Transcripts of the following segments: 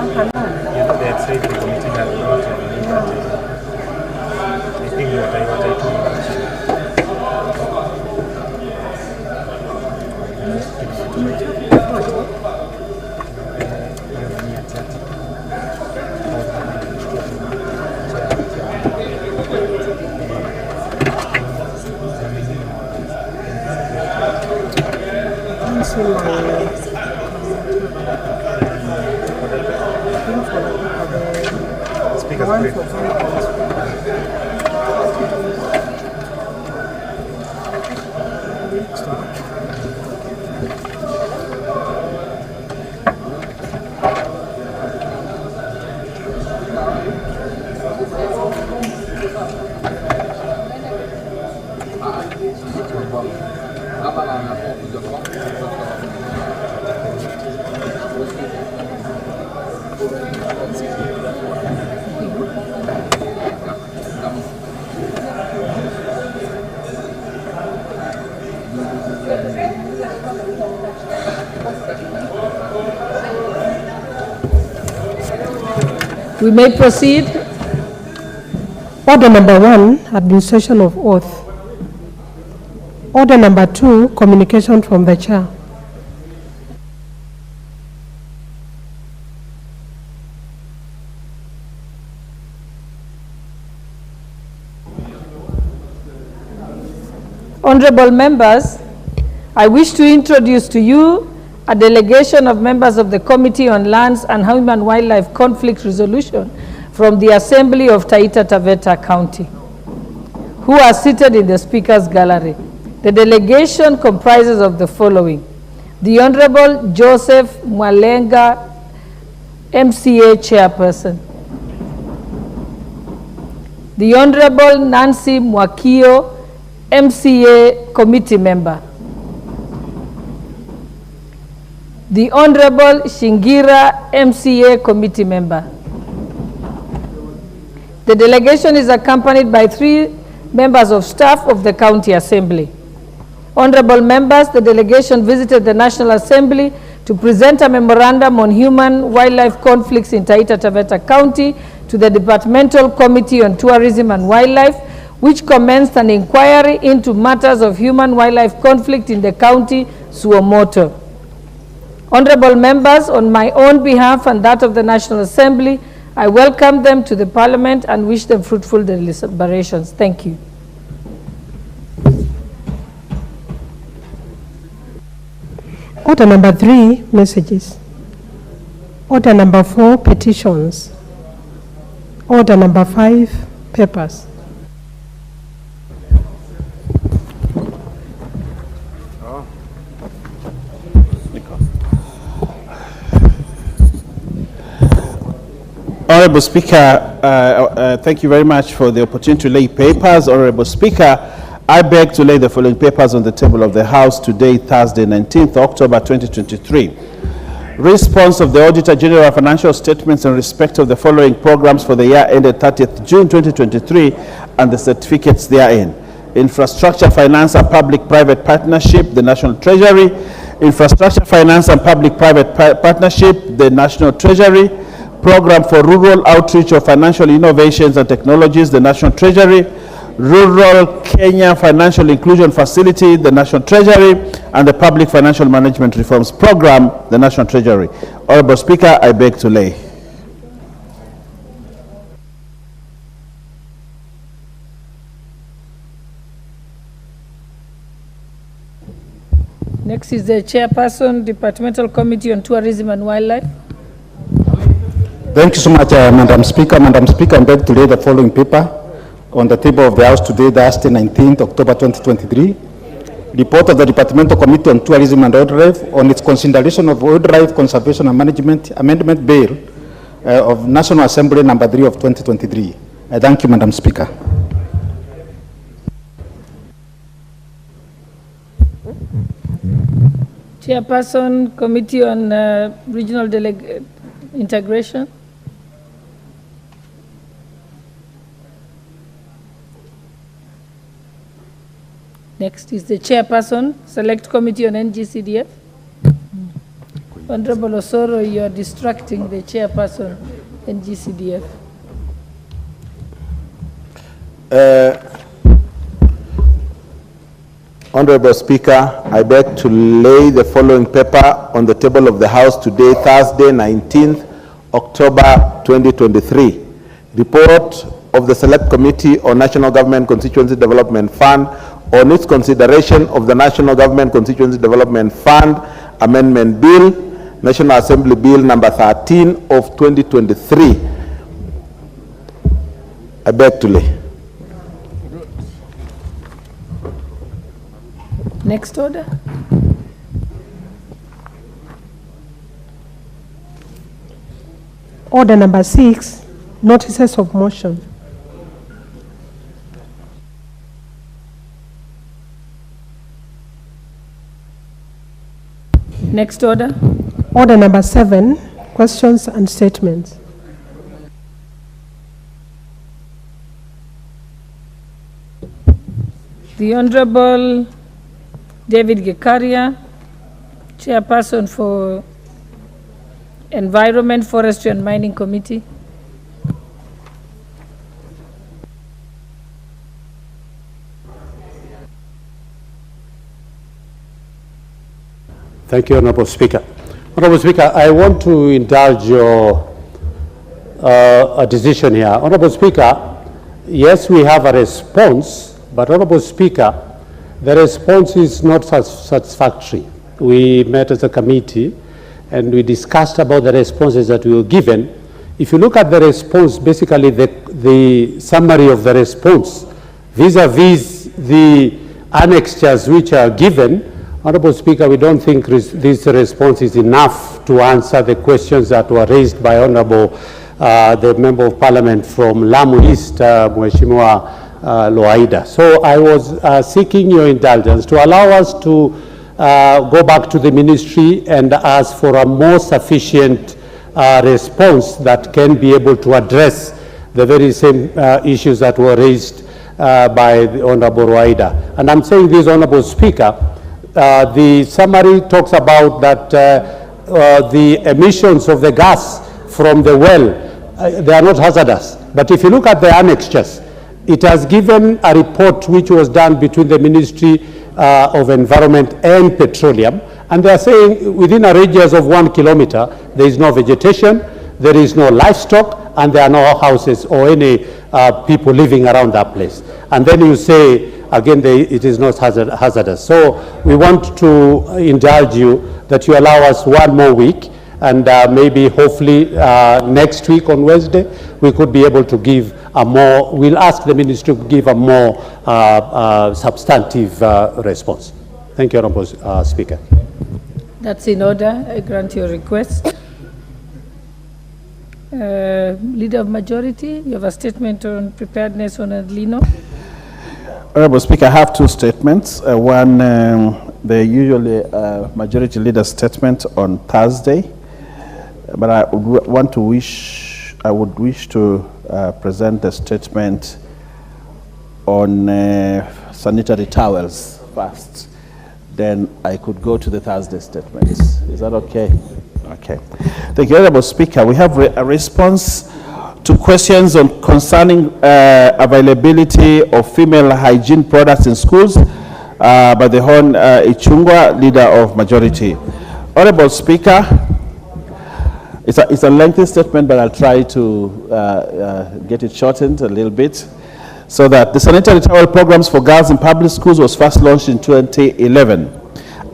Herman. They had said the committee had not I think what I told We may proceed. Order number 1, administration of oath. Order number 2, communication from the chair. Honorable members, I wish to introduce to you a delegation of members of the Committee on Lands and Human Wildlife Conflict Resolution from the Assembly of Taita Taveta County, who are seated in the Speaker's Gallery. The delegation comprises of the following: the Honorable Joseph Mwalenga, MCA Chairperson; the Honorable Nancy Mwakio, MCA Committee Member; the Honorable Shingira, MCA Committee Member. The delegation is accompanied by 3 members of staff of the County Assembly. Honorable members, the delegation visited the National Assembly to present a memorandum on human-wildlife conflicts in Taita Taveta County to the Departmental Committee on Tourism and Wildlife, which commenced an inquiry into matters of human-wildlife conflict in the county Suomoto. Honorable members, on my own behalf and that of the National Assembly, I welcome them to the Parliament and wish them fruitful deliberations. Thank you. Order number 3, messages. Order number 4, petitions. Order number 5, papers. Honorable Speaker, thank you very much for the opportunity to lay papers. Honorable Speaker, I beg to lay the following papers on the table of the House today, Thursday, 19th October 2023. Response of the Auditor General of Financial Statements in respect of the following programs for the year ended 30th June 2023 and the certificates therein: Infrastructure Finance and Public-Private Partnership, the National Treasury; Infrastructure Finance and Public-Private Partnership, the National Treasury; Program for Rural Outreach of Financial Innovations and Technologies, the National Treasury; Rural Kenya Financial Inclusion Facility, the National Treasury; and the Public Financial Management Reforms Program, the National Treasury. Honorable Speaker, I beg to lay. Next is the Chairperson, Departmental Committee on Tourism and Wildlife. Thank you so much, Madam Speaker. Madam Speaker, I beg to lay the following paper on the table of the House today, Thursday, 19th October 2023. Report of the Departmental Committee on Tourism and Wildlife on its consideration of Wildlife Conservation and Management Amendment Bill of National Assembly number 3 of 2023. I thank you, Madam Speaker. Chairperson, Committee on Regional Integration. Next is the Chairperson, Select Committee on NGCDF. Honorable Osoro, you are distracting the chairperson and GCDF. Honorable Speaker, I beg to lay the following paper on the table of the House today, Thursday, 19th October 2023. Report of the Select Committee on National Government Constituency Development Fund on its consideration of the National Government Constituency Development Fund Amendment Bill, National Assembly Bill number 13 of 2023. I beg to lay. Next order. Order number 6, notices of motion. Next order. Order number 7, questions and statements. The Honorable David Gekaria, Chairperson for Environment, Forestry and Mining Committee. Thank you, Honorable Speaker. Honorable Speaker, I want to indulge your a decision here. Honorable Speaker, yes, we have a response, but Honorable Speaker, the response is not satisfactory. We met as a committee and we discussed about the responses that we were given. If you look at the response, basically the summary of the response vis-a-vis the annexures which are given, Honorable Speaker, we don't think this response is enough to answer the questions that were raised by Honorable the Member of Parliament from Lamu East, Mheshimiwa Loaida. So I was seeking your indulgence to allow us to go back to the ministry and ask for a more sufficient response that can be able to address the very same issues that were raised by the Honorable Loaida. And I'm saying this, Honorable Speaker, the summary talks about that the emissions of the gas from the well, they are not hazardous. But if you look at the annexures, it has given a report which was done between the Ministry of Environment and Petroleum, and they are saying within a radius of 1 kilometer, there is no vegetation, there is no livestock, and there are no houses or any people living around that place. And then you say, again, it is not hazardous. So we want to indulge you that you allow us 1 more week, and maybe hopefully next week on Wednesday, we could be able to give a more, we'll ask the ministry to give a more substantive response. Thank you, Honorable Speaker. That's in order. I grant your request. Leader of Majority, you have a statement on preparedness on El Nino. Honorable Speaker, I have 2 statements. One, the usually Majority Leader statement on Thursday, but I would wish to present the statement on sanitary towels first. Then I could go to the Thursday statements. Is that okay? Okay. Thank you, Honorable Speaker. We have a response to questions on concerning availability of female hygiene products in schools by the Hon Ichungwa, Leader of Majority. Honorable Speaker, it's a lengthy statement, but I'll try to get it shortened a little bit. So that the sanitary towel programs for girls in public schools was first launched in 2011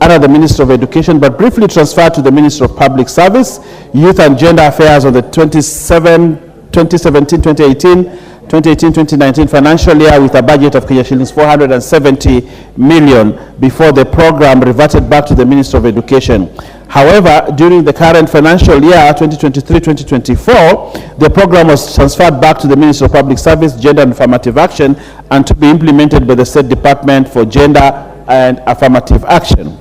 under the Ministry of Education, but briefly transferred to the Ministry of Public Service, Youth and Gender Affairs on the 2018-2019 financial year with a budget of shillings 470 million before the program reverted back to the Ministry of Education. However, during the current financial year 2023-2024, the program was transferred back to the Ministry of Public Service, Gender and Affirmative Action, and to be implemented by the State Department for Gender and Affirmative Action.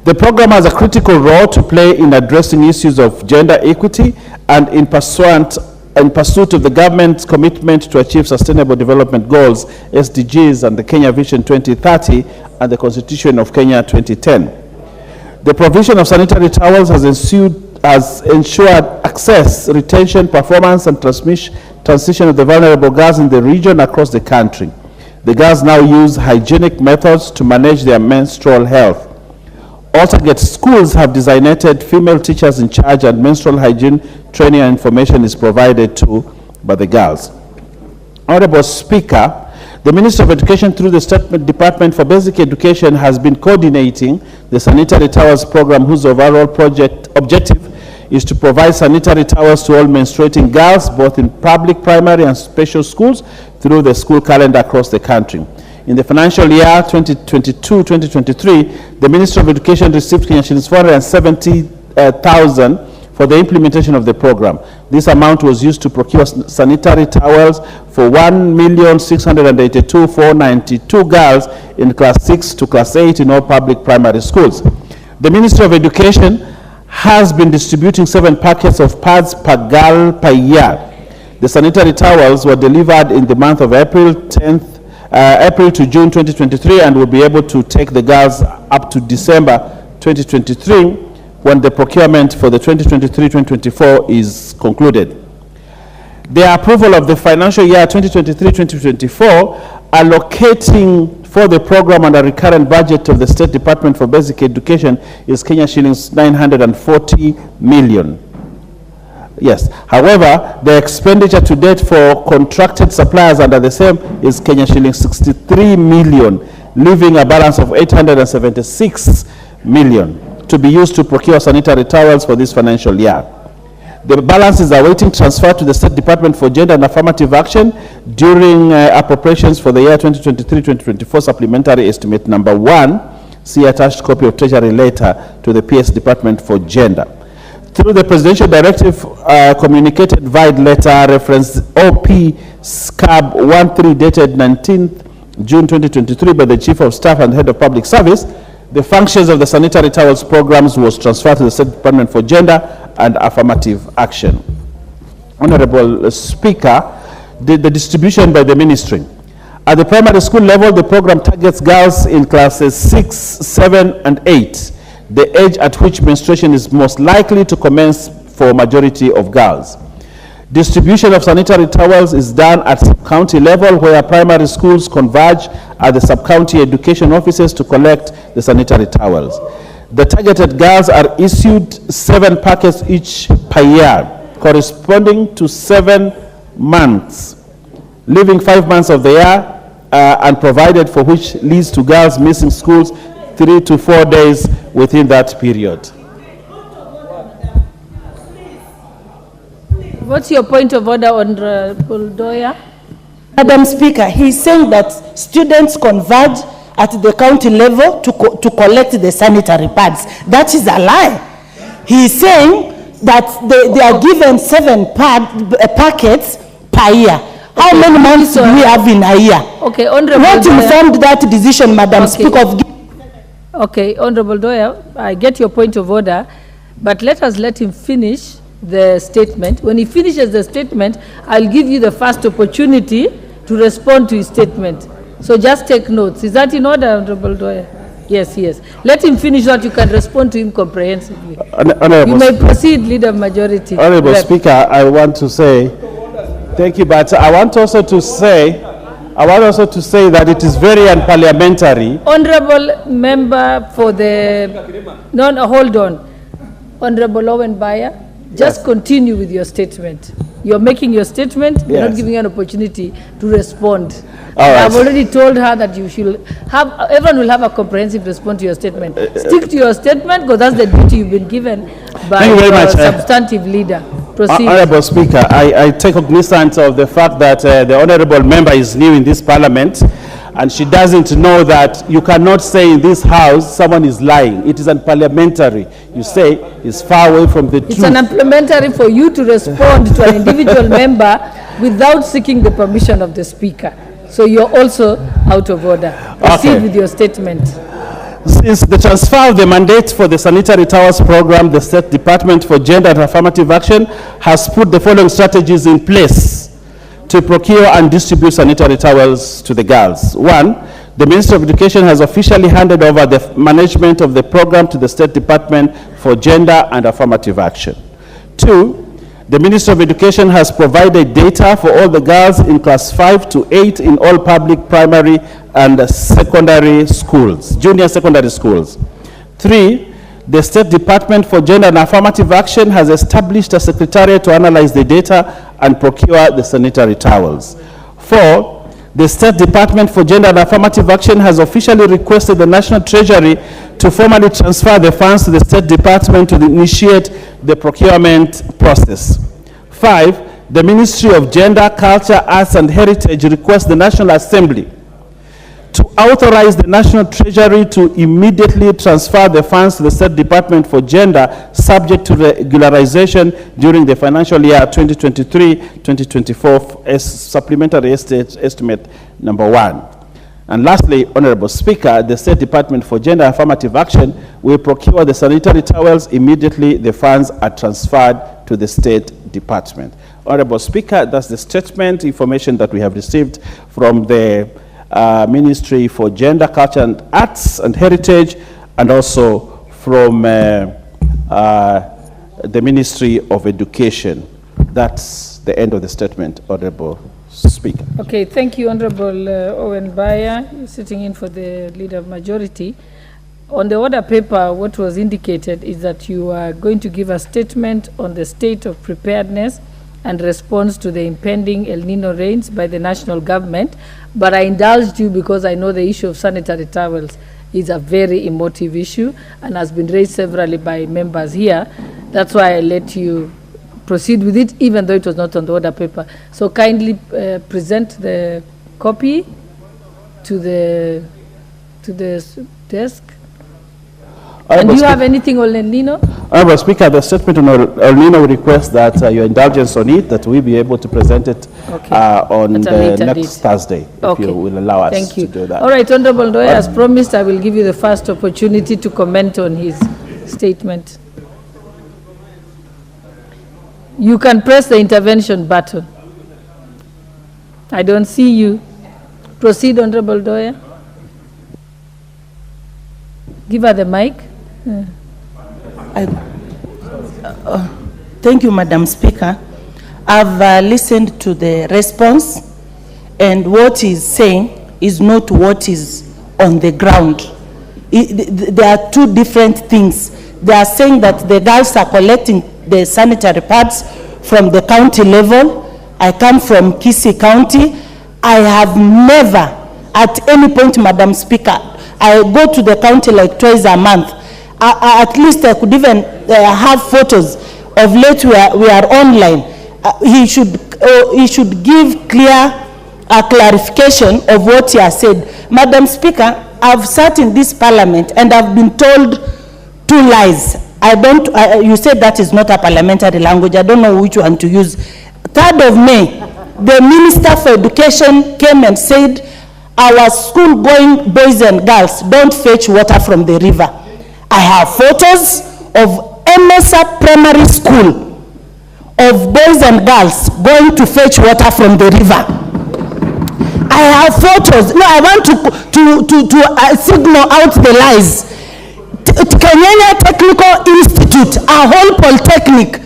The program has a critical role to play in addressing issues of gender equity and in pursuit of the government's commitment to achieve Sustainable Development Goals, SDGs, and the Kenya Vision 2030 and the Constitution of Kenya 2010. The provision of sanitary towels has ensured access, retention, performance, and transition of the vulnerable girls in the region across the country. The girls now use hygienic methods to manage their menstrual health. Alternate schools have designated female teachers in charge, and menstrual hygiene training and information is provided to by the girls. Honorable Speaker, the Ministry of Education through the State Department for Basic Education has been coordinating the sanitary towels program, whose overall objective is to provide sanitary towels to all menstruating girls, both in public, primary, and special schools through the school calendar across the country. In the financial year 2022-2023, the Ministry of Education received Shillings 470,000 for the implementation of the program. This amount was used to procure sanitary towels for 1,682,492 girls in class 6 to class 8 in all public primary schools. The Ministry of Education has been distributing 7 packets of pads per girl per year. The sanitary towels were delivered in the month of April to June 2023, and will be able to take the girls up to December 2023 when the procurement for the 2023-2024 is concluded. The approval of the financial year 2023-2024 allocating for the program under recurrent budget of the State Department for Basic Education is Kenya shillings 940 million. Yes. However, the expenditure to date for contracted suppliers under the same is Kenya shillings 63 million, leaving a balance of 876 million to be used to procure sanitary towels for this financial year. The balance is awaiting transfer to the State Department for Gender and Affirmative Action during appropriations for the year 2023-2024 supplementary estimate number 1. See attached copy of Treasury letter to the PS Department for Gender. Through the Presidential Directive communicated via letter reference OP SCAB 13 dated 19th June 2023 by the Chief of Staff and Head of Public Service, the functions of the sanitary towels programs was transferred to the State Department for Gender and Affirmative Action. Honorable Speaker, the distribution by the ministry. At the primary school level, the program targets girls in classes 6, 7, and 8, the age at which menstruation is most likely to commence for a majority of girls. Distribution of sanitary towels is done at sub-county level, where primary schools converge at the sub-county education offices to collect the sanitary towels. The targeted girls are issued 7 packets each per year, corresponding to 7 months, leaving 5 months of the year unprovided for, which leads to girls missing schools 3 to 4 days within that period. What's your point of order, Honorable Doya? Madam Speaker, he's saying that students converge at the county level to collect the sanitary pads. That is a lie. He's saying that they are given 7 packets per year. How many months do we have in a year? Okay, Honorable What Doya. informed that decision, Madam Speaker? Okay, Honorable Doya, I get your point of order, but let him finish the statement. When he finishes the statement, I'll give you the first opportunity to respond to his statement. So just take notes. Is that in order, Honorable Doya? Yes, yes. Let him finish that. You can respond to him comprehensively. You may proceed, Leader of Majority. Honorable Speaker, I want to say, thank you, but I want also to say that it is very unparliamentary. Honorable Member for the... No, hold on. Honorable Owen Bayer, just continue with your statement. You're making your statement, you're not giving an opportunity to respond. I've already told her that you should have, everyone will have a comprehensive response to your statement. Stick to your statement, because that's the duty you've been given by your substantive leader. Proceed. Honorable Speaker, I take cognizance of the fact that the honorable member is new in this parliament, and she doesn't know that you cannot say in this house someone is lying. It is unparliamentary. You say it's far away from the truth. It's unparliamentary for you to respond to an individual member without seeking the permission of the Speaker. So you're also out of order. Proceed with your statement. Since the transfer of the mandate for the sanitary towels program, the State Department for Gender and Affirmative Action has put the following strategies in place to procure and distribute sanitary towels to the girls. 1, the Ministry of Education has officially handed over the management of the program to the State Department for Gender and Affirmative Action. 2, the Ministry of Education has provided data for all the girls in class 5 to 8 in all public primary and secondary schools, junior secondary schools. 3, the State Department for Gender and Affirmative Action has established a secretariat to analyze the data and procure the sanitary towels. 4, the State Department for Gender and Affirmative Action has officially requested the National Treasury to formally transfer the funds to the State Department to initiate the procurement process. 5, the Ministry of Gender, Culture, Arts and Heritage requests the National Assembly to authorize the National Treasury to immediately transfer the funds to the State Department for Gender, subject to regularization during the financial year 2023-2024 as supplementary estimate number 1. And lastly, Honorable Speaker, the State Department for Gender Affirmative Action will procure the sanitary towels immediately the funds are transferred to the State Department. Honorable Speaker, that's the statement information that we have received from the Ministry for Gender, Culture and Arts and Heritage, and also from the Ministry of Education. That's the end of the statement, Honorable Speaker. Okay, thank you, Honorable Owen Baya, sitting in for the Leader of Majority. On the order paper, what was indicated is that you are going to give a statement on the state of preparedness and response to the impending El Nino rains by the national government. But I indulged you because I know the issue of sanitary towels is a very emotive issue and has been raised severally by members here. That's why I let you proceed with it, even though it was not on the order paper. So kindly present the copy to the desk. And do you have anything on El Nino? Honorable Speaker, the statement on El Nino requests that your indulgence on it, that we be able to present it on the next Thursday, if you will allow us to do that. All right, Honorable Ndoye, as promised, I will give you the first opportunity to comment on his statement. You can press the intervention button. I don't see you. Proceed, Honorable Ndoye. Give her the mic. Thank you, Madam Speaker. I've listened to the response, and what he's saying is not what is on the ground. There are two different things. They are saying that the girls are collecting the sanitary pads from the county level. I come from Kisii County. I have never, at any point, Madam Speaker, I go to the county like twice a month. At least I could even have photos of late we are online. He should give clear clarification of what he has said. Madam Speaker, I've sat in this parliament and I've been told two lies. You said that is not a parliamentary language. I don't know which one to use. 3rd of May, the Minister for Education came and said, our school-going boys and girls don't fetch water from the river. I have photos of MSA Primary School of boys and girls going to fetch water from the river. I have photos. No, I want to signal out the lies. Kenya Technical Institute, a whole polytechnic,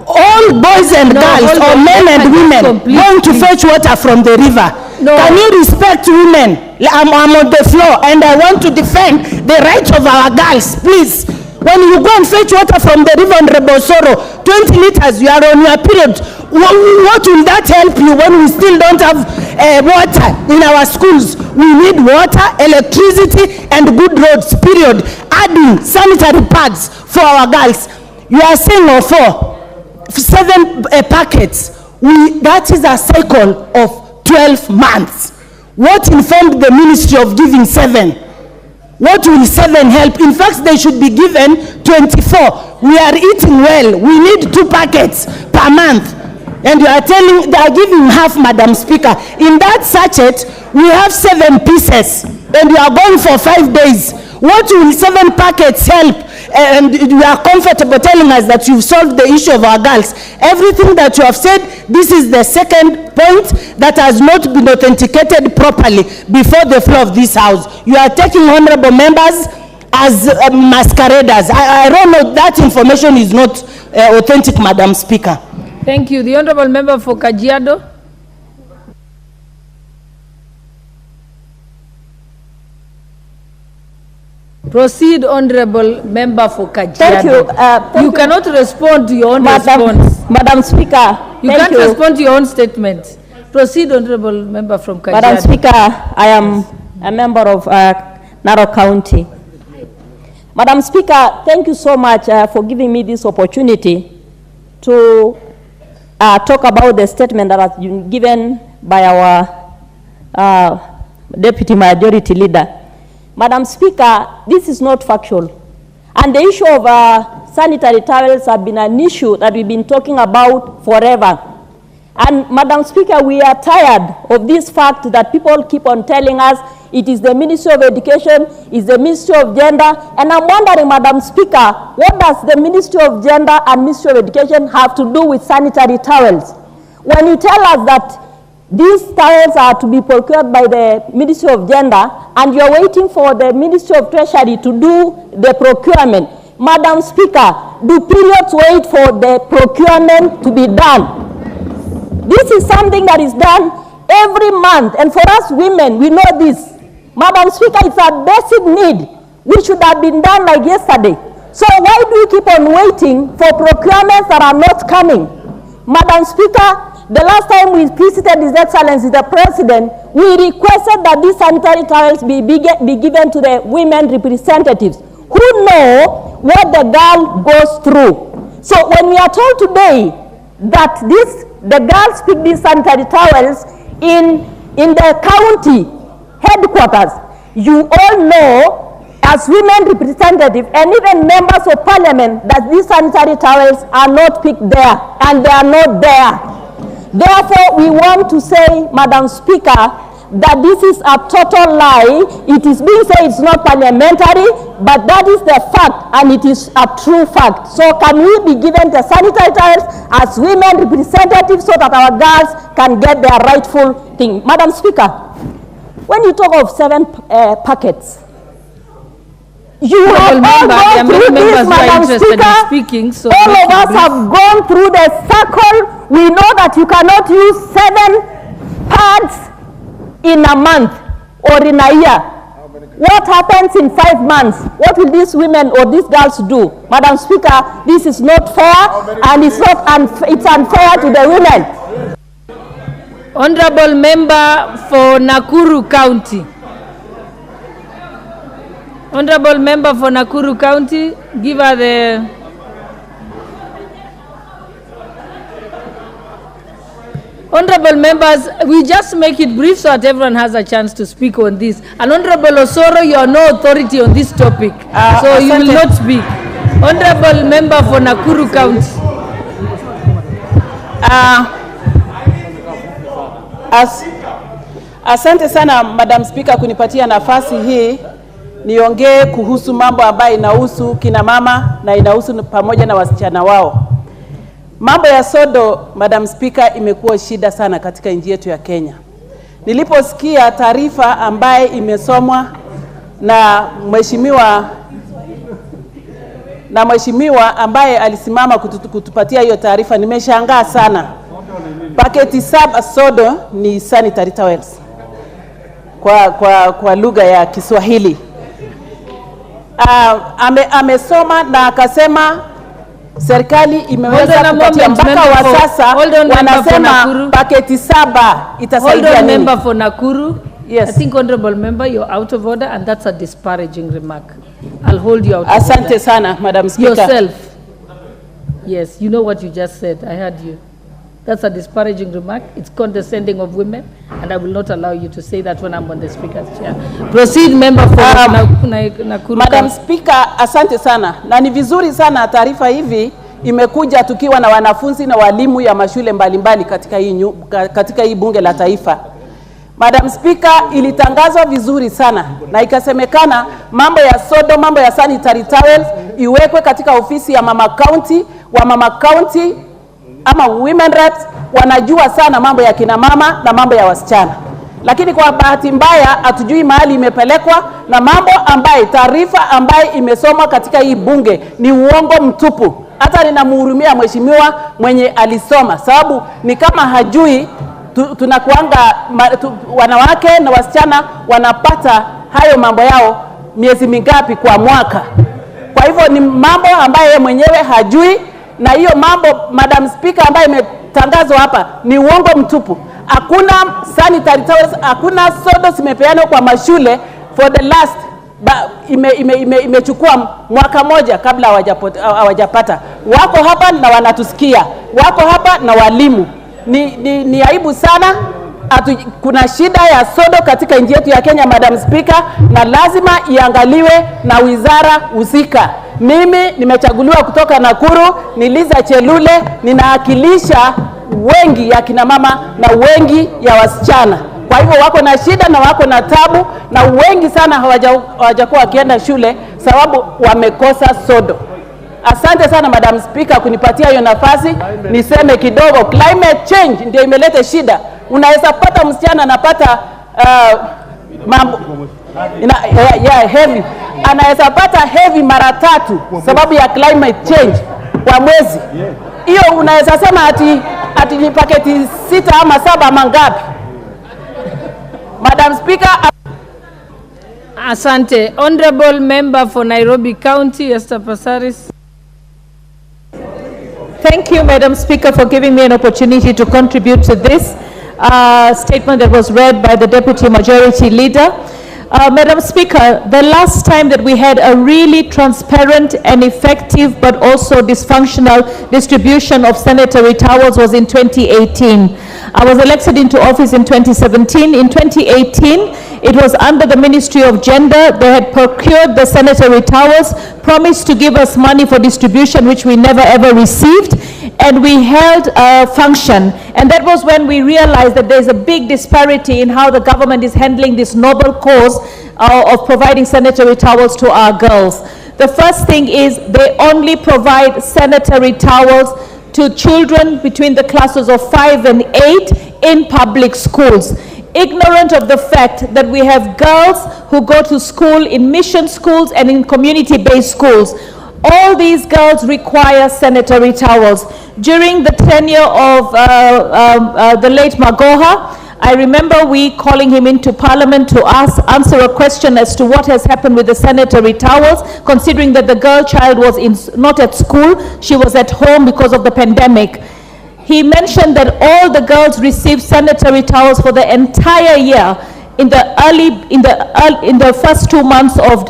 all boys and girls, or men and women, going to fetch water from the river. No. Can you respect women? I'm on the floor and I want to defend the rights of our girls, please. When you go and fetch water from the river in Rebosoro, 20 liters, you are on your period. What will that help you when we still don't have water in our schools? We need water, electricity, and good roads, period. Adding sanitary pads for our girls. You are saying 7 packets. That is a cycle of 12 months. What informed the ministry of giving 7? What will 7 help? In fact, they should be given 24. We are eating well. We need 2 packets per month. And you are telling, they are giving half, Madam Speaker. In that sachet, we have 7 pieces. And you are going for 5 days. What will 7 packets help and you are comfortable telling us that you've solved the issue of our girls. Everything that you have said, this is the second point that has not been authenticated properly before the floor of this house. You are taking honorable members as masqueraders. I don't know, that information is not authentic, Madam Speaker. Thank you. The honorable member for Kajiado. Proceed, honorable member for Kajiado. Thank you. You cannot respond to your own response. Madam Speaker, you can't respond to your own statement. Proceed, honorable member from Kajiado. Madam Speaker, I am a member of Narok County. Madam Speaker, thank you so much for giving me this opportunity to talk about the statement that has been given by our Deputy Majority Leader. Madam Speaker, this is not factual. And the issue of sanitary towels have been an issue that we've been talking about forever. And Madam Speaker, we are tired of this fact that people keep on telling us it is the Ministry of Education, it's the Ministry of Gender. And I'm wondering, Madam Speaker, what does the Ministry of Gender and Ministry of Education have to do with sanitary towels? When you tell us that these towels are to be procured by the Ministry of Gender, and you're waiting for the Ministry of Treasury to do the procurement. Madam Speaker, do periods wait for the procurement to be done? This is something that is done every month, and for us women, we know this. Madam Speaker, it's a basic need, which should have been done like yesterday. So why do you keep on waiting for procurements that are not coming? Madam Speaker, the last time we visited His Excellency the President, we requested that these sanitary towels be given to the women representatives who know what the girl goes through. So when we are told today that the girls pick these sanitary towels in the county headquarters, you all know as women representatives and even members of parliament that these sanitary towels are not picked there, and they are not there. Therefore, we want to say, Madam Speaker, that this is a total lie. It is being said it's not parliamentary, but that is the fact, and it is a true fact. So can we be given the sanitary towels as women representatives so that our girls can get their rightful thing? Madam Speaker, when you talk of 7 packets, you have all gone through this, Madam Speaker. All of us have gone through the circle. We know that you cannot use 7 pads in a month or in a year. What happens in 5 months? What will these women or these girls do? Madam Speaker, this is not fair, and it's unfair to the women. Honorable member for Nakuru County. Honorable member for Nakuru County, give her the... Honorable members, we just make it brief so that everyone has a chance to speak on this. And Honorable Osoro, you are no authority on this topic, so you will not speak. Honorable member for Nakuru County. Asante sana Madam Speaker kunipatia nafasi hii niongee kuhusu mambo ambayo inahusu kina mama na inahusu pamoja na wasichana wao. Mambo ya sodo, Madam Speaker, imekuwa shida sana katika nchi yetu ya Kenya. Niliposikia taarifa ambaye imesomwa na mheshimiwa ambaye alisimama kutupatia hiyo taarifa, nimeshangaa sana. Paketi 7 sodo ni sanitary towels kwa lugha ya Kiswahili. Amesoma na akasema serikali imeweza kupatia mpaka wa sasa wanasema paketi 7 itasaidia nini? Member for Nakuru. Yes. I think honorable member, you're out of order, and that's a disparaging remark. I'll hold you out. Asante sana, Madam Speaker. Yourself. Yes, you know what you just said. I heard you. That's a disparaging remark. It's condescending of women, and I will not allow you to say that when I'm on the speaker's chair. Proceed, member for Nakuru. Madam Speaker, asante sana. Na ni vizuri sana taarifa hivi imekuja tukiwa na wanafunzi na walimu ya mashule mbalimbali katika hii bunge la taifa. Madam Speaker, ilitangazwa vizuri sana na ikasemekana mambo ya sodo, mambo ya sanitary towels iwekwe katika ofisi ya mama county, wa mama county ama women reps wanajua sana mambo ya kina mama na mambo ya wasichana. Lakini kwa bahati mbaya hatujui mahali imepelekwa, na mambo ambaye taarifa ambaye imesoma katika hii bunge ni uongo mtupu. Hata ninamhurumia mheshimiwa mwenye alisoma, sababu ni kama hajui tunakuanga wanawake na wasichana wanapata hayo mambo yao miezi mingapi kwa mwaka. Kwa hivyo ni mambo ambaye mwenyewe hajui, na hiyo mambo Madam Speaker ambaye imetangazwa hapa ni uongo mtupu. Hakuna sanitary towels, hakuna sodo zimepeanwa kwa mashule for the last imechukua mwaka moja kabla hawajapata. Wako hapa na wanatusikia, wako hapa na walimu. Ni aibu sana. Kuna shida ya sodo katika nchi yetu ya Kenya, Madam Speaker, na lazima iangaliwe na wizara husika. Mimi nimechaguliwa kutoka Nakuru, ni Liza Chelule, ninawakilisha wengi ya kina mama na wengi ya wasichana. Kwa hivyo wako na shida na wako na tabu, na wengi sana hawajakuwa wakienda shule sababu wamekosa sodo. Asante sana Madam Speaker kunipatia hiyo nafasi niseme kidogo. Climate change ndio imeleta shida. Unaweza pata msichana anapata mambo heavy. Anaweza pata heavy mara 3 sababu ya climate change kwa mwezi. Hiyo unaweza sema ati ni paketi 6 ama 7 ama ngapi? Madam Speaker. Asante. Honorable Member for Nairobi County, Esther Passaris. Thank you, Madam Speaker, for giving me an opportunity to contribute to this statement that was read by the Deputy Majority Leader. Madam Speaker, the last time that we had a really transparent and effective but also dysfunctional distribution of sanitary towels was in 2018. I was elected into office in 2017. In 2018, it was under the Ministry of Gender. They had procured the sanitary towels, promised to give us money for distribution, which we never ever received, and we held a function. And that was when we realized that there's a big disparity in how the government is handling this noble cause of providing sanitary towels to our girls. The first thing is they only provide sanitary towels to children between the classes of 5 and 8 in public schools, ignorant of the fact that we have girls who go to school in mission schools and in community-based schools. All these girls require sanitary towels. During the tenure of the late Magoha, I remember we calling him into Parliament to answer a question as to what has happened with the sanitary towels, considering that the girl child was not at school, she was at home because of the pandemic. He mentioned that all the girls received sanitary towels for the entire year in the first 2 months of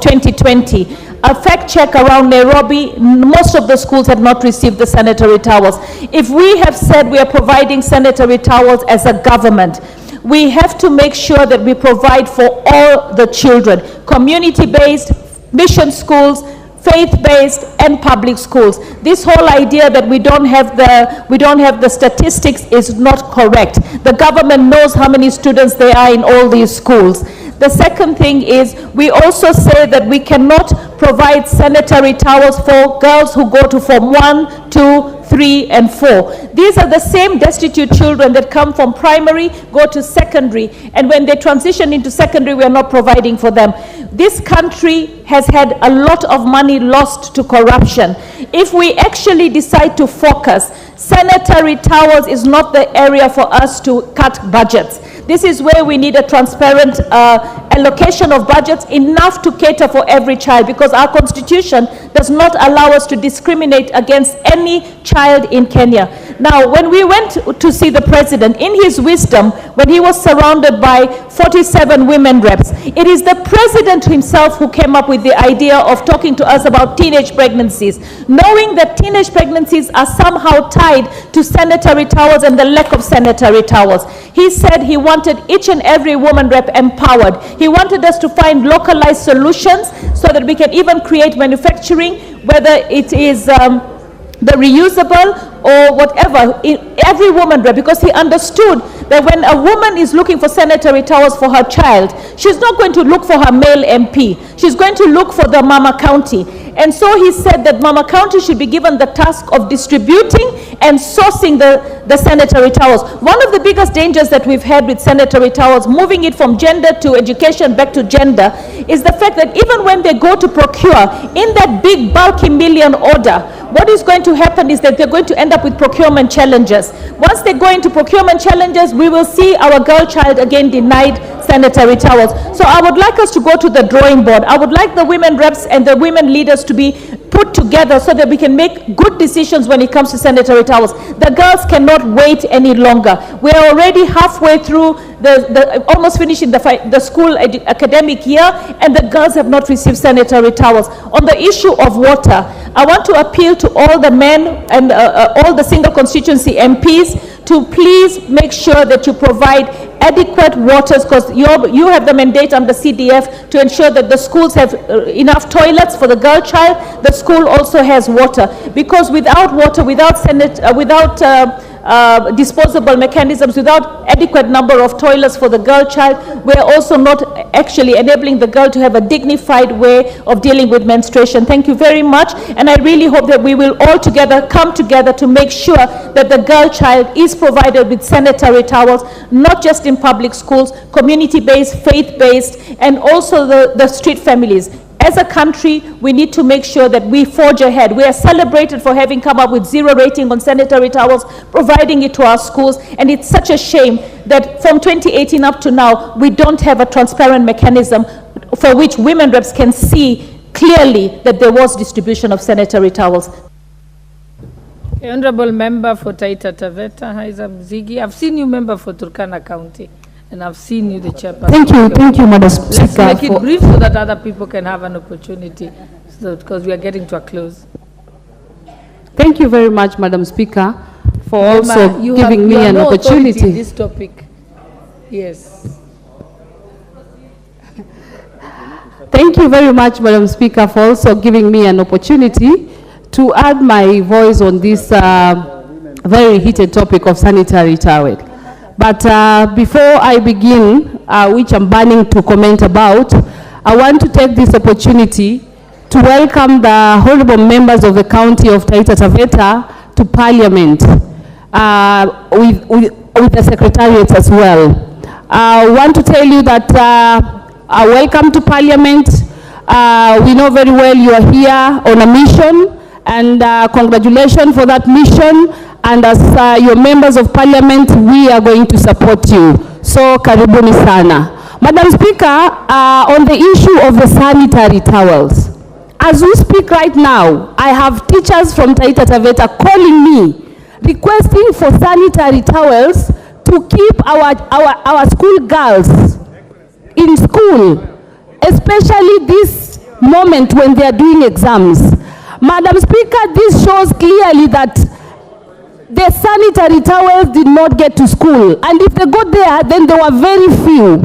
2020. A fact check around Nairobi, most of the schools had not received the sanitary towels. If we have said we are providing sanitary towels as a government, we have to make sure that we provide for all the children, community-based, mission schools, faith-based, and public schools. This whole idea that we don't have the statistics is not correct. The government knows how many students there are in all these schools. The second thing is we also say that we cannot provide sanitary towels for girls who go to Form 1, 2, 3, and 4. These are the same destitute children that come from primary, go to secondary, and when they transition into secondary, we are not providing for them. This country has had a lot of money lost to corruption. If we actually decide to focus, sanitary towels is not the area for us to cut budgets. This is where we need a transparent allocation of budgets, enough to cater for every child, because our constitution does not allow us to discriminate against any child in Kenya. Now, when we went to see the president, in his wisdom, when he was surrounded by 47 women reps, it is the president himself who came up with the idea of talking to us about teenage pregnancies, knowing that teenage pregnancies are somehow tied to sanitary towels and the lack of sanitary towels. He said he wanted each and every woman rep empowered. He wanted us to find localized solutions so that we can even create manufacturing, whether it is the reusable or whatever, every woman rep, because he understood that when a woman is looking for sanitary towels for her child, she's not going to look for her male MP. She's going to look for the Mama County. And so he said that Mama County should be given the task of distributing and sourcing the sanitary towels. One of the biggest dangers that we've had with sanitary towels, moving it from gender to education back to gender, is the fact that even when they go to procure in that big bulky million order, what is going to happen is that they're going to end up with procurement challenges. Once they go into procurement challenges, we will see our girl child again denied sanitary towels. So I would like us to go to the drawing board. I would like the women reps and the women leaders to be put together so that we can make good decisions when it comes to sanitary towels. The girls cannot wait any longer. We are already halfway through almost finishing the school academic year, and the girls have not received sanitary towels. On the issue of water, I want to appeal to all the men and all the single constituency MPs to please make sure that you provide adequate waters, because you have the mandate under CDF to ensure that the schools have enough toilets for the girl child. The school also has water, because without water, without disposable mechanisms, without adequate number of toilets for the girl child, we're also not actually enabling the girl to have a dignified way of dealing with menstruation. Thank you very much, and I really hope that we will all together come together to make sure that the girl child is provided with sanitary towels, not just in public schools, community-based, faith-based, and also the street families. As a country, we need to make sure that we forge ahead. We are celebrated for having come up with 0 rating on sanitary towels, providing it to our schools, and it's such a shame that from 2018 up to now, we don't have a transparent mechanism for which women reps can see clearly that there was distribution of sanitary towels. Honorable Member for Taita Taveta, Haiza Mzigi. I've seen you member for Turkana County, and I've seen you the chairperson. Thank you, Madam Speaker. Let's make it brief so that other people can have an opportunity, because we are getting to a close. Thank you very much, Madam Speaker, for also giving me an opportunity. On this topic. Yes. Thank you very much, Madam Speaker, for also giving me an opportunity to add my voice on this very heated topic of sanitary towel. But before I begin, which I'm planning to comment about, I want to take this opportunity to welcome the honorable members of the County of Taita Taveta to Parliament with the Secretariat as well. I want to tell you that welcome to Parliament. We know very well you are here on a mission, and congratulations for that mission. And as your members of Parliament, we are going to support you. So, karibuni sana. Madam Speaker, on the issue of the sanitary towels, as we speak right now, I have teachers from Taita Taveta calling me, requesting for sanitary towels to keep our school girls in school, especially this moment when they are doing exams. Madam Speaker, this shows clearly that the sanitary towels did not get to school, and if they got there, then there were very few.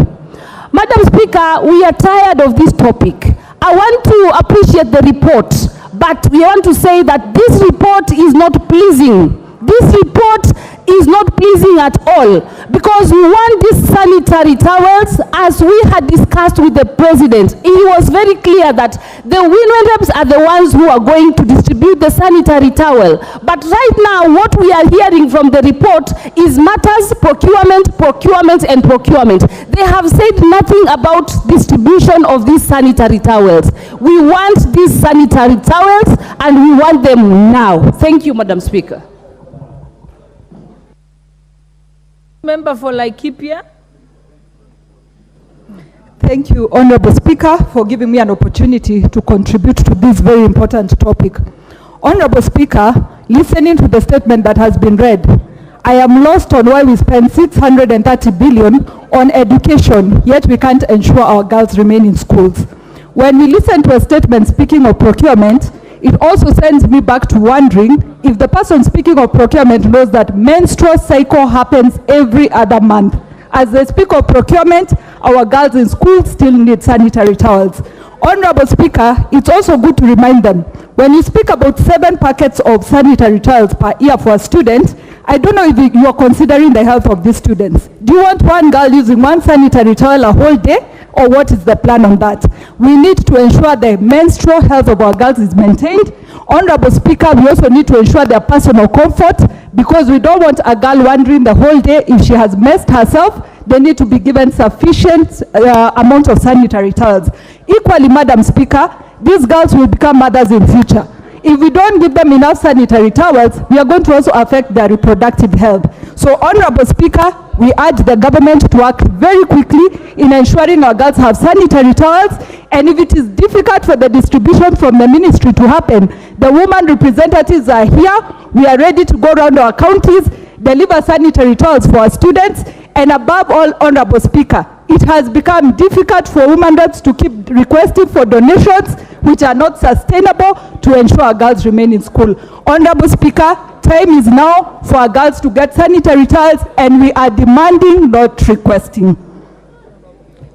Madam Speaker, we are tired of this topic. I want to appreciate the report, but we want to say that this report is not pleasing. This report is not pleasing at all, because we want these sanitary towels, as we had discussed with the president. He was very clear that the women reps are the ones who are going to distribute the sanitary towel. But right now, what we are hearing from the report is matters procurement, procurement, and procurement. They have said nothing about distribution of these sanitary towels. We want these sanitary towels, and we want them now. Thank you, Madam Speaker. Member for Laikipia. Thank you, Honorable Speaker, for giving me an opportunity to contribute to this very important topic. Honorable Speaker, listening to the statement that has been read, I am lost on why we spend 630 billion on education, yet we can't ensure our girls remain in schools. When we listen to a statement speaking of procurement, it also sends me back to wondering if the person speaking of procurement knows that menstrual cycle happens every other month. As they speak of procurement, our girls in school still need sanitary towels. Honorable Speaker, it's also good to remind them, When you speak about 7 packets of sanitary towels per year for a student, I don't know if you are considering the health of these students. Do you want one girl using 1 sanitary towel a whole day? Or what is the plan on that? We need to ensure the menstrual health of our girls is maintained. Honorable Speaker, we also need to ensure their personal comfort, because we don't want a girl wandering the whole day. If she has messed herself, they need to be given sufficient amount of sanitary towels. Equally, Madam Speaker, these girls will become mothers in future. If we don't give them enough sanitary towels, we are going to also affect their reproductive health. So, Honorable Speaker, we urge the government to act very quickly in ensuring our girls have sanitary towels. And if it is difficult for the distribution from the ministry to happen, the women representatives are here. We are ready to go around our counties, deliver sanitary towels for our students. And above all, Honorable Speaker, it has become difficult for women to keep requesting for donations which are not sustainable to ensure our girls remain in school. Honorable Speaker, time is now for our girls to get sanitary towels, and we are demanding, not requesting.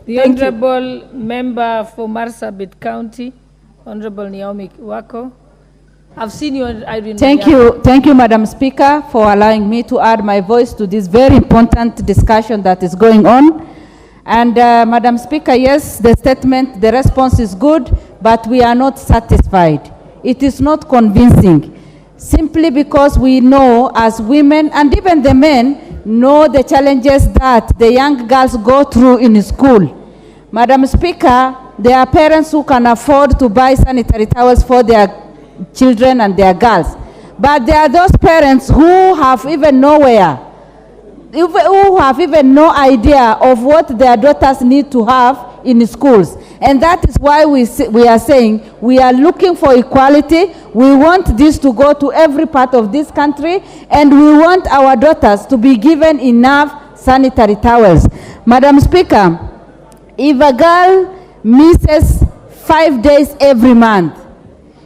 The Honorable Member for Marsabit County, Honorable Naomi Wako. I've seen you, Irene. Thank you, Madam Speaker, for allowing me to add my voice to this very important discussion that is going on. And Madam Speaker, yes, the statement, the response is good, but we are not satisfied. It is not convincing, simply because we know as women, and even the men, know the challenges that the young girls go through in school. Madam Speaker, there are parents who can afford to buy sanitary towels for their children and their girls. But there are those parents who have even nowhere, who have even no idea of what their daughters need to have in schools. And that is why we are saying we are looking for equality. We want this to go to every part of this country, and we want our daughters to be given enough sanitary towels. Madam Speaker, if a girl misses 5 days every month,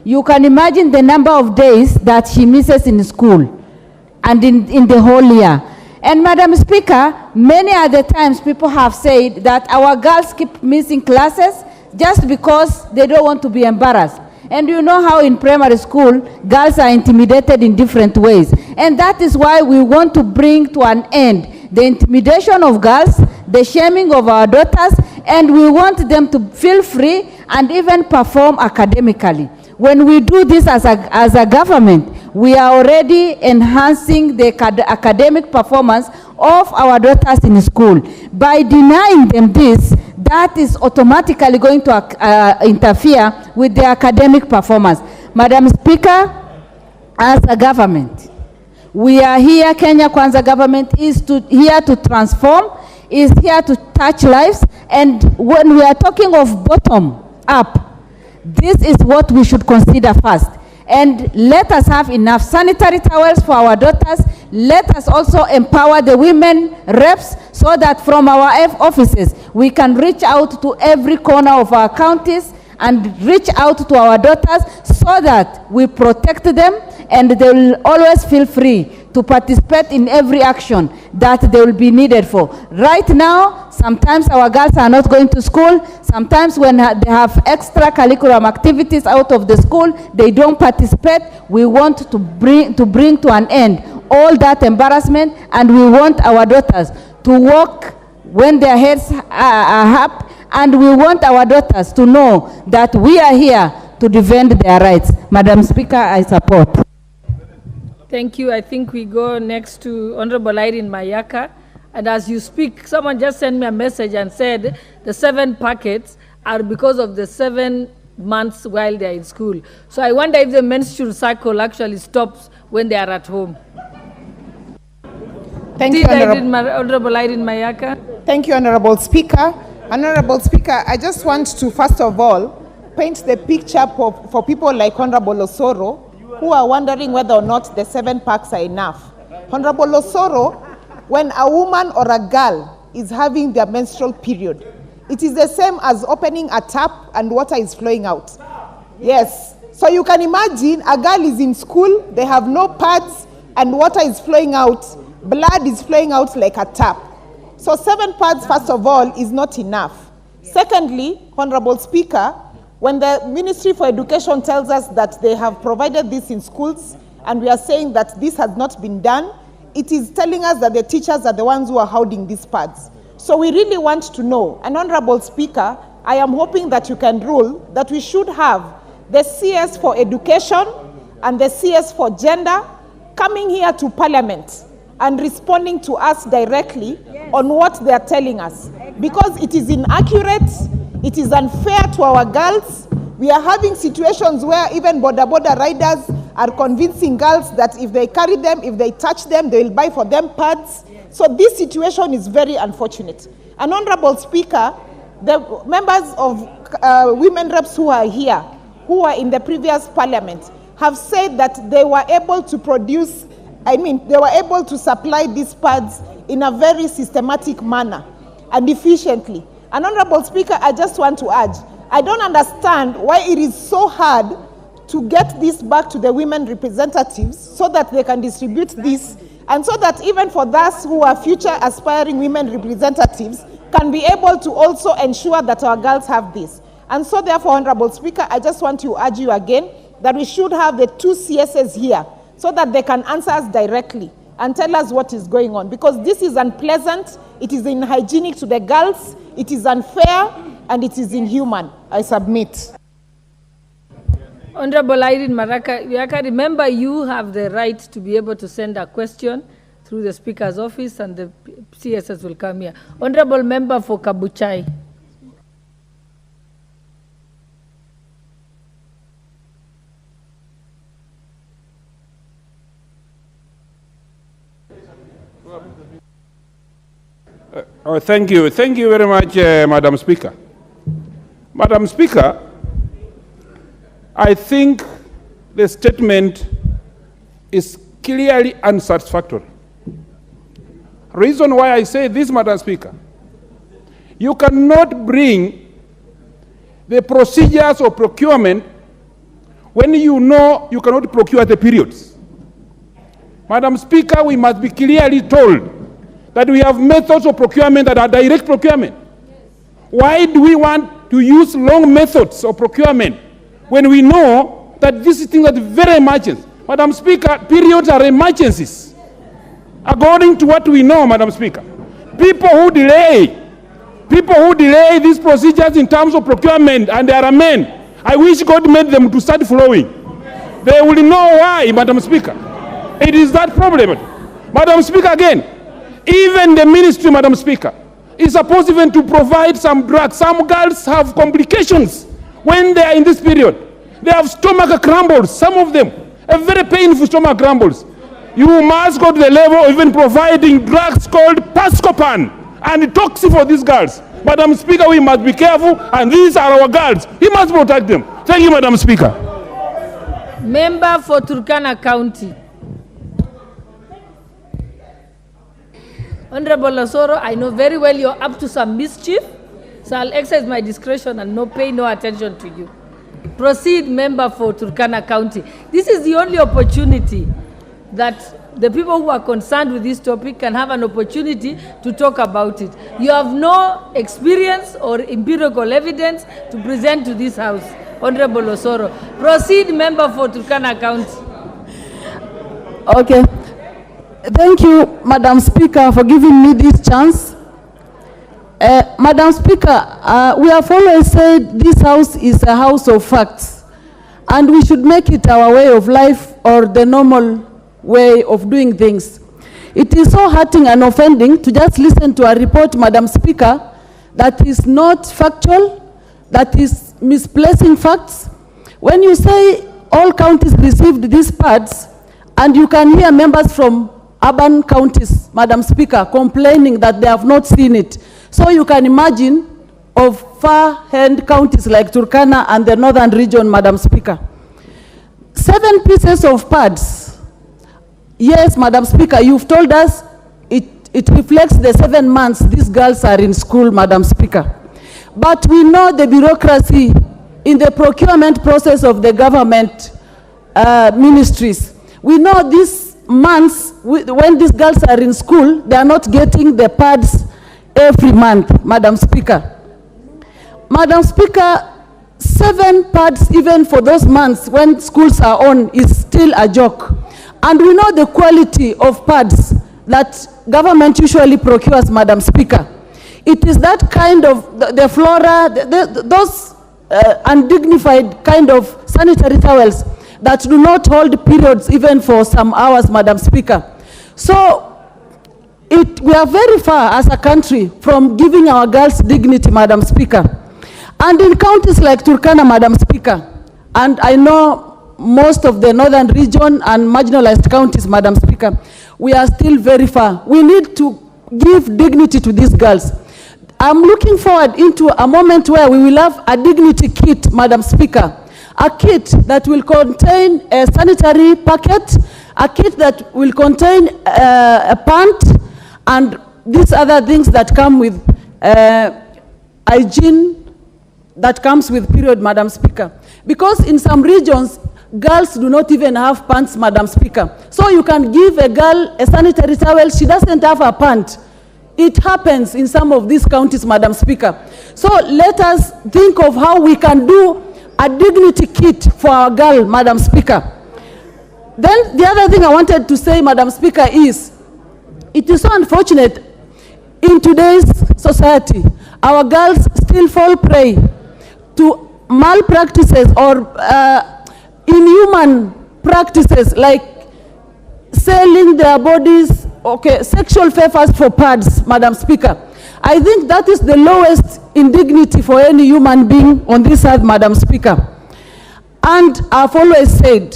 you can imagine the number of days that she misses in school and in the whole year. And Madam Speaker, many other times people have said that our girls keep missing classes just because they don't want to be embarrassed. And you know how in primary school, girls are intimidated in different ways. And that is why we want to bring to an end the intimidation of girls, the shaming of our daughters, and we want them to feel free and even perform academically. When we do this as a government, we are already enhancing the academic performance of our daughters in school. By denying them this, that is automatically going to interfere with their academic performance. Madam Speaker, as a government, we are here, Kenya Kwanza government is here to transform, is here to touch lives, and when we are talking of bottom up, this is what we should consider first. And let us have enough sanitary towels for our daughters. Let us also empower the women reps so that from our offices, we can reach out to every corner of our counties and reach out to our daughters so that we protect them and they will always feel free to participate in every action that they will be needed for. Right now, sometimes our girls are not going to school. Sometimes when they have extracurricular activities out of the school, they don't participate. We want to bring to an end all that embarrassment, and we want our daughters to walk when their heads are up, and we want our daughters to know that we are here to defend their rights. Madam Speaker, I support. Thank you. I think we go next to Honorable Irene Mayaka. And as you speak, someone just sent me a message and said the 7 packets are because of the 7 months while they're in school. So I wonder if the menstrual cycle actually stops when they are at home. Thank you, Honorable Irene Mayaka. Thank you, Honorable Speaker. Honorable Speaker, I just want to, first of all, paint the picture for people like Honorable Osoro, who are wondering whether or not the 7 packs are enough. Honorable Osoro, when a woman or a girl is having their menstrual period, it is the same as opening a tap and water is flowing out. Yes. So you can imagine a girl is in school, they have no pads, and water is flowing out, blood is flowing out like a tap. So 7 pads, first of all, is not enough. Secondly, Honorable Speaker, When the Ministry for Education tells us that they have provided this in schools, and we are saying that this has not been done, it is telling us that the teachers are the ones who are holding these pads. So we really want to know, and Honorable Speaker, I am hoping that you can rule that we should have the CS for Education and the CS for Gender coming here to Parliament and responding to us directly on what they are telling us. Because it is inaccurate, it is unfair to our girls. We are having situations where even border riders are convincing girls that if they carry them, if they touch them, they will buy for them pads. So this situation is very unfortunate. And Honorable Speaker, the members of women reps who are here, who are in the previous Parliament, have said that they were able to produce, they were able to supply these pads in a very systematic manner and efficiently. And Honorable Speaker, I just want to urge, I don't understand why it is so hard to get this back to the women representatives so that they can distribute this, and so that even for those who are future aspiring women representatives can be able to also ensure that our girls have this. And so therefore, Honorable Speaker, I just want to urge you again that we should have the 2 CSs here so that they can answer us directly and tell us what is going on. Because this is unpleasant, it is unhygienic to the girls, it is unfair, and it is inhuman. I submit. Honorable Irene Maraka, remember you have the right to be able to send a question through the Speaker's office, and the CSS will come here. Honorable Member for Kabuchai. Thank you. Thank you very much, Madam Speaker. Madam Speaker, I think the statement is clearly unsatisfactory. Reason why I say this, Madam Speaker, you cannot bring the procedures of procurement when you know you cannot procure the periods. Madam Speaker, we must be clearly told that we have methods of procurement that are direct procurement. Why do we want to use long methods of procurement when we know that these things are very emergency? Madam Speaker, periods are emergencies. According to what we know, Madam Speaker, people who delay these procedures in terms of procurement, and there are men, I wish God made them to start flowing. They will know why, Madam Speaker. It is that problem. Madam Speaker, again, even the ministry, Madam Speaker, is supposed even to provide some drugs. Some girls have complications when they are in this period. They have stomach crumbles, some of them, a very painful stomach crumbles. You must go to the level of even providing drugs called Pascopan and toxic for these girls. Madam Speaker, we must be careful, and these are our girls. We must protect them. Thank you, Madam Speaker. Member for Turkana County. Honorable Osoro, I know very well you're up to some mischief, so I'll exercise my discretion and pay no attention to you. Proceed, Member for Turkana County. This is the only opportunity that the people who are concerned with this topic can have an opportunity to talk about it. You have no experience or empirical evidence to present to this House. Honorable Osoro. Proceed, Member for Turkana County. Okay. Thank you, Madam Speaker, for giving me this chance. Madam Speaker, we have always said this House is a house of facts, and we should make it our way of life or the normal way of doing things. It is so hurting and offending to just listen to a report, Madam Speaker, that is not factual, that is misplacing facts. When you say all counties received these pads, and you can hear members from urban counties, Madam Speaker, complaining that they have not seen it. So you can imagine of far-hand counties like Turkana and the northern region, Madam Speaker. 7 pieces of pads. Yes, Madam Speaker, you've told us it reflects the 7 months these girls are in school, Madam Speaker. But we know the bureaucracy in the procurement process of the government ministries. We know these months, when these girls are in school, they are not getting the pads every month, Madam Speaker. Madam Speaker, 7 pads even for those months when schools are on is still a joke. And we know the quality of pads that government usually procures, Madam Speaker. It is that kind of, the flora, those undignified kind of sanitary towels that do not hold periods even for some hours, Madam Speaker. So we are very far as a country from giving our girls dignity, Madam Speaker. And in counties like Turkana, Madam Speaker, and I know most of the northern region and marginalized counties, Madam Speaker, we are still very far. We need to give dignity to these girls. I'm looking forward into a moment where we will have a dignity kit, Madam Speaker, a kit that will contain a sanitary packet, a kit that will contain a pant, and these other things that come with hygiene that comes with period, Madam Speaker. Because in some regions, girls do not even have pants, Madam Speaker. So you can give a girl a sanitary towel, she doesn't have a pant. It happens in some of these counties, Madam Speaker. So let us think of how we can do a dignity kit for our girl, Madam Speaker. Then the other thing I wanted to say, Madam Speaker, is it is so unfortunate in today's society, our girls still fall prey to malpractices or inhuman practices like selling their bodies, sexual favors for pads, Madam Speaker. I think that is the lowest indignity for any human being on this earth, Madam Speaker. And I've always said,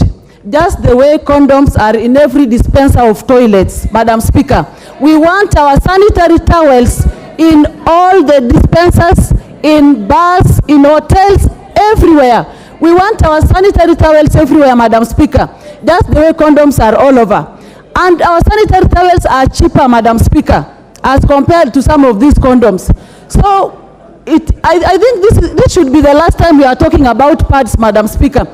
just the way condoms are in every dispenser of toilets, Madam Speaker, we want our sanitary towels in all the dispensers, in bars, in hotels, everywhere. We want our sanitary towels everywhere, Madam Speaker, just the way condoms are all over. And our sanitary towels are cheaper, Madam Speaker, as compared to some of these condoms. So I think this should be the last time we are talking about pads, Madam Speaker.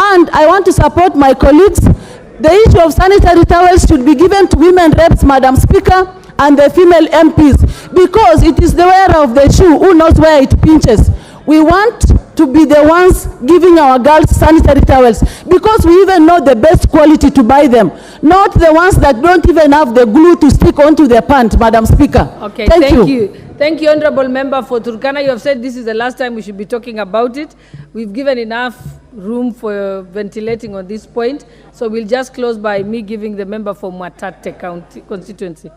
And I want to support my colleagues. The issue of sanitary towels should be given to women reps, Madam Speaker, and the female MPs, because it is the wearer of the shoe who knows where it pinches. We want to be the ones giving our girls sanitary towels, because we even know the best quality to buy them, not the ones that don't even have the glue to stick onto their pant, Madam Speaker. Okay, thank you. Thank you, Honorable Member for Turkana. You have said this is the last time we should be talking about it. We've given enough room for ventilating on this point, so we'll just close by me giving the member for Mwatate County constituency.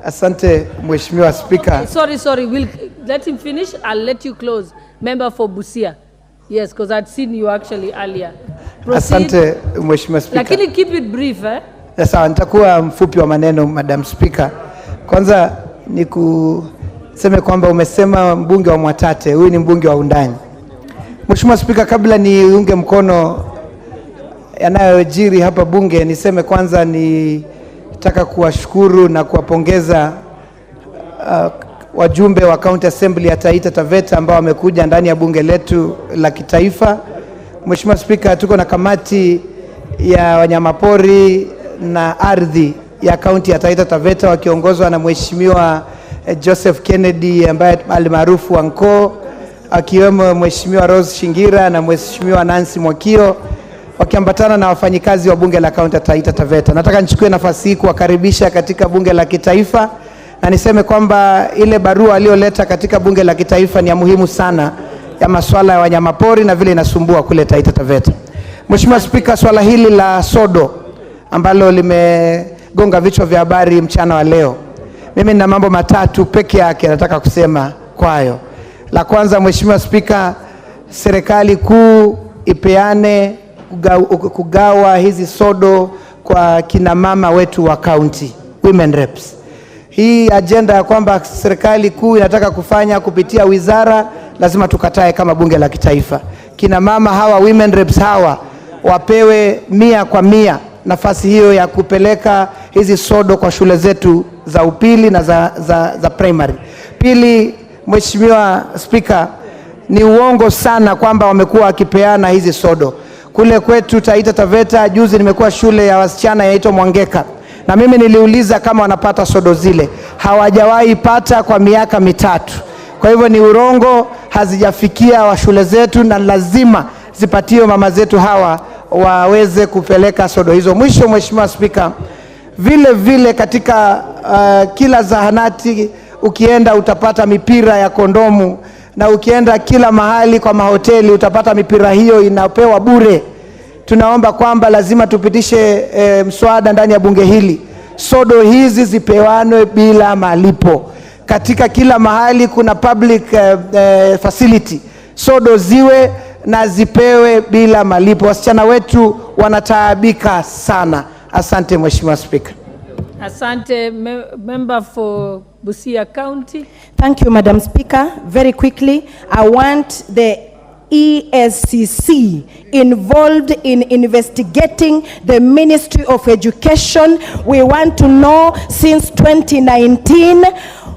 Asante, Mheshimiwa Speaker. Okay, sorry, we'll let him finish. I'll let you close. Member for Busia. Yes, because I'd seen you actually earlier. Proceed. Asante, Mheshimiwa Speaker. Lakini keep it brief, eh? Sawa, nitakuwa mfupi wa maneno, Madam Speaker. Kwanza ni kuseme kwamba umesema mbunge wa Mwatate, huyu ni mbunge wa undani. Mheshimiwa Speaker, kabla niunge mkono yanayojiri hapa bunge, niseme kwanza nataka kuwashukuru na kuwapongeza wajumbe wa County Assembly ya Taita Taveta ambao wamekuja ndani ya bunge letu la kitaifa. Mheshimiwa Speaker, tuko na kamati ya wanyamapori na ardhi ya kaunti ya Taita Taveta wakiongozwa na Mheshimiwa Joseph Kennedy ambaye alimaarufu Anko, akiwemo Mheshimiwa Rose Shingira na Mheshimiwa Nancy Mwakio, wakiambatana na wafanyikazi wa bunge la kaunti ya Taita Taveta. Nataka nichukue nafasi hii kuwakaribisha katika bunge la kitaifa, na niseme kwamba ile barua aliyoleta katika bunge la kitaifa ni ya muhimu sana, ya masuala ya wanyamapori na vile inasumbua kule Taita Taveta. Mheshimiwa Speaker, swala hili la sodo ambalo limegonga vichwa vya habari mchana wa leo, mimi nina mambo matatu peke yake nataka kusema kwayo. La kwanza, Mheshimiwa Speaker, serikali kuu ipeane kugawa hizi sodo kwa kina mama wetu wa county, women reps. Hii agenda ya kwamba serikali kuu inataka kufanya kupitia wizara, lazima tukatae kama bunge la kitaifa. Kina mama hawa, women reps hawa, wapewe 100% nafasi hiyo ya kupeleka hizi sodo kwa shule zetu za upili na za primary. Pili, Mheshimiwa Speaker, ni uongo sana kwamba wamekuwa wakipeana hizi sodo. Kule kwetu Taita Taveta, juzi nimekuwa shule ya wasichana inaitwa Mwangeka, na mimi niliuliza kama wanapata sodo zile. Hawajawahi pata kwa miaka mitatu. Kwa hivyo ni urongo, hazijafikia wa shule zetu, na lazima zipatiwe mama zetu hawa waweze kupeleka sodo hizo. Mwisho, Mheshimiwa Spika, vile vile katika kila zahanati ukienda utapata mipira ya kondomu, na ukienda kila mahali kwa mahoteli utapata mipira hiyo inapewa bure. Tunaomba kwamba lazima tupitishe mswada ndani ya bunge hili, sodo hizi zipewanwe bila malipo. Katika kila mahali kuna public facility, sodo ziwe na zipewe bila malipo. Wasichana wetu wanataabika sana. Asante Mheshimiwa Speaker. Asante, member for Busia County. Thank you, Madam Speaker. Very quickly, I want the ESCC involved in investigating the Ministry of Education. We want to know since 2019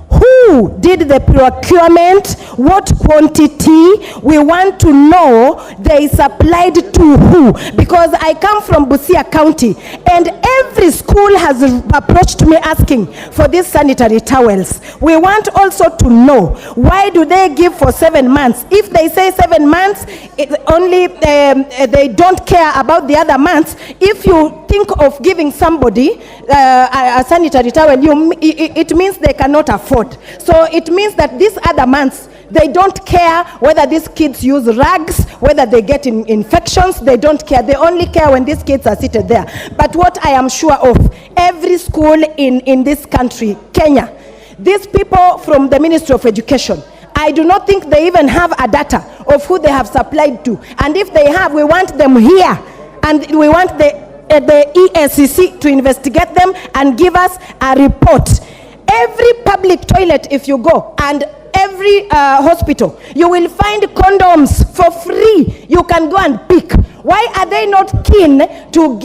who did the procurement, what quantity. We want to know they supplied to who, because I come from Busia County and every school has approached me asking for these sanitary towels. We want also to know why do they give for 7 months. If they say 7 months, it only they don't care about the other months. If you think of giving somebody a sanitary towel, it means they cannot afford. So it means that these other months, they don't care whether these kids use rags, whether they get infections. They don't care. They only care when these kids are seated there. But what I am sure of, every school in this country, Kenya, these people from the Ministry of Education, I do not think they even have a data of who they have supplied to. And if they have, we want them here. And we want the ESCC to investigate them and give us a report. Every public toilet, if you go, and every hospital, you will find condoms for free. You can go and pick. Why are they not keen to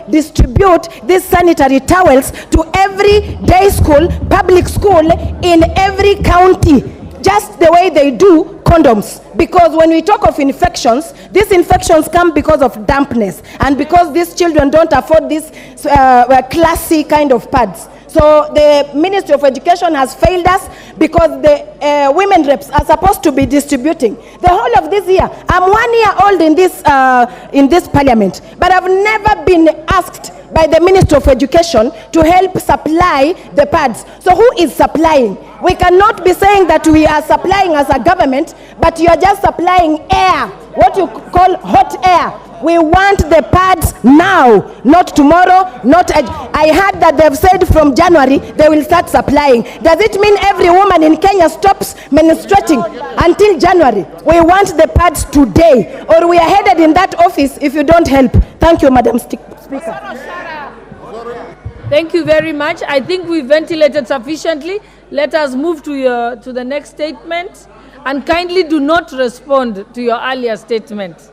distribute these sanitary towels to every day school, public school in every county, just the way they do condoms? Because when we talk of infections, these infections come because of dampness and because these children don't afford these classy kind of pads. So the Ministry of Education has failed us because the women reps are supposed to be distributing the whole of this year. I'm 1 year old in this parliament, but I've never been asked by the Ministry of Education to help supply the pads. So who is supplying? We cannot be saying that we are supplying as a government, but you are just supplying air, what you call hot air. We want the pads now, not tomorrow, I heard that they've said from January they will start supplying. Does it mean every woman in Kenya stops menstruating until January? We want the pads today, or we are headed in that office if you don't help. Thank you, Madam Speaker. Thank you very much. I think we ventilated sufficiently. Let us move to the next statement, and kindly do not respond to your earlier statement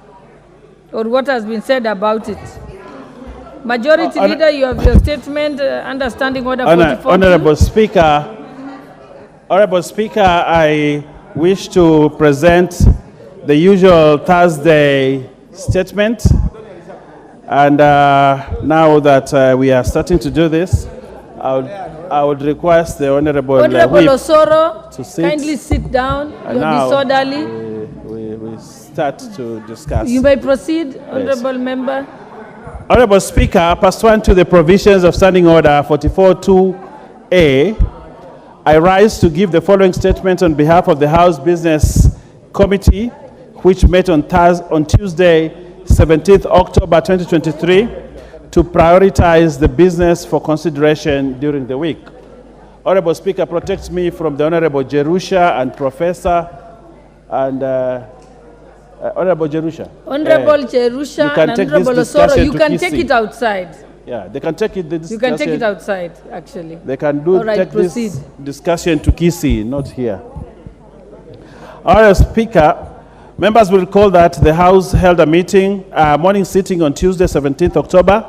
or what has been said about it. Majority Leader, you have your statement, understanding order 44. Honorable Speaker, I wish to present the usual Thursday statement. And now that we are starting to do this, I would request the Honorable Whip Osoro to sit. Kindly sit down. And You're now disorderly. We start to discuss. You may proceed, Honorable Member. Honorable Speaker, pursuant to the provisions of Standing Order 44.2a, I rise to give the following statement on behalf of the House Business Committee, which met on Tuesday, 17th October 2023, to prioritize the business for consideration during the week. Honorable Speaker protects me from the Honorable Jerusha and Professor and Honorable Jerusha. Honorable Jerusha and Honorable Osoro, you can take it outside. Yeah, they can take it. You can take it outside, actually. They can do take this discussion to Kisii, not here. Honorable Speaker, members will recall that the House held a morning sitting on Tuesday, 17th October,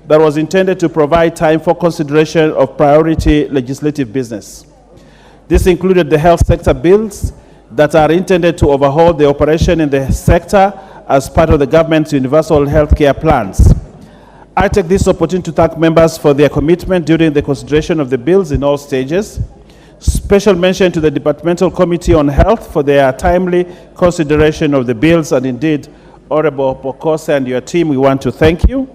that was intended to provide time for consideration of priority legislative business. This included the health sector bills that are intended to overhaul the operation in the sector as part of the government's universal health care plans. I take this opportunity to thank members for their commitment during the consideration of the bills in all stages. Special mention to the Departmental Committee on Health for their timely consideration of the bills, and indeed, Honorable Pokosa and your team, we want to thank you.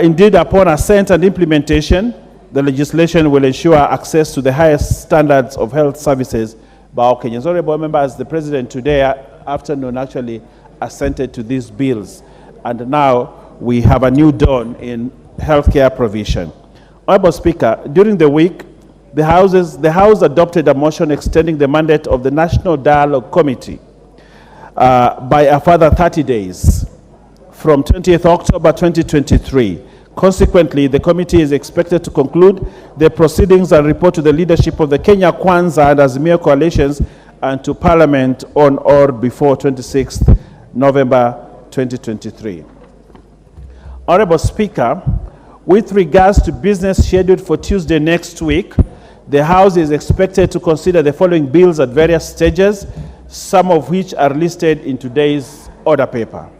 Indeed, upon assent and implementation, the legislation will ensure access to the highest standards of health services by all Kenyans. Honorable members, the President today afternoon actually assented to these bills, and now we have a new dawn in healthcare provision. Honorable Speaker, during the week, the House adopted a motion extending the mandate of the National Dialogue Committee by a further 30 days from 20th October 2023. Consequently, the committee is expected to conclude the proceedings and report to the leadership of the Kenya Kwanza and AZIMIO coalitions and to Parliament on or before 26th November 2023. Honorable Speaker, with regards to business scheduled for Tuesday next week, the House is expected to consider the following bills at various stages, some of which are listed in today's order paper.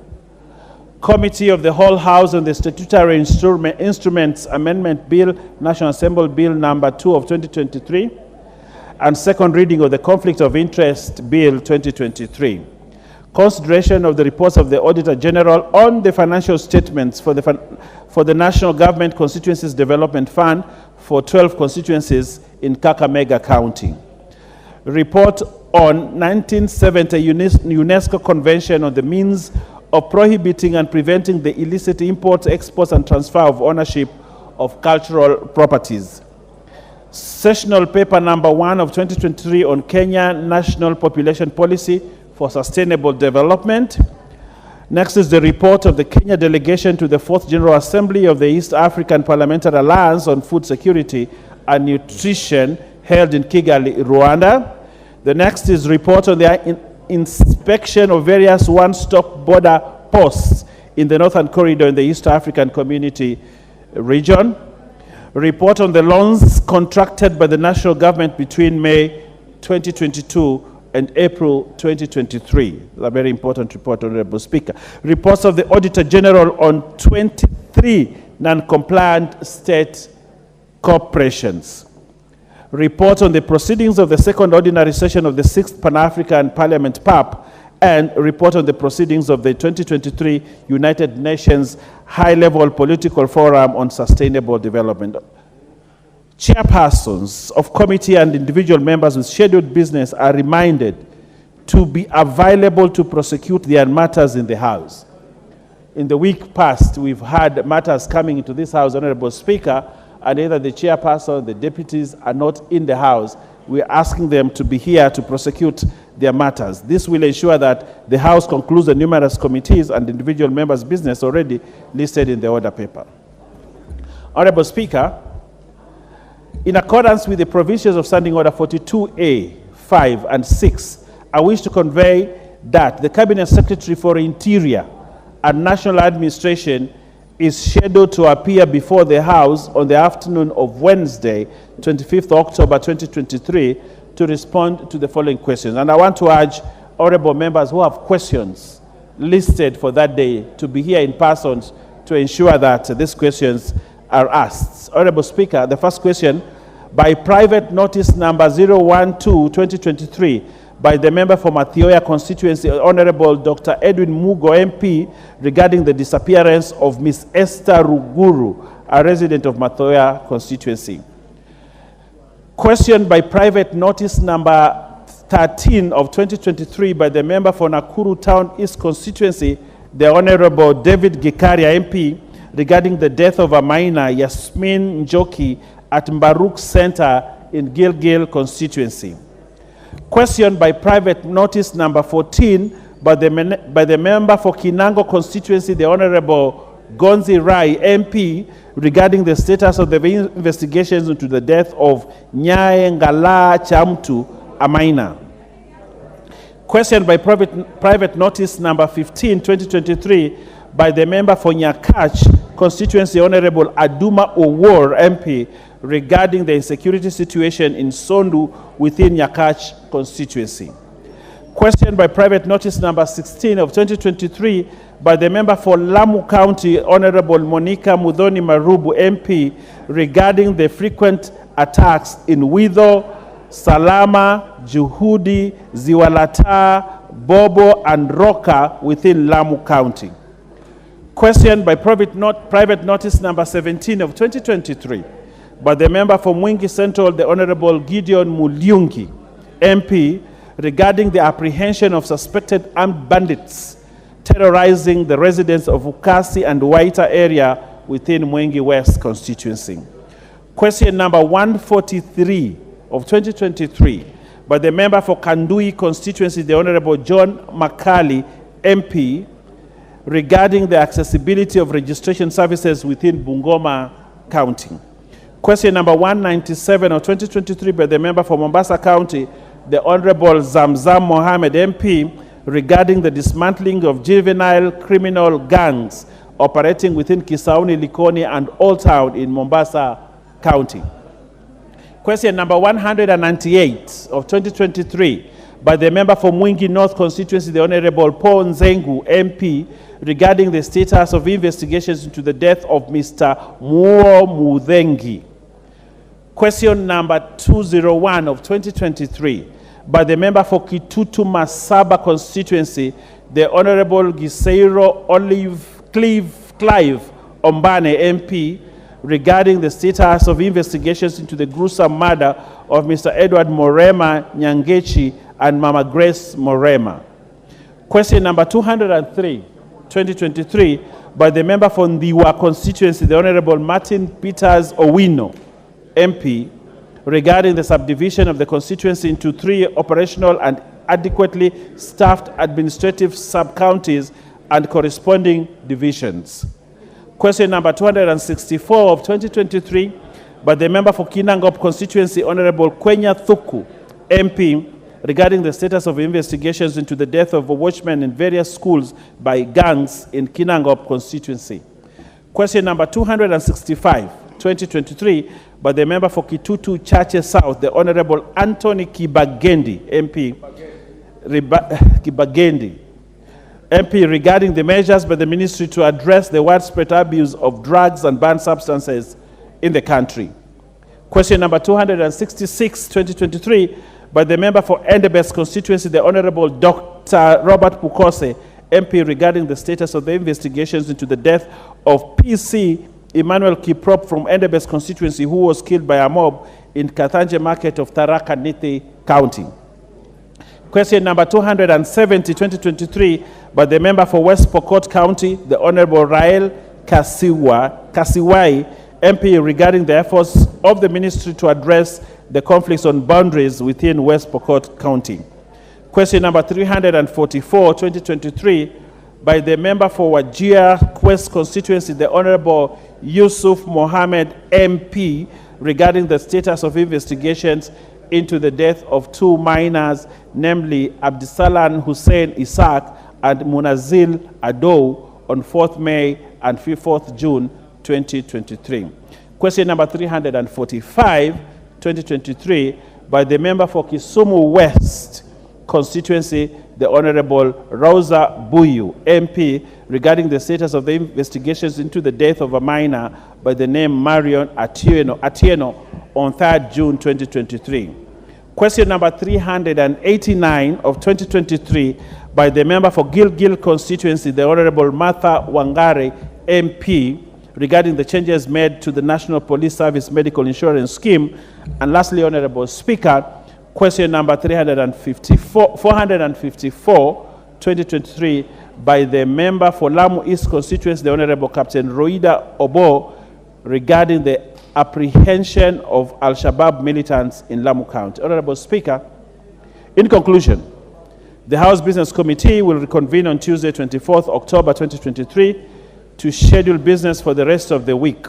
Committee of the Whole House on the Statutory Instruments Amendment Bill, National Assembly Bill number 2 of 2023, and second reading of the Conflict of Interest Bill 2023. Consideration of the reports of the Auditor General on the financial statements for the National Government Constituencies Development Fund for 12 constituencies in Kakamega County. Report on 1970 UNESCO Convention on the means of prohibiting and preventing the illicit import, exports, and transfer of ownership of cultural properties. Sessional paper number 1 of 2023 on Kenya National Population Policy for Sustainable Development. Next is the report of the Kenya delegation to the 4th General Assembly of the East African Parliamentary Alliance on Food Security and Nutrition held in Kigali, Rwanda. The next is report on the inspection of various one-stop border posts in the Northern Corridor in the East African Community region. Report on the loans contracted by the national government between May 2022 and April 2023. A very important report, Honorable Speaker. Reports of the Auditor General on 23 non-compliant state corporations. Report on the proceedings of the second ordinary session of the 6th Pan-African Parliament PAP, and report on the proceedings of the 2023 United Nations High-Level Political Forum on Sustainable Development. Chairpersons of committee and individual members with scheduled business are reminded to be available to prosecute their matters in the House. In the week past, we've had matters coming into this House, Honorable Speaker, and either the chairperson, the deputies are not in the House. We're asking them to be here to prosecute their matters. This will ensure that the House concludes the numerous committees and individual members' business already listed in the order paper. Honorable Speaker, in accordance with the provisions of Standing Order 42A, 5, and 6, I wish to convey that the Cabinet Secretary for Interior and National Administration is scheduled to appear before the House on the afternoon of Wednesday, 25th October 2023, to respond to the following questions. And I want to urge honorable members who have questions listed for that day to be here in person to ensure that these questions are asked. Honorable Speaker, the first question, by private notice number 012-2023, by the member for Mathioya constituency, Honorable Dr. Edwin Mugo MP, regarding the disappearance of Miss Esther Ruguru, a resident of Mathioya constituency. Question by private notice number 13 of 2023 by the member for Nakuru Town East constituency, the Honorable David Gikaria MP, regarding the death of a minor, Yasmin Njoki, at Mbaruk Center in Gilgil constituency. Question by private notice number 14 by the member for Kinango constituency, the Honorable Gonzi Rai MP, regarding the status of the investigations into the death of Nyae Ngala Chamtu, a minor. Question by private notice number 15, 2023, by the member for Nyakach constituency, Honorable Aduma Owor MP, regarding the insecurity situation in Sondu within Nyakach constituency. Question by private notice number 16 of 2023 by the member for Lamu County, Honorable Monica Mudhoni Marubu, MP, regarding the frequent attacks in Widho, Salama, Juhudi, Ziwalata, Bobo, and Roka within Lamu County. Question by private notice number 17 of 2023 by the member for Mwingi Central, the Honorable Gideon Mulyungi, MP, regarding the apprehension of suspected armed bandits terrorizing the residents of Ukasi and Waita area within Mwengi West constituency. Question number 143 of 2023 by the member for Kandui constituency, the Honorable John Makali, MP, regarding the accessibility of registration services within Bungoma County. Question number 197 of 2023 by the member for Mombasa County, the Honorable Zamzam Mohammed, MP, regarding the dismantling of juvenile criminal gangs operating within Kisauni, Likoni, and Old Town in Mombasa County. Question number 198 of 2023 by the member for Mwingi North constituency, the Honorable Paul Nzengu, MP, regarding the status of investigations into the death of Mr. Muo Mudhengi. Question number 201 of 2023 by the member for Kitutu Masaba constituency, the Honorable Giseiro Clive Ombane, MP, regarding the status of investigations into the gruesome murder of Mr. Edward Morema Nyangechi and Mama Grace Morema. Question number 203, 2023, by the member for Ndiwa constituency, the Honorable Martin Peters Owino, MP, regarding the subdivision of the constituency into 3 operational and adequately staffed administrative sub-counties and corresponding divisions. Question number 264 of 2023 by the member for Kinangop constituency, Honorable Kwenya Thuku, MP, regarding the status of investigations into the death of a watchman in various schools by gangs in Kinangop constituency. Question number 265, 2023, by the member for Kitutu Chache South, the Honorable Anthony Kibagendi, MP, MP, regarding the measures by the ministry to address the widespread abuse of drugs and banned substances in the country. Question number 266, 2023, by the member for Endebess constituency, the Honorable Dr. Robert Pukose, MP, regarding the status of the investigations into the death of PC Emmanuel Kiprop from Endebess constituency, who was killed by a mob in Kathanje Market of Tharaka Nithi County. Question number 270, 2023, by the member for West Pokot County, the Honorable Rael Kasiwai, MP, regarding the efforts of the ministry to address the conflicts on boundaries within West Pokot County. Question number 344, 2023, by the member for Wajir Quest constituency, the Honorable Yusuf Mohammed, MP, regarding the status of investigations into the death of 2 minors, namely Abdisalan Hussein Isaac and Munazil Ado, on 4th May and 4th June 2023. Question number 345, 2023, by the member for Kisumu West constituency, the Honorable Rosa Buyu, MP, regarding the status of the investigations into the death of a minor by the name Marion Atieno on 3rd June 2023. Question number 389 of 2023 by the member for Gilgil constituency, the Honorable Martha Wangare, MP, regarding the changes made to the National Police Service Medical Insurance Scheme. And lastly, Honorable Speaker, question number 454, 2023, by the member for Lamu East constituency, the Honorable Captain Roida Obo, regarding the apprehension of Al-Shabaab militants in Lamu County. Honorable Speaker, in conclusion, the House Business Committee will reconvene on Tuesday, 24th October 2023 to schedule business for the rest of the week.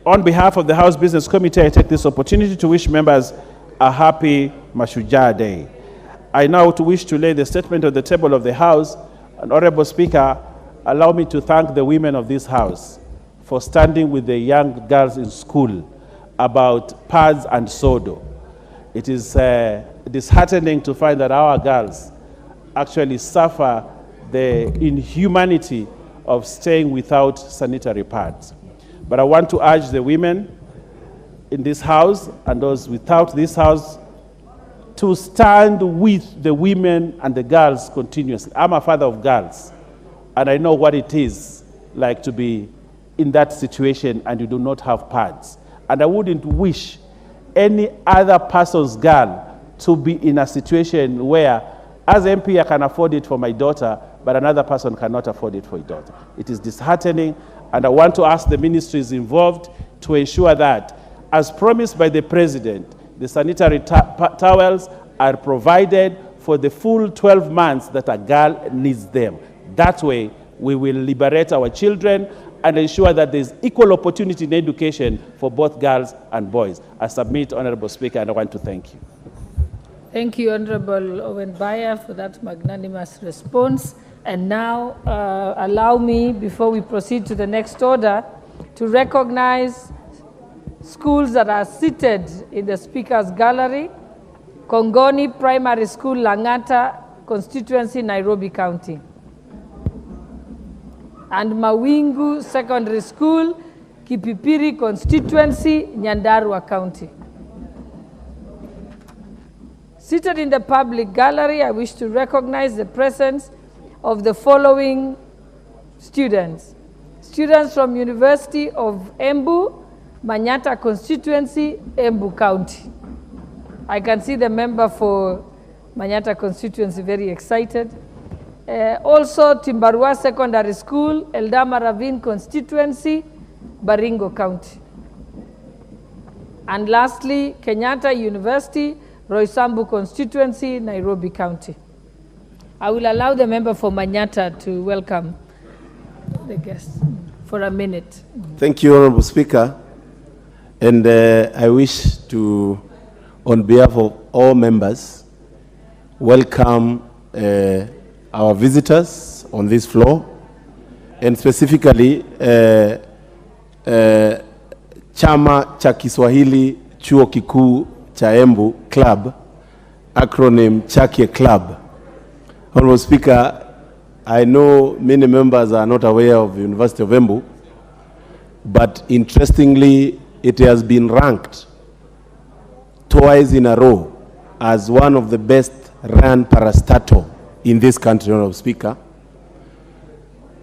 On behalf of the House Business Committee, I take this opportunity to wish members a happy Mashujaa Day. I now wish to lay the statement on the table of the House. And Honorable Speaker, allow me to thank the women of this House for standing with the young girls in school about pads and sodo. It is disheartening to find that our girls actually suffer the inhumanity of staying without sanitary pads. But I want to urge the women in this house and those without this house to stand with the women and the girls continuously. I'm a father of girls, and I know what it is like to be in that situation and you do not have pads. And I wouldn't wish any other person's girl to be in a situation where, as MP, I can afford it for my daughter, but another person cannot afford it for his daughter. It is disheartening, and I want to ask the ministries involved to ensure that, as promised by the President, the sanitary towels are provided for the full 12 months that a girl needs them. That way, we will liberate our children and ensure that there's equal opportunity in education for both girls and boys. I submit, Honorable Speaker, and I want to thank you. Thank you, Honorable Owen Baya, for that magnanimous response. And now, allow me, before we proceed to the next order, to recognize schools that are seated in the Speaker's Gallery. Kongoni Primary School, Langata Constituency, Nairobi County. And Mawingu Secondary School, Kipipiri Constituency, Nyandarua County. Seated in the public gallery, I wish to recognize the presence of the following students. Students from University of Embu, Manyata Constituency, Embu County. I can see the member for Manyata Constituency very excited. Also, Timbarua Secondary School, Eldama Ravine Constituency, Baringo County. And lastly, Kenyatta University, Roysambu Constituency, Nairobi County. I will allow the member for Manyata to welcome the guests for a minute. Thank you, Honorable Speaker. And I wish to, on behalf of all members, welcome our visitors on this floor, and specifically Chama cha Kiswahili Chuo Kikuu cha Embu Club, acronym Chake Club. Honorable Speaker, I know many members are not aware of the University of Embu, but interestingly, it has been ranked twice in a row as one of the best run parastatal in this country, Honorable Speaker.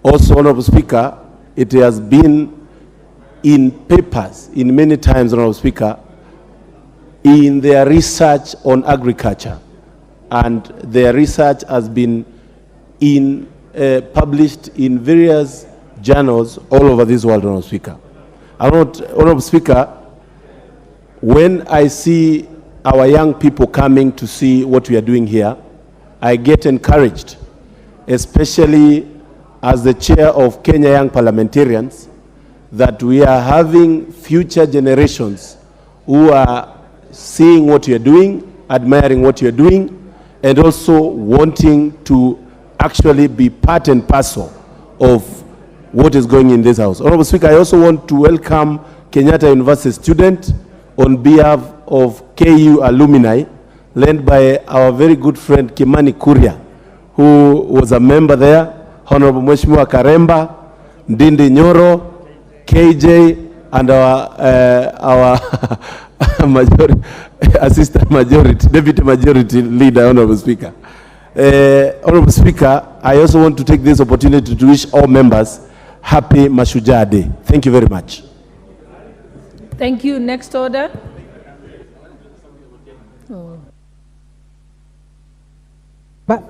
Also, Honorable Speaker, it has been in papers in many times, Honorable Speaker, in their research on agriculture, and their research has been published in various journals all over this world, Honorable Speaker. Honorable Speaker, when I see our young people coming to see what we are doing here, I get encouraged, especially as the chair of Kenya Young Parliamentarians, that we are having future generations who are seeing what you're doing, admiring what you're doing, and also wanting to actually be part and parcel of what is going in this house. Honorable Speaker, I also want to welcome Kenyatta University student on behalf of KU alumni, led by our very good friend Kimani Kuria, who was a member there, Honorable Mheshimiwa Karemba, Ndindi Nyoro, KJ, and our assistant majority, deputy majority leader, Honorable Speaker. Honorable Speaker, I also want to take this opportunity to wish all members happy Mashujaa Day. Thank you very much. Thank you. Next order. But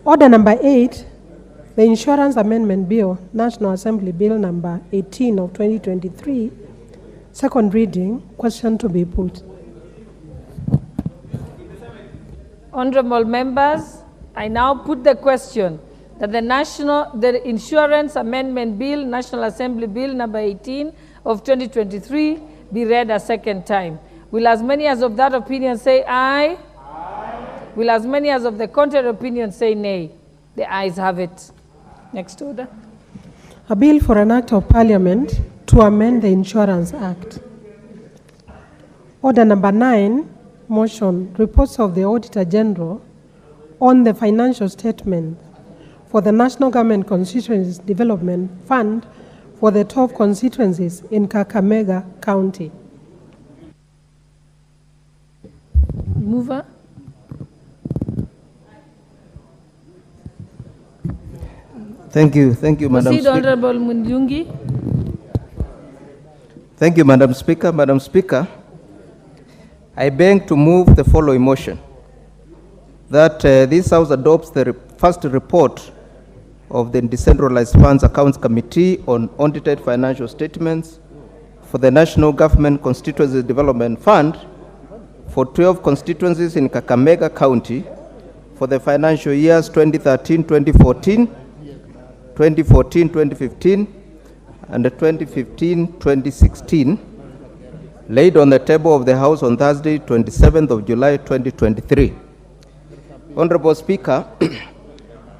order number 8, the Insurance Amendment Bill, National Assembly Bill number 18 of 2023, second reading, question to be put. Honorable members, I now put the question that the Insurance Amendment Bill, National Assembly Bill number 18 of 2023 be read a second time. Will as many as of that opinion say aye? Will as many as of the contrary opinion say nay? The ayes have it. Next order. A bill for an act of parliament to amend the Insurance Act. Order number 9, motion, reports of the Auditor General on the financial statement for the National Government Constituencies Development Fund for the 12 constituencies in Kakamega County. Mover. Thank you, Madam Proceed, Speaker. Honorable Munjungi. Thank you, Madam Speaker. Madam Speaker, I beg to move the following motion, that this House adopts the first report of the Decentralized Funds Accounts Committee on audited financial statements for the National Government Constituency Development Fund for 12 constituencies in Kakamega County for the financial years 2013-2014, 2014-2015, and 2015-2016, laid on the table of the House on Thursday, 27th of July, 2023. Honorable Speaker,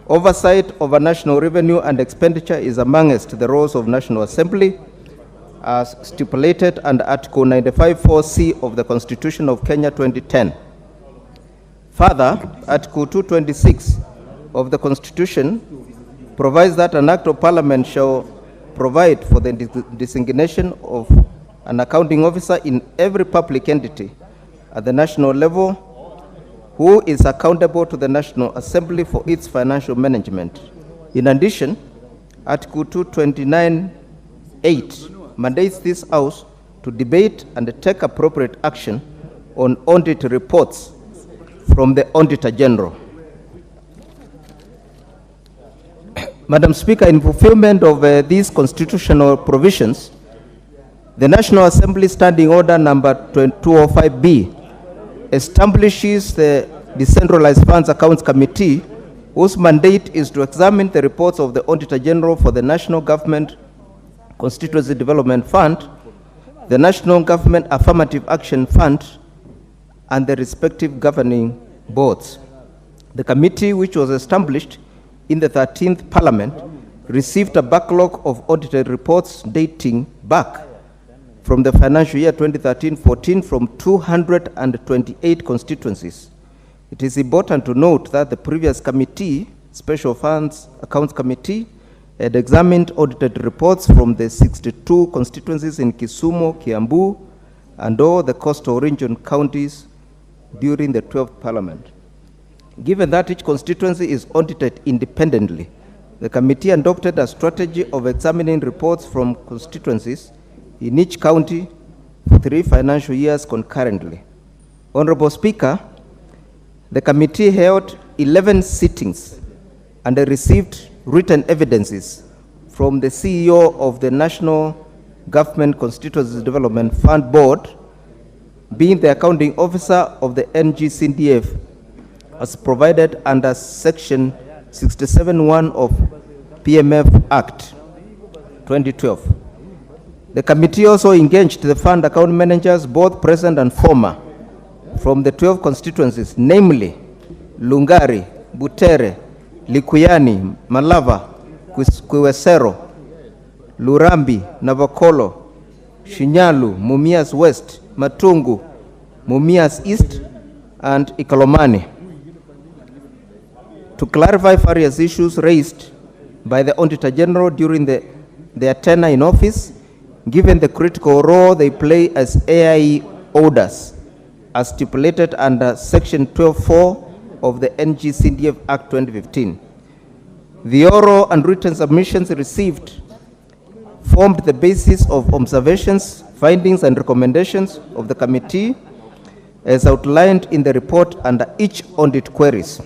oversight over national revenue and expenditure is amongst the roles of National Assembly as stipulated under Article 95(4)(c) of the Constitution of Kenya 2010. Further, Article 226 of the Constitution provides that an Act of Parliament shall provide for the designation of an accounting officer in every public entity at the national level who is accountable to the National Assembly for its financial management. In addition, Article 229(8) mandates this House to debate and take appropriate action on audit reports from the Auditor General. Madam Speaker, in fulfillment of these constitutional provisions, the National Assembly Standing Order number 205B establishes the Decentralized Funds Accounts Committee, whose mandate is to examine the reports of the Auditor General for the National Government Constituency Development Fund, the National Government Affirmative Action Fund, and the respective governing boards. The committee, which was established in the 13th Parliament, received a backlog of audited reports dating back from the financial year 2013-14 from 228 constituencies. It is important to note that the previous committee, Special Funds Accounts Committee, had examined audited reports from the 62 constituencies in Kisumu, Kiambu, and all the coastal region counties during the 12th Parliament. Given that each constituency is audited independently, the committee adopted a strategy of examining reports from constituencies in each county for 3 financial years concurrently. Honorable Speaker, the committee held 11 sittings and received written evidences from the CEO of the National Government Constituency Development Fund Board, being the accounting officer of the NGCDF, as provided under Section 67(1) of PMF Act 2012. The committee also engaged the fund account managers, both present and former, from the 12 constituencies, namely Lungari, Butere, Likuyani, Malava, Kiwesero, Lurambi, Navakolo, Shinyalu, Mumias West, Matungu, Mumias East, and Ikolomani, to clarify various issues raised by the Auditor General during their tenure in office, given the critical role they play as AIE orders, as stipulated under Section 12(4) of the NGCDF Act 2015. The oral and written submissions received formed the basis of observations, findings, and recommendations of the committee as outlined in the report under each audit queries.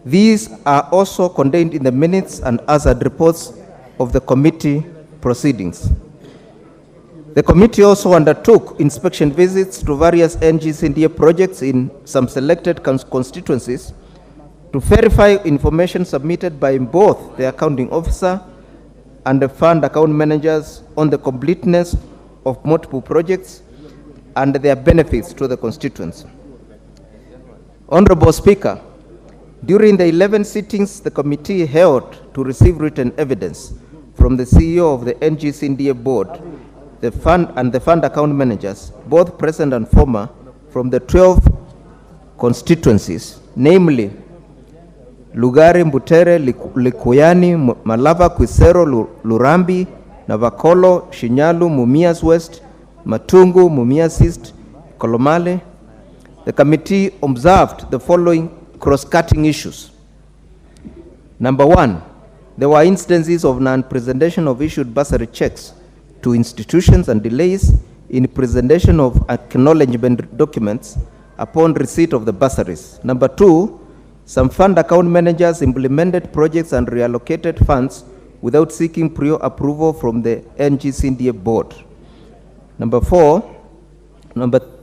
These are also contained in the minutes and other reports of the committee proceedings. The committee also undertook inspection visits to various NGCDF projects in some selected constituencies to verify information submitted by both the accounting officer and the fund account managers on the completeness of multiple projects and their benefits to the constituents. Honorable Speaker, during the 11 sittings the committee held to receive written evidence from the CEO of the NGCDF board, the fund and the fund account managers, both present and former, from the 12 constituencies, namely Lugari, Mbutere, Likuyani, Malava, Kwisero, Lurambi, Navakolo, Shinyalu, Mumias West, Matungu, Mumias East, Kolomale. The committee observed the following cross-cutting issues. Number one, there were instances of non-presentation of issued bursary checks to institutions and delays in presentation of acknowledgement documents upon receipt of the bursaries. Number two, some fund account managers implemented projects and reallocated funds without seeking prior approval from the NGCDA board. Number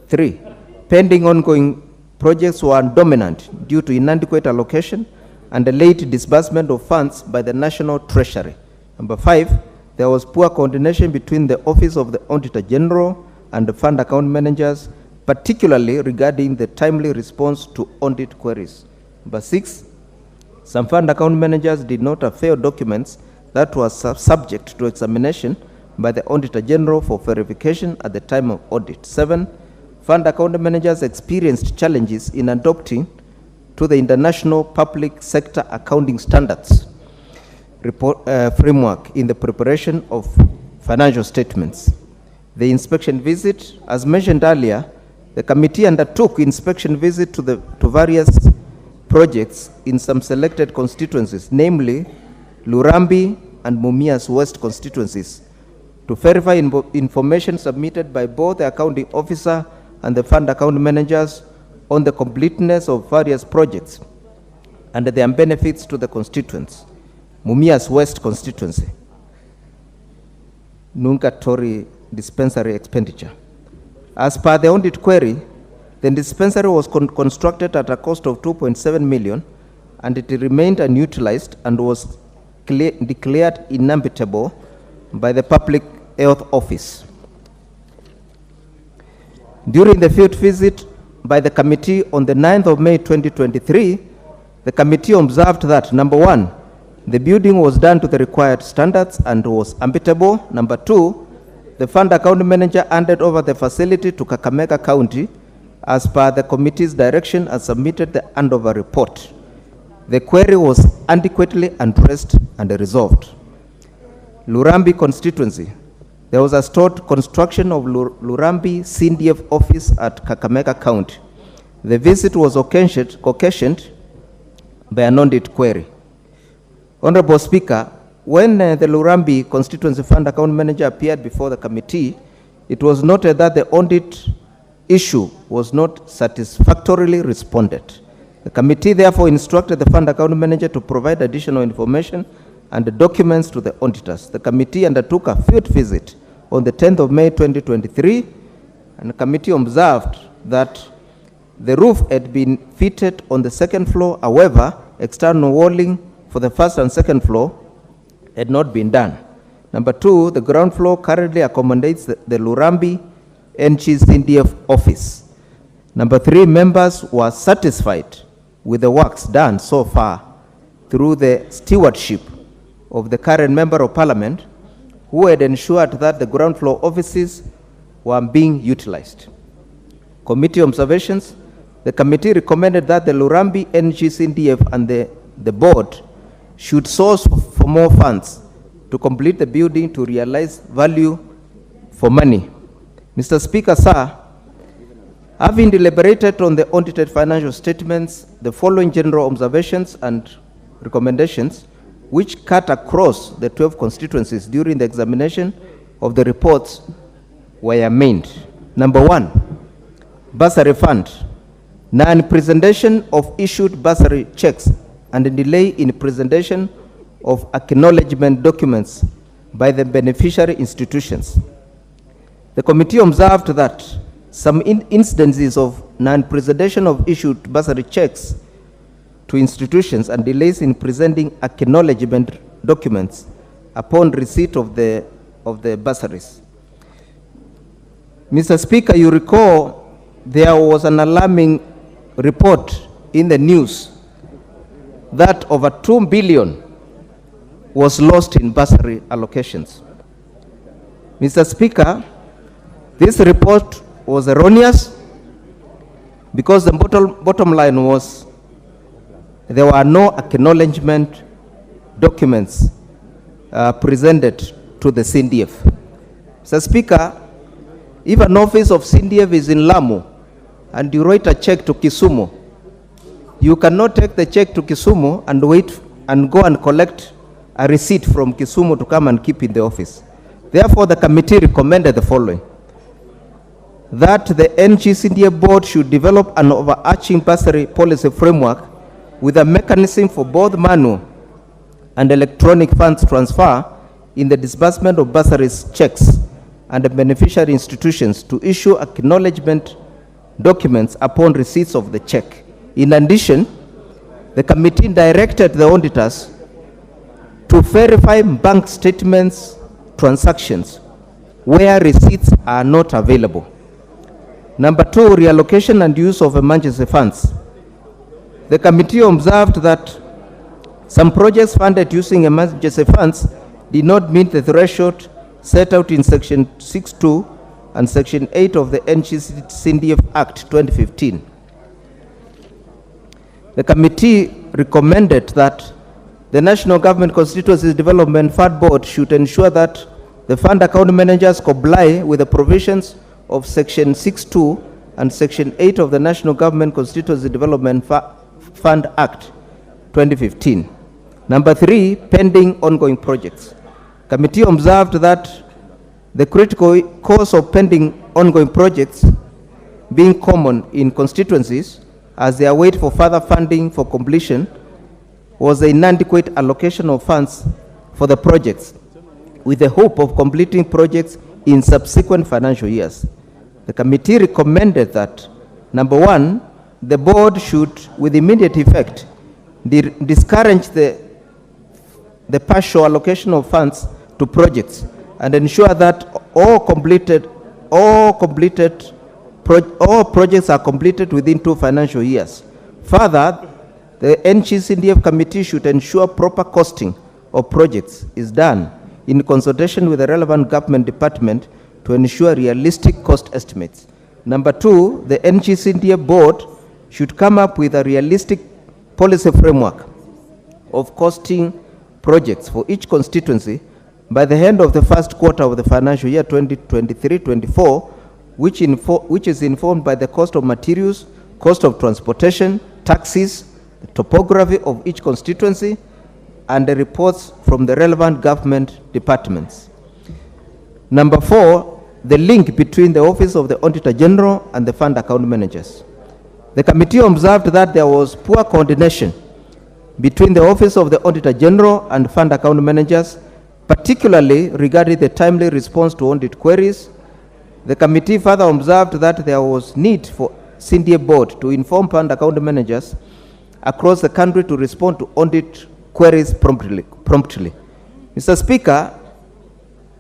three, pending ongoing projects were dominant due to inadequate allocation and the late disbursement of funds by the National Treasury. Number five, there was poor coordination between the Office of the Auditor General and the fund account managers, particularly regarding the timely response to audit queries. Number six, some fund account managers did not avail documents that were subject to examination by the Auditor General for verification at the time of audit. 7, fund account managers experienced challenges in adopting to the International Public Sector Accounting Standards framework in the preparation of financial statements. The inspection visit, as mentioned earlier, the committee undertook inspection visit to various projects in some selected constituencies, namely Lurambi and Mumias West constituencies, to verify information submitted by both the accounting officer and the fund account managers on the completeness of various projects and their benefits to the constituents. Mumias West constituency, Nungatory dispensary expenditure. As per the audit query, the dispensary was constructed at a cost of 2.7 million and it remained unutilized and was declared inhabitable by the Public Health Office. During the field visit by the committee on the 9th of May 2023, the committee observed that, number one, the building was done to the required standards and was habitable. Number two, the fund account manager handed over the facility to Kakamega County as per the committee's direction and submitted the handover report. The query was adequately addressed and resolved. Lurambi constituency. There was a stalled construction of Lurambi CDF office at Kakamega County. The visit was occasioned by an audit query. Honorable Speaker, when the Lurambi constituency fund account manager appeared before the committee, it was noted that the audit issue was not satisfactorily responded. The committee therefore instructed the fund account manager to provide additional information and the documents to the auditors. The committee undertook a field visit on the 10th of May 2023, and the committee observed that the roof had been fitted on the second floor. However, external walling for the first and second floor had not been done. Number two, the ground floor currently accommodates the Lurambi NGCDF office. Number three, members were satisfied with the works done so far through the stewardship of the current member of parliament, who had ensured that the ground floor offices were being utilized. Committee observations. The committee recommended that the Lurambi NGCDF and the board should source for more funds to complete the building to realize value for money. Mr. Speaker, sir, having deliberated on the audited financial statements, the following general observations and recommendations, which cut across the 12 constituencies during the examination of the reports, were made. Number one, bursary fund. Non-presentation of issued bursary checks and a delay in presentation of acknowledgement documents by the beneficiary institutions. The committee observed that some instances of non-presentation of issued bursary checks to institutions and delays in presenting acknowledgement documents upon receipt of the bursaries. Mr. Speaker, you recall there was an alarming report in the news that over 2 billion was lost in bursary allocations. Mr. Speaker, this report was erroneous because the bottom line was there were no acknowledgement documents presented to the CNDF. Mr. Speaker, if an office of CNDF is in Lamu and you write a check to Kisumu, you cannot take the check to Kisumu and wait and go and collect a receipt from Kisumu to come and keep in the office. Therefore, the committee recommended the following: that the NG-CNDF board should develop an overarching bursary policy framework with a mechanism for both manual and electronic funds transfer in the disbursement of bursaries checks and the beneficiary institutions to issue acknowledgement documents upon receipts of the check. In addition, the committee directed the auditors to verify bank statements transactions where receipts are not available. Number 2, reallocation and use of emergency funds. The committee observed that some projects funded using emergency funds did not meet the threshold set out in Section 6.2 and Section 8 of the NG-CNDF Act 2015. The committee recommended that the National Government Constituencies Development Fund Board should ensure that the fund account managers comply with the provisions of Section 6.2 and Section 8 of the National Government Constituency Development Fund Act 2015. Number 3, pending ongoing projects. Committee observed that the critical cause of pending ongoing projects being common in constituencies as they await for further funding for completion was the inadequate allocation of funds for the projects with the hope of completing projects in subsequent financial years. The committee recommended that, number 1, the board should, with immediate effect, discourage the partial allocation of funds to projects and ensure that all projects are completed within 2 financial years. Further, the NG-CNDF committee should ensure proper costing of projects is done in consultation with the relevant government department to ensure realistic cost estimates. Number 2, the NG-CNDF board should come up with a realistic policy framework of costing projects for each constituency by the end of the first quarter of the financial year 2023-24, which is informed by the cost of materials, cost of transportation, taxes, the topography of each constituency, and the reports from the relevant government departments. Number 4, the link between the Office of the Auditor General and the fund account managers. The committee observed that there was poor coordination between the Office of the Auditor General and fund account managers, particularly regarding the timely response to audit queries. The committee further observed that there was need for CNDF board to inform fund account managers across the country to respond to audit queries promptly. Mr. Speaker,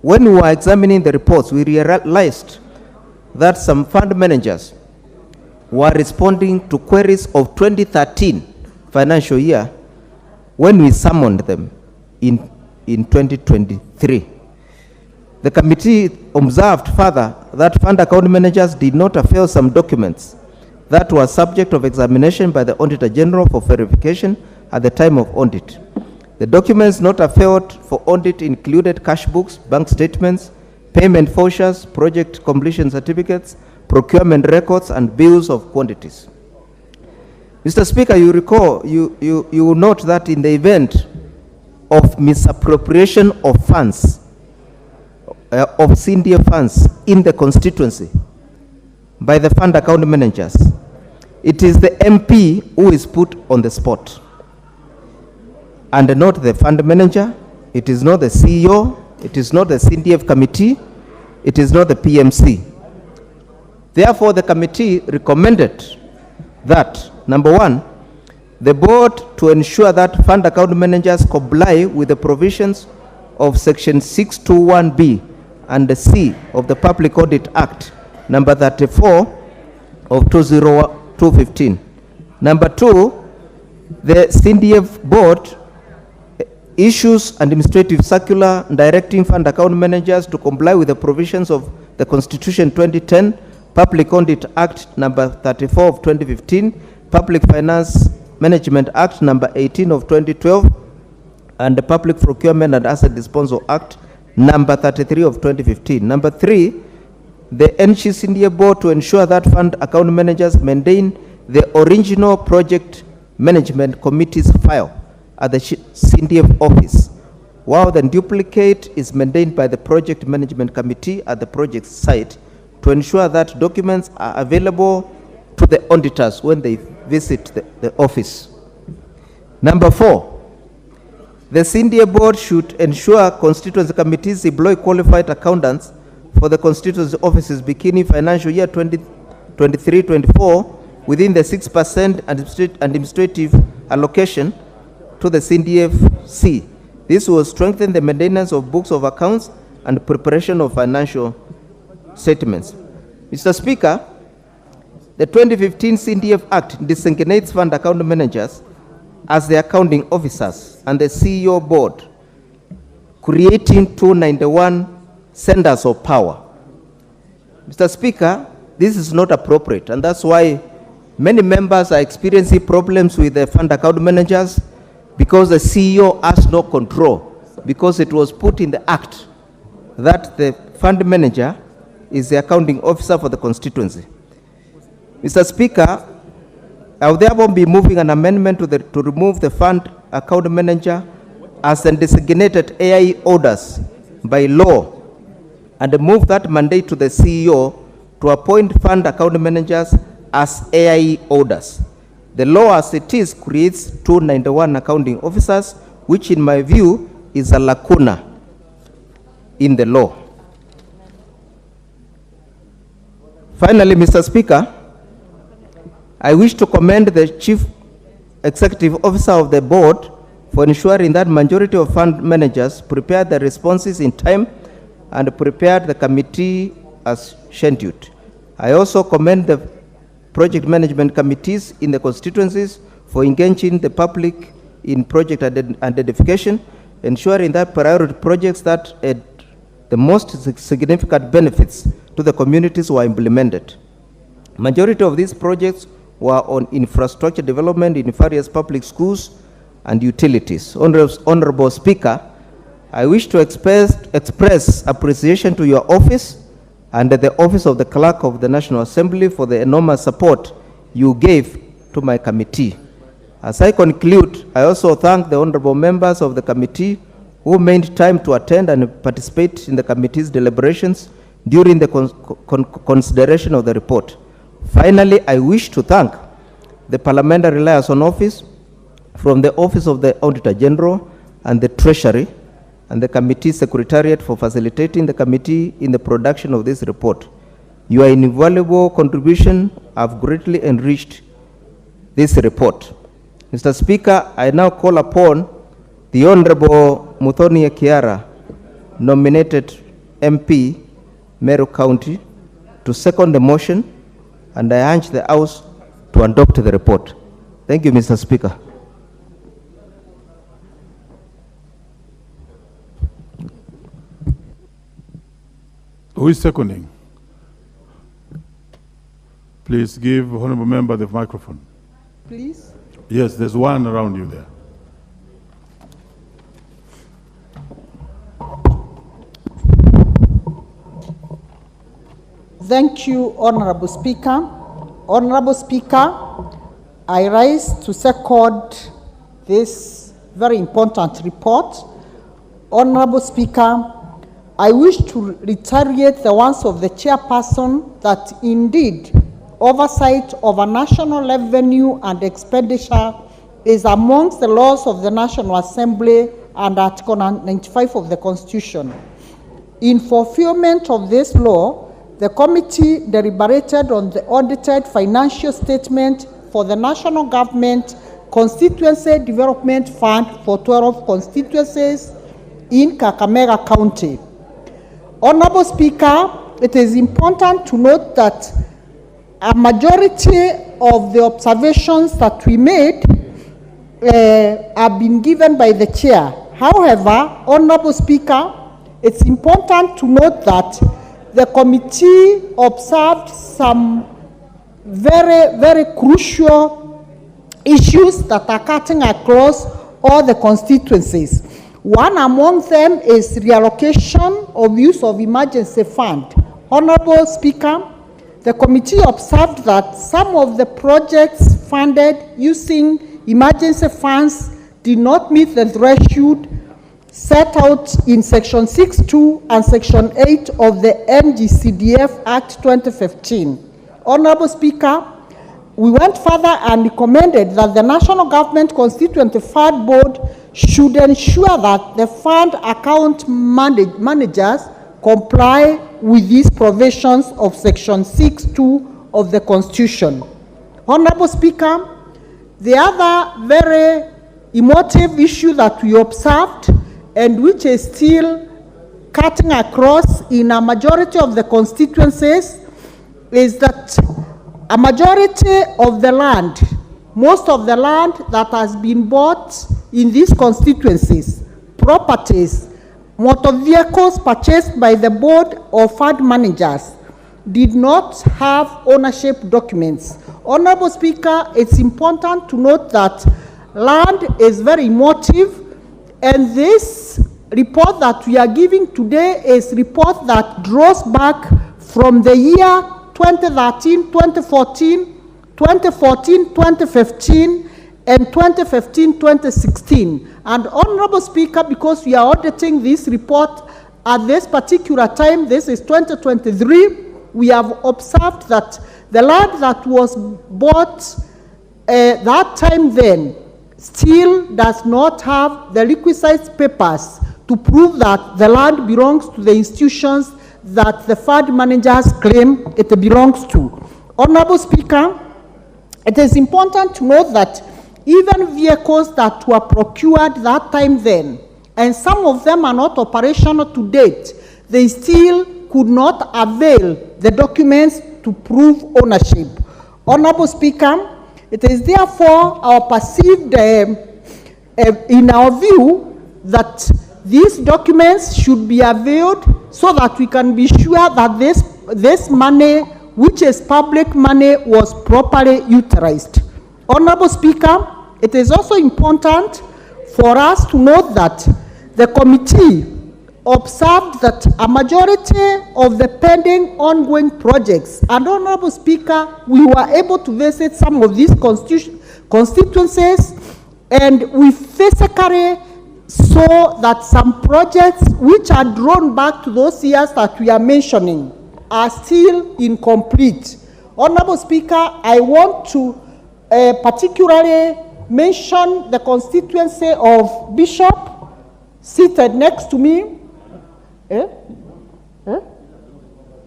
when we were examining the reports, we realized that some fund managers were responding to queries of 2013 financial year when we summoned them in 2023. The committee observed further that fund account managers did not avail some documents that were subject of examination by the Auditor General for verification at the time of audit. The documents not availed for audit included cash books, bank statements, payment vouchers, project completion certificates, procurement records, and bills of quantities. Mr. Speaker, you recall, you will note that in the event of misappropriation of funds, of CNDF funds in the constituency by the fund account managers, it is the MP who is put on the spot and not the fund manager. It is not the CEO, it is not the CNDF committee, it is not the PMC. Therefore, the committee recommended that, number 1, the board to ensure that fund account managers comply with the provisions of Section 621B and the C of the Public Audit Act, number 34 of 2015. Number 2, the CNDF board issues an administrative circular directing fund account managers to comply with the provisions of the Constitution 2010, Public Audit Act number 34 of 2015, Public Finance Management Act number 18 of 2012 and the Public Procurement and Asset Disposal Act number 33 of 2015. Number 3, the NCCDA board to ensure that fund account managers maintain the original project management committee's file at the CDF office, while the duplicate is maintained by the project management committee at the project site to ensure that documents are available to the auditors when they visit the office. Number 4, the CDF board should ensure constituency committees employ qualified accountants for the constituency offices beginning financial year 2023-24 within the 6% administrative allocation to the CDFC. This will strengthen the maintenance of books of accounts and preparation of financial statements. Mr. Speaker, the 2015 CDF Act designates fund account managers as the accounting officers and the CEO board, creating 291 centers of power. Mr. Speaker, this is not appropriate, and that's why many members are experiencing problems with the fund account managers because the CEO has no control, because it was put in the act that the fund manager is the accounting officer for the constituency. Mr. Speaker, I will therefore be moving an amendment to remove the fund account manager as the designated AIE orders by law and move that mandate to the CEO to appoint fund account managers as AIE orders. The law as it is creates 291 accounting officers, which in my view is a lacuna in the law. Finally, Mr. Speaker, I wish to commend the Chief Executive Officer of the board for ensuring that majority of fund managers prepared the responses in time and prepared the committee as scheduled. I also commend the project management committees in the constituencies for engaging the public in project identification, ensuring that priority projects that add the most significant benefits to the communities were implemented. Majority of these projects were on infrastructure development in various public schools and utilities. Honorable Speaker, I wish to express appreciation to your office and the office of the Clerk of the National Assembly for the enormous support you gave to my committee. As I conclude, I also thank the honorable members of the committee who made time to attend and participate in the committee's deliberations during the consideration of the report. Finally, I wish to thank the Parliamentary Liaison Office from the Office of the Auditor General and the Treasury and the committee secretariat for facilitating the committee in the production of this report. Your invaluable contribution have greatly enriched this report. Mr. Speaker, I now call upon the Honorable Muthoni Kiara, nominated MP, Meru County, to second the motion, and I urge the House to adopt the report. Thank you, Mr. Speaker. Who is seconding? Please give honorable member the microphone. Please. Yes, there's one around you there. Thank you, Honorable Speaker. Honorable Speaker, I rise to second this very important report. Honorable Speaker, I wish to reiterate the words of the chairperson that indeed oversight of a national revenue and expenditure is amongst the laws of the National Assembly and Article 95 of the Constitution. In fulfillment of this law, the committee deliberated on the audited financial statement for the National Government Constituency Development Fund for 12 constituencies in Kakamega County. Honorable Speaker, it is important to note that a majority of the observations that we made have been given by the chair. However, Honorable Speaker, it's important to note that the committee observed some very, very crucial issues that are cutting across all the constituencies. One among them is reallocation of use of emergency fund. Honorable Speaker, the committee observed that some of the projects funded using emergency funds did not meet the threshold set out in Section 6.2 and Section 8 of the MGCDF Act 2015. Honorable Speaker, we went further and recommended that the National Government Constituent Fund Board should ensure that the fund account managers comply with these provisions of Section 6.2 of the Constitution. Honorable Speaker, the other very emotive issue that we observed and which is still cutting across in a majority of the constituencies is that a majority of the land, most of the land that has been bought in these constituencies, properties, motor vehicles purchased by the board or fund managers did not have ownership documents. Honorable Speaker, it's important to note that land is very emotive, and this report that we are giving today is a report that draws back from the year 2013, 2014, 2014, 2015, and 2015, 2016. And Honorable Speaker, because we are auditing this report at this particular time, this is 2023, we have observed that the land that was bought that time then still does not have the requisite papers to prove that the land belongs to the institutions that the fund managers claim it belongs to. Honorable Speaker, it is important to note that even vehicles that were procured that time then, and some of them are not operational to date, they still could not avail the documents to prove ownership. Honorable Speaker, it is therefore our perceived, in our view, that these documents should be availed so that we can be sure that this money, which is public money, was properly utilized. Honorable Speaker, it is also important for us to note that the committee observed that a majority of the pending ongoing projects, and Honorable Speaker, we were able to visit some of these constituencies, and we physically saw that some projects which are drawn back to those years that we are mentioning are still incomplete. Honorable Speaker, I want to particularly mention the constituency of Bishop, seated next to me,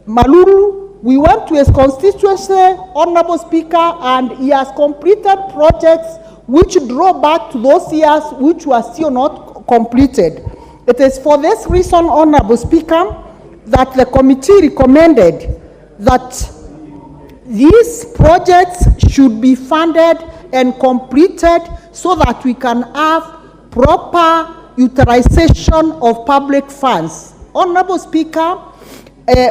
Maluru. We went to his constituency, Honorable Speaker, and he has completed projects which draw back to those years which were still not completed. It is for this reason, Honorable Speaker, that the committee recommended that these projects should be funded and completed so that we can have proper utilization of public funds. Honorable Speaker,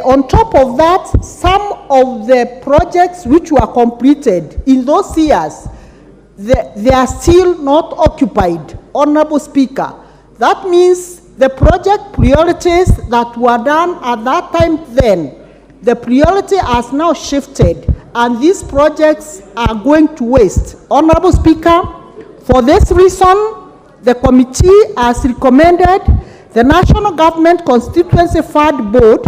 on top of that, some of the projects which were completed in those years, they are still not occupied. Honorable Speaker, that means the project priorities that were done at that time then, the priority has now shifted, and these projects are going to waste. Honorable Speaker, for this reason, the committee has recommended the National Government Constituency Fund Board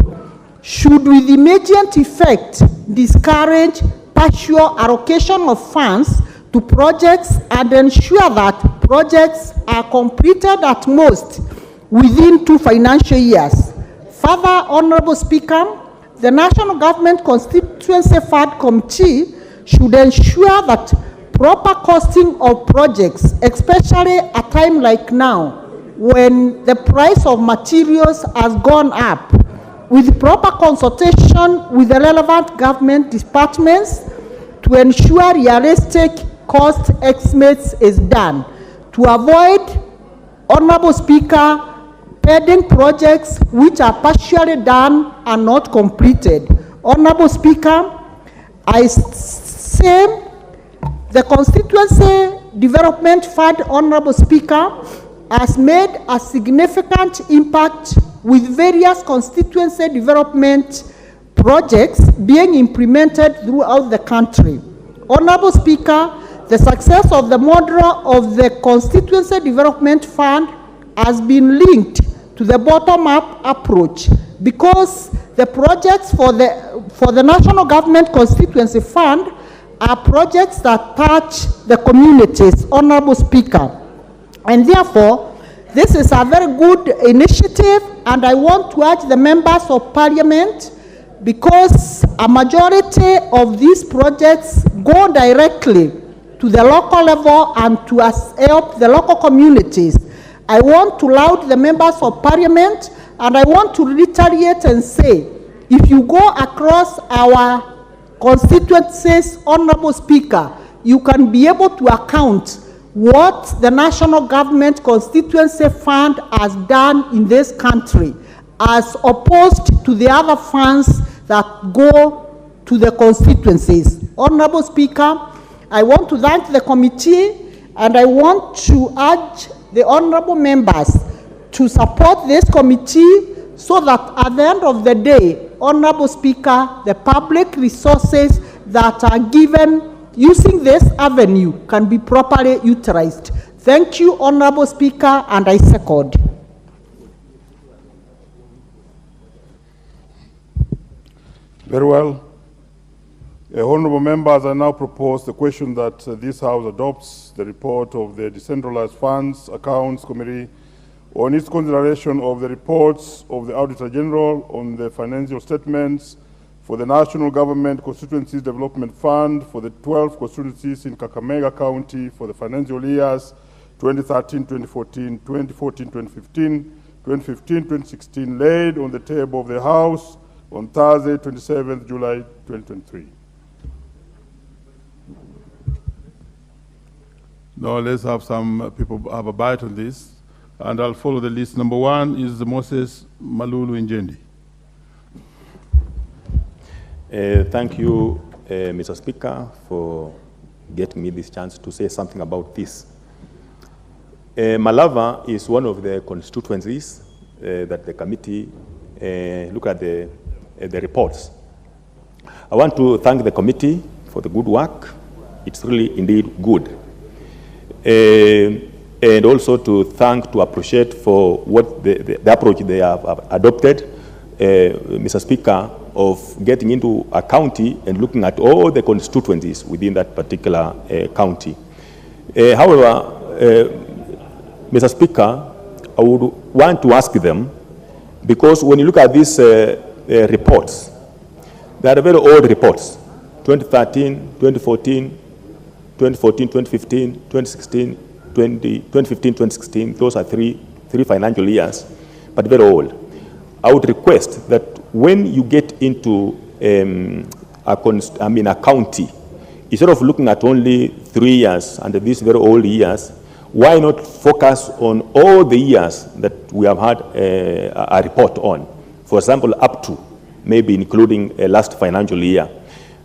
should with immediate effect discourage partial allocation of funds to projects and ensure that projects are completed at most within 2 financial years. Further, Honorable Speaker, the National Government Constituency Fund Committee should ensure that proper costing of projects, especially at a time like now, when the price of materials has gone up, with proper consultation with the relevant government departments to ensure realistic cost estimates is done, to avoid, Honorable Speaker, pending projects which are partially done and not completed. Honorable Speaker, I say The Constituency Development Fund, Honorable Speaker, has made a significant impact with various constituency development projects being implemented throughout the country. Honorable Speaker, the success of the model of the Constituency Development Fund has been linked to the bottom-up approach because the projects for the National Government Constituency Fund are projects that touch the communities, Honorable Speaker. And therefore, this is a very good initiative, and I want to urge the members of Parliament, because a majority of these projects go directly to the local level and to help the local communities. I want to laud the members of Parliament, and I want to reiterate and say, if you go across our constituencies, Honorable Speaker, you can be able to account what the National Government Constituency Fund has done in this country, as opposed to the other funds that go to the constituencies. Honorable Speaker, I want to thank the committee, and I want to urge the honorable members to support this committee so that at the end of the day, Honorable Speaker, the public resources that are given using this avenue can be properly utilized. Thank you, Honorable Speaker, and I second. Very well. Honorable members, I now propose the question that this House adopts the report of the Decentralized Funds Accounts Committee on its consideration of the reports of the Auditor General on the financial statements for the National Government Constituencies Development Fund for the 12 constituencies in Kakamega County for the financial years 2013-2014, 2014-2015, 2015-2016, laid on the table of the House on Thursday, 27th July 2023. Now let's have some people have a bite on this, and I'll follow the list. Number one is Moses Malulu Njendi. Thank you, Mr. Speaker, for getting me this chance to say something about this. Malava is one of the constituencies that the committee look at the reports. I want to thank the committee for the good work. It's really indeed good. And also to appreciate for what the approach they have adopted, Mr. Speaker, of getting into a county and looking at all the constituencies within that particular county. However, Mr. Speaker, I would want to ask them, because when you look at these reports, they are very old reports, 2013, 2014, 2015, 2016, 2015, 2016, those are three financial years, but very old. I would request that when you get into a county, instead of looking at only 3 years and these very old years, why not focus on all the years that we have had a report on? For example, up to, maybe including last financial year.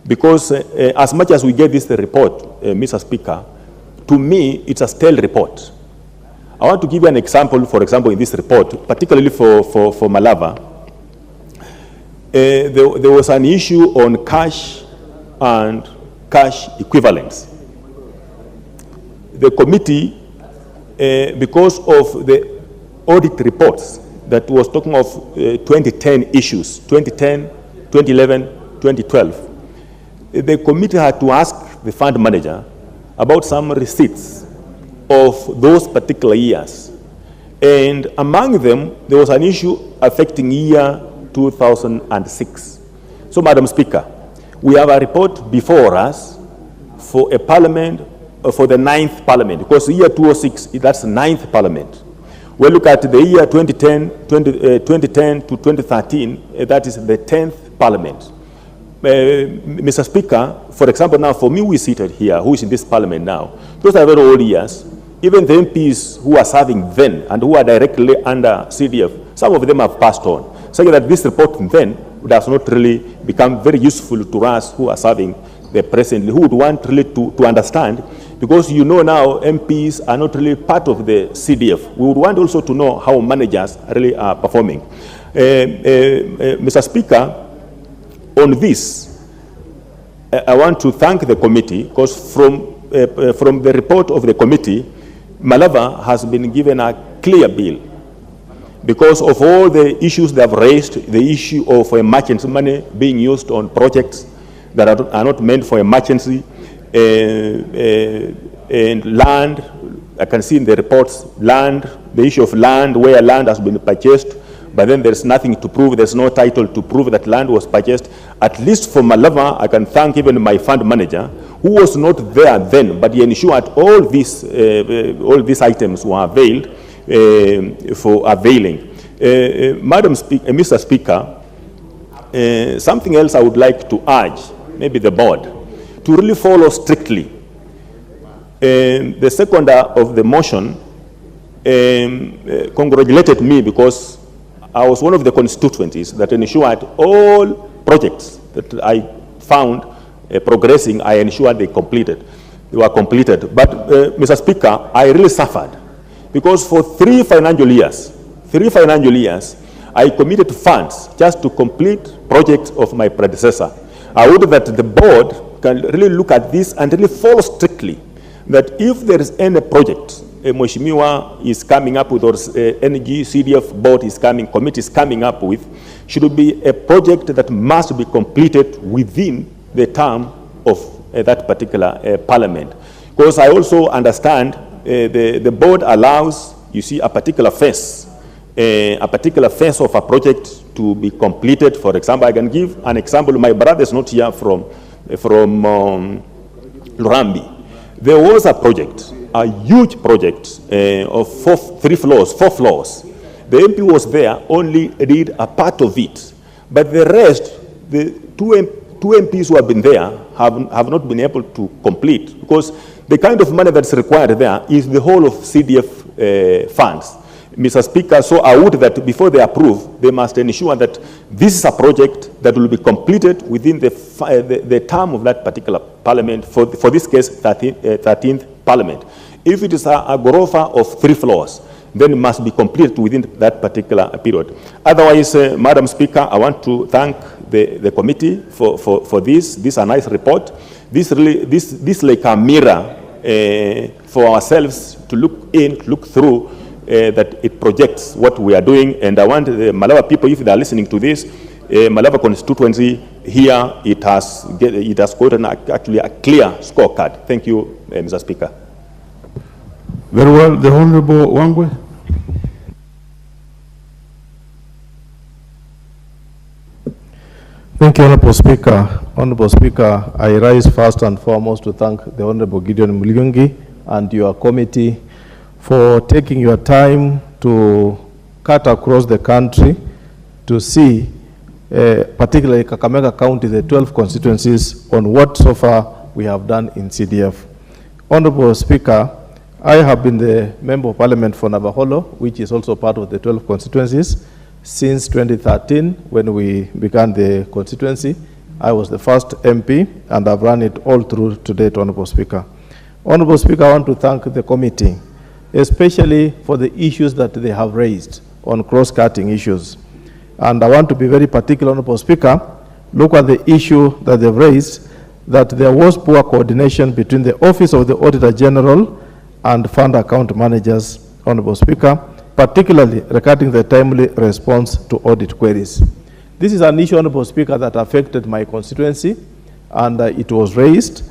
Because as much as we get this report, Mr. Speaker, to me, it's a stale report. I want to give you an example, for example, in this report, particularly for Malava. There was an issue on cash and cash equivalents. The committee, because of the audit reports that was talking of 2010 issues, 2010, 2011, 2012, the committee had to ask the fund manager about some receipts of those particular years. And among them, there was an issue affecting year 2006. So, Madam Speaker, we have a report before us for a parliament, for the 9th parliament, because the year 2006, that's the 9th parliament. We look at the year 2010 to 2013, that is the 10th parliament. Mr. Speaker, for example, now for me, we seated here, who is in this parliament now, those are very old years. Even the MPs who are serving then and who are directly under CDF, some of them have passed on, saying that this report then does not really become very useful to us who are serving presently, who would want really to understand, because you know now MPs are not really part of the CDF. We would want also to know how managers really are performing. Mr. Speaker, on this, I want to thank the committee, because from the report of the committee, Malava has been given a clear bill. Because of all the issues they have raised, the issue of emergency money being used on projects that are not meant for emergency, and land, I can see in the reports, land, the issue of land, where land has been purchased, but then there's nothing to prove, there's no title to prove that land was purchased. At least for Malava, I can thank even my fund manager, who was not there then, but he ensured all these items were availed for availing. Mr. Speaker, something else I would like to urge, maybe the board, to really follow strictly. The seconder of the motion congratulated me because I was one of the constituencies that ensured all projects that I found progressing, I ensured they were completed. But, Mr. Speaker, I really suffered because for 3 financial years, I committed funds just to complete projects of my predecessor. I would that the board can really look at this and really follow strictly that if there is any project Mheshimiwa is coming up with, or energy CDF board is coming, committee is coming up with, should be a project that must be completed within the term of that particular parliament. Because I also understand the board allows, you see, a particular phase of a project to be completed. For example, I can give an example. My brother is not here from Lurambi. There was a project, a huge project of 4 floors. The MP was there, only did a part of it. But the rest, the two MPs who have been there have not been able to complete, because the kind of money that's required there is the whole of CDF funds. Mr. Speaker, so I would that before they approve, they must ensure that this is a project that will be completed within the term of that particular parliament, for this case, 13th parliament. If it is a gorofa of 3 floors, then it must be completed within that particular period. Otherwise, Madam Speaker, I want to thank the committee for this. This is a nice report. This is like a mirror for ourselves to look through, that it projects what we are doing. And I want the Malava people, if they are listening to this, Malava constituency here, it has gotten actually a clear scorecard. Thank you, Mr. Speaker. Very well. The Honorable Wangwe. Thank you, Honorable Speaker. Honorable Speaker, I rise first and foremost to thank the Honorable Gideon Muligungi and your committee for taking your time to cut across the country to see, particularly Kakamega County, the 12 constituencies, on what so far we have done in CDF. Honorable Speaker, I have been the Member of Parliament for Navaholo, which is also part of the 12 constituencies, since 2013 when we began the constituency. I was the first MP and I've run it all through to date, Honorable Speaker. Honorable Speaker, I want to thank the committee, especially for the issues that they have raised on cross-cutting issues. And I want to be very particular, Honorable Speaker, look at the issue that they've raised, that there was poor coordination between the Office of the Auditor General and fund account managers, Honorable Speaker, particularly regarding the timely response to audit queries. This is an issue, Honorable Speaker, that affected my constituency, and it was raised.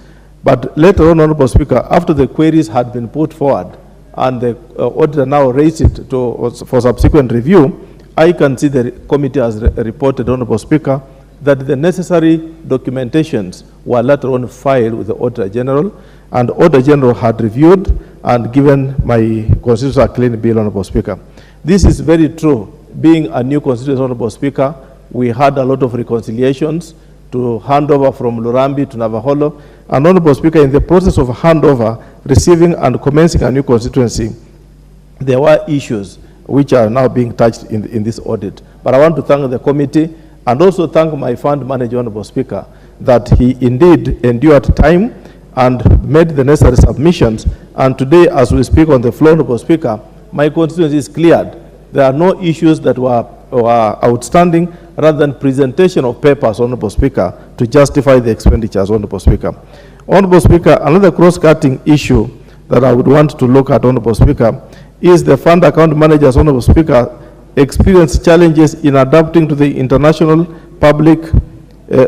But later on, Honorable Speaker, after the queries had been put forward, and the auditor now raised it for subsequent review, I can see the committee has reported, Honorable Speaker, that the necessary documentations were later on filed with the Auditor General, and Auditor General had reviewed and given my constituency a clean bill, Honorable Speaker. This is very true. Being a new constituency, Honorable Speaker, we had a lot of reconciliations to hand over from Lurambi to Navaholo. And Honorable Speaker, in the process of handover, receiving and commencing a new constituency, there were issues which are now being touched in this audit. But I want to thank the committee and also thank my fund manager, Honorable Speaker, that he indeed endured time and made the necessary submissions. And today, as we speak on the floor, Honorable Speaker, my constituency is cleared. There are no issues that were outstanding, rather than presentation of papers, Honorable Speaker, to justify the expenditures, Honorable Speaker. Honorable Speaker, another cross-cutting issue that I would want to look at, Honorable Speaker, is the fund account managers, Honorable Speaker, experience challenges in adapting to the international public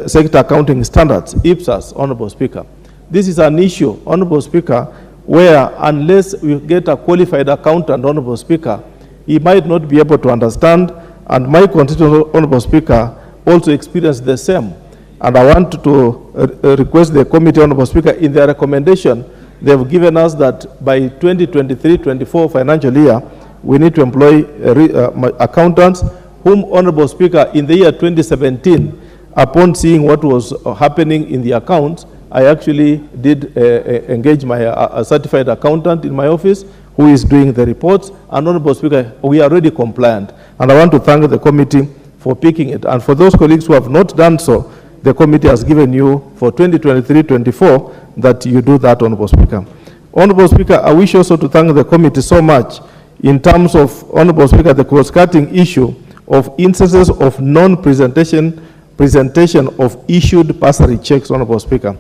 sector accounting standards, IPSAS, Honorable Speaker. This is an issue, Honorable Speaker, where unless we get a qualified accountant, Honorable Speaker, he might not be able to understand, and my constituent, Honorable Speaker, also experienced the same. And I want to request the committee, Honorable Speaker, in their recommendation, they've given us that by 2023-24 financial year, we need to employ accountants, whom, Honorable Speaker, in the year 2017, upon seeing what was happening in the accounts, I actually did engage my certified accountant in my office, who is doing the reports. And Honorable Speaker, we are already compliant. And I want to thank the committee for picking it. And for those colleagues who have not done so, the committee has given you for 2023-24 that you do that, Honorable Speaker. Honorable Speaker, I wish also to thank the committee so much in terms of, Honorable Speaker, the cross-cutting issue of instances of non-presentation of issued bursary checks, Honorable Speaker,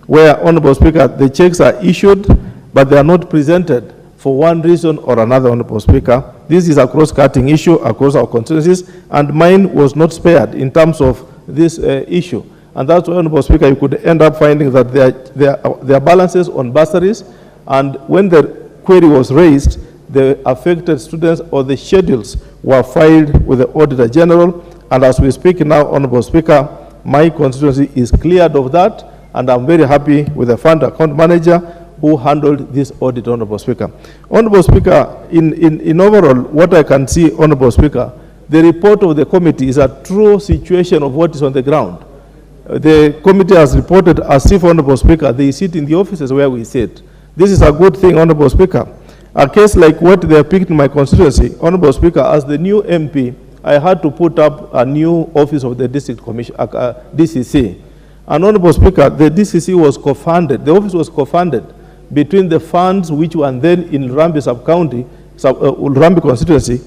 where, Honorable Speaker, the checks are issued, but they are not presented for one reason or another, Honorable Speaker. This is a cross-cutting issue across our constituencies, and mine was not spared in terms of this issue. And that's why, Honorable Speaker, you could end up finding that there are balances on bursaries, and when the query was raised, the affected students or the schedules were filed with the Auditor General. And as we speak now, Honorable Speaker, my constituency is cleared of that, and I'm very happy with the fund account manager who handled this audit, Honorable Speaker. Honorable Speaker, in overall, what I can see, Honorable Speaker, the report of the committee is a true situation of what is on the ground. The committee has reported as if, Honorable Speaker, they sit in the offices where we sit. This is a good thing, Honorable Speaker. A case like what they have picked in my constituency, Honorable Speaker, as the new MP, I had to put up a new office of the district commission, DCC. And Honorable Speaker, the DCC was co-funded, the office was co-funded between the funds which were then in Urambi sub-county, Urambi constituency,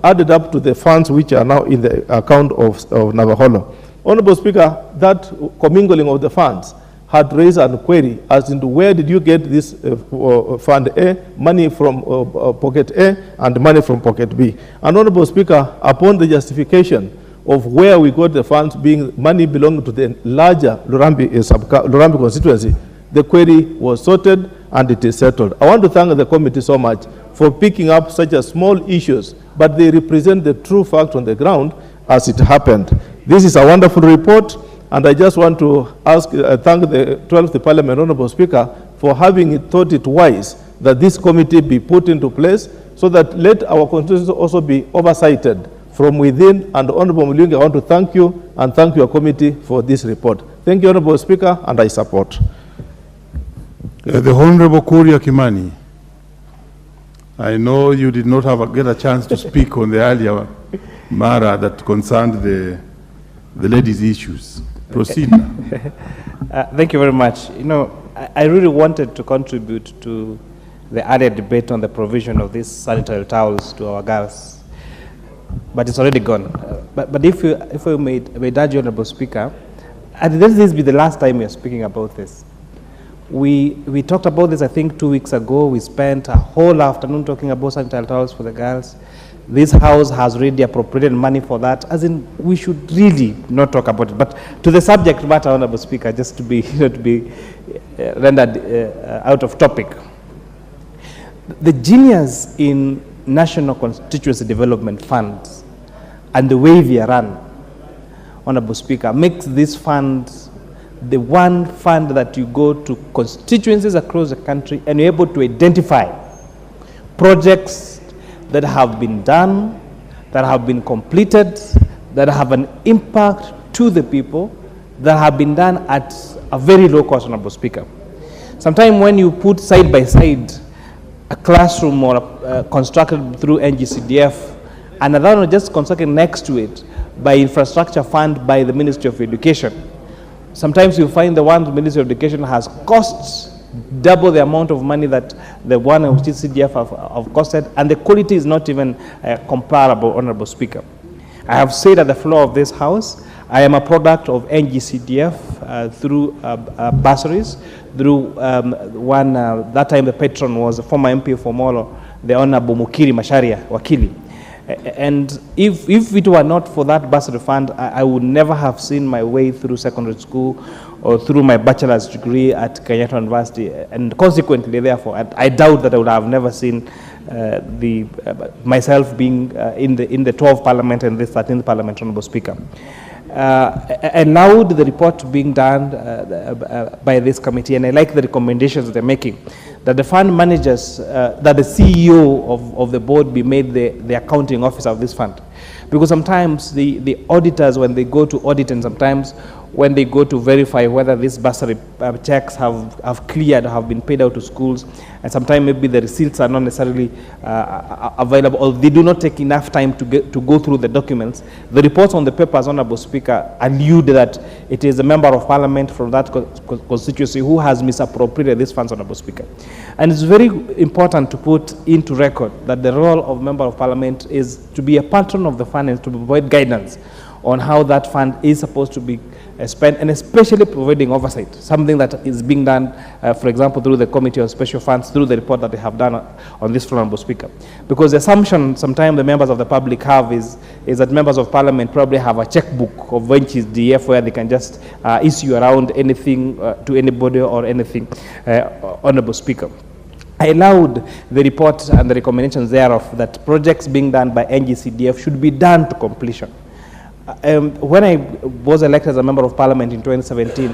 added up to the funds which are now in the account of Navaholo. Honorable Speaker, that commingling of the funds had raised a query as into where did you get this fund A, money from pocket A and money from pocket B. And Honorable Speaker, upon the justification of where we got the funds being money belonging to the larger Urambi constituency, the query was sorted and it is settled. I want to thank the committee so much for picking up such a small issues, but they represent the true fact on the ground as it happened. This is a wonderful report, and I just want to thank the 12th Parliament, Honorable Speaker, for having thought it wise that this committee be put into place so that let our constituencies also be oversighted from within. And Honorable Mulungi, I want to thank you and thank your committee for this report. Thank you, Honorable Speaker, and I support. The Honorable Kuria Kimani, I know you did not get a chance to speak on the earlier matter that concerned the ladies' issues. Proceed now. Thank you very much. You know, I really wanted to contribute to the earlier debate on the provision of these sanitary towels to our girls, but it's already gone. But if we may urge you, Honorable Speaker, and let this be the last time we are speaking about this. We talked about this, I think, 2 weeks ago. We spent a whole afternoon talking about sanitary towels for the girls. This House has already appropriated money for that, as in we should really not talk about it. But to the subject matter, Honorable Speaker, just to be, rendered out of topic. The genius in National Constituency Development Funds and the way they are run, Honorable Speaker, makes this fund the one fund that you go to constituencies across the country and you're able to identify projects that have been done, that have been completed, that have an impact to the people, that have been done at a very low cost, Honorable Speaker. Sometimes when you put side by side a classroom or constructed through NGCDF and another one just constructed next to it, by infrastructure fund by the Ministry of Education. Sometimes you find the one the Ministry of Education has costs double the amount of money that the one which is CDF have costed, and the quality is not even comparable, Honorable Speaker. I have said at the floor of this House, I am a product of NGCDF through bursaries, through that time the patron was a former MP for Molo, the Honorable Mukiri Macharia Wakili. And if it were not for that bursary fund, I would never have seen my way through secondary school or through my bachelor's degree at Kenyatta University. And consequently, therefore, I doubt that I would have never seen myself being in the 12th Parliament and the 13th Parliament, Honorable Speaker. And now the report being done by this committee, and I like the recommendations that they're making, that the fund managers, that the CEO of the board be made the accounting officer of this fund. Because sometimes the auditors, when they go to audit, and sometimes when they go to verify whether these bursary checks have cleared or have been paid out to schools, and sometimes maybe the receipts are not necessarily available, or they do not take enough time to go through the documents. The reports on the papers, Honorable Speaker, allude that it is a member of Parliament from that constituency who has misappropriated these funds, Honorable Speaker. And it's very important to put into record that the role of member of Parliament is to be a patron of the fund and to provide guidance on how that fund is supposed to be spent, and especially providing oversight, something that is being done, for example, through the Committee on Special Funds, through the report that they have done on this Honorable Speaker. Because the assumption sometimes the members of the public have is that members of Parliament probably have a checkbook of which is DF where they can just issue around anything to anybody or anything, Honorable Speaker. I allowed the report and the recommendations thereof that projects being done by NGCDF should be done to completion. When I was elected as a member of Parliament in 2017,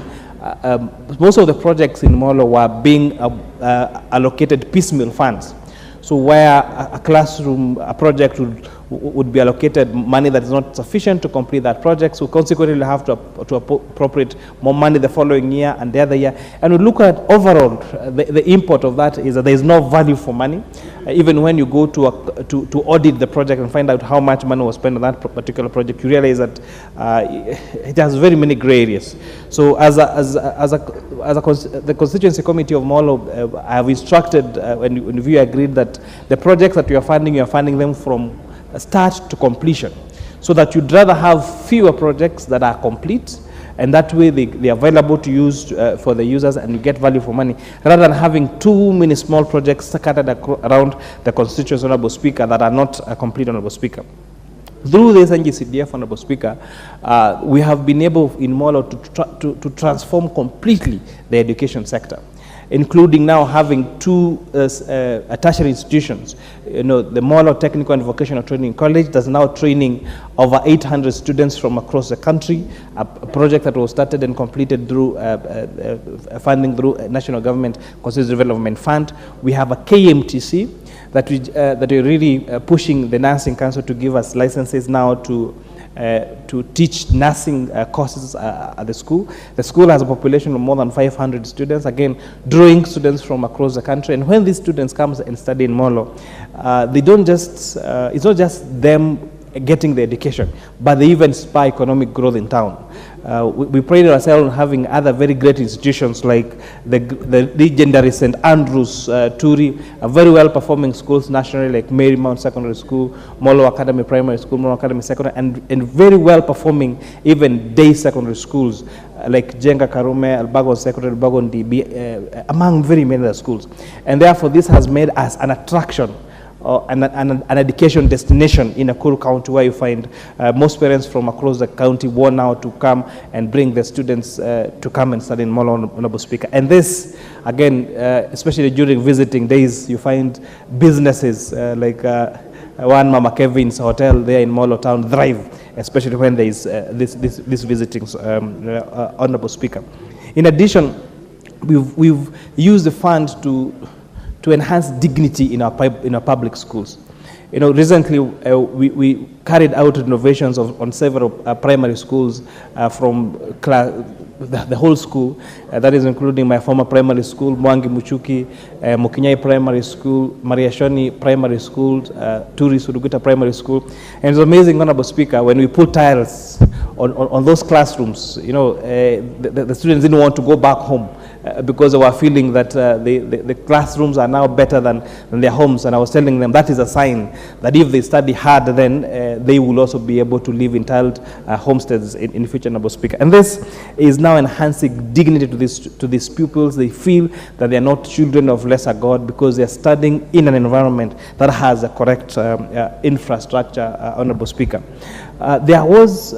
most of the projects in Molo were being allocated piecemeal funds. So where a classroom, a project would be allocated money that is not sufficient to complete that project, so consequently have to appropriate more money the following year and the other year. And we look at overall, the import of that is that there is no value for money. Even when you go to audit the project and find out how much money was spent on that particular project, you realize that it has very many gray areas. So the Constituency Committee of Molo, I have instructed, when we agreed that the projects that you are funding them from start to completion, so that you'd rather have fewer projects that are complete, and that way they are available to use for the users, and you get value for money, rather than having too many small projects scattered around the constituency, Honorable Speaker, that are not complete, Honorable Speaker. Through this NGCDF, Honorable Speaker, we have been able in Molo to transform completely the education sector, including now having two tertiary institutions. You know, the Molo Technical and Vocational Training College that's now training over 800 students from across the country, a project that was started and completed through funding through National Government Constituency Development Fund. We have a KMTC that we're really pushing the Nursing Council to give us licenses now to teach nursing courses at the school. The school has a population of more than 500 students, again, drawing students from across the country. And when these students come and study in Molo, they don't just, it's not just them getting the education, but they even spur economic growth in town. We pride ourselves on having other very great institutions like the legendary St. Andrews, Turi, very well-performing schools nationally like Marymount Secondary School, Molo Academy Primary School, Molo Academy Secondary, and very well-performing even day secondary schools like Jenga Karume, Albagon Secondary, Albagon DB, among very many other schools. And therefore, this has made us an attraction an education destination in Nakuru County, where you find most parents from across the county want now to come and bring their students to come and study in Molo, Honorable Speaker. And this, again, especially during visiting days, you find businesses like one Mama Kevin's hotel there in Molo town thrive, especially when there is this visiting, Honorable Speaker. In addition, we've used the fund to enhance dignity in our public schools. You know, recently we carried out renovations on several primary schools from the whole school, that is including my former primary school, Mwangi Muchuki, Mokinyai Primary School, Mariashoni Primary School, Turi Suruguta Primary School. And it's amazing, Honorable Speaker, when we put tiles on those classrooms, you know, the students didn't want to go back home because they were feeling that the classrooms are now better than their homes. And I was telling them that is a sign that if they study hard, then they will also be able to live in tiled homesteads in the future, Honorable Speaker. And this is now enhancing dignity to these pupils. They feel that they are not children of lesser God because they are studying in an environment that has a correct infrastructure, Honorable Speaker. There was,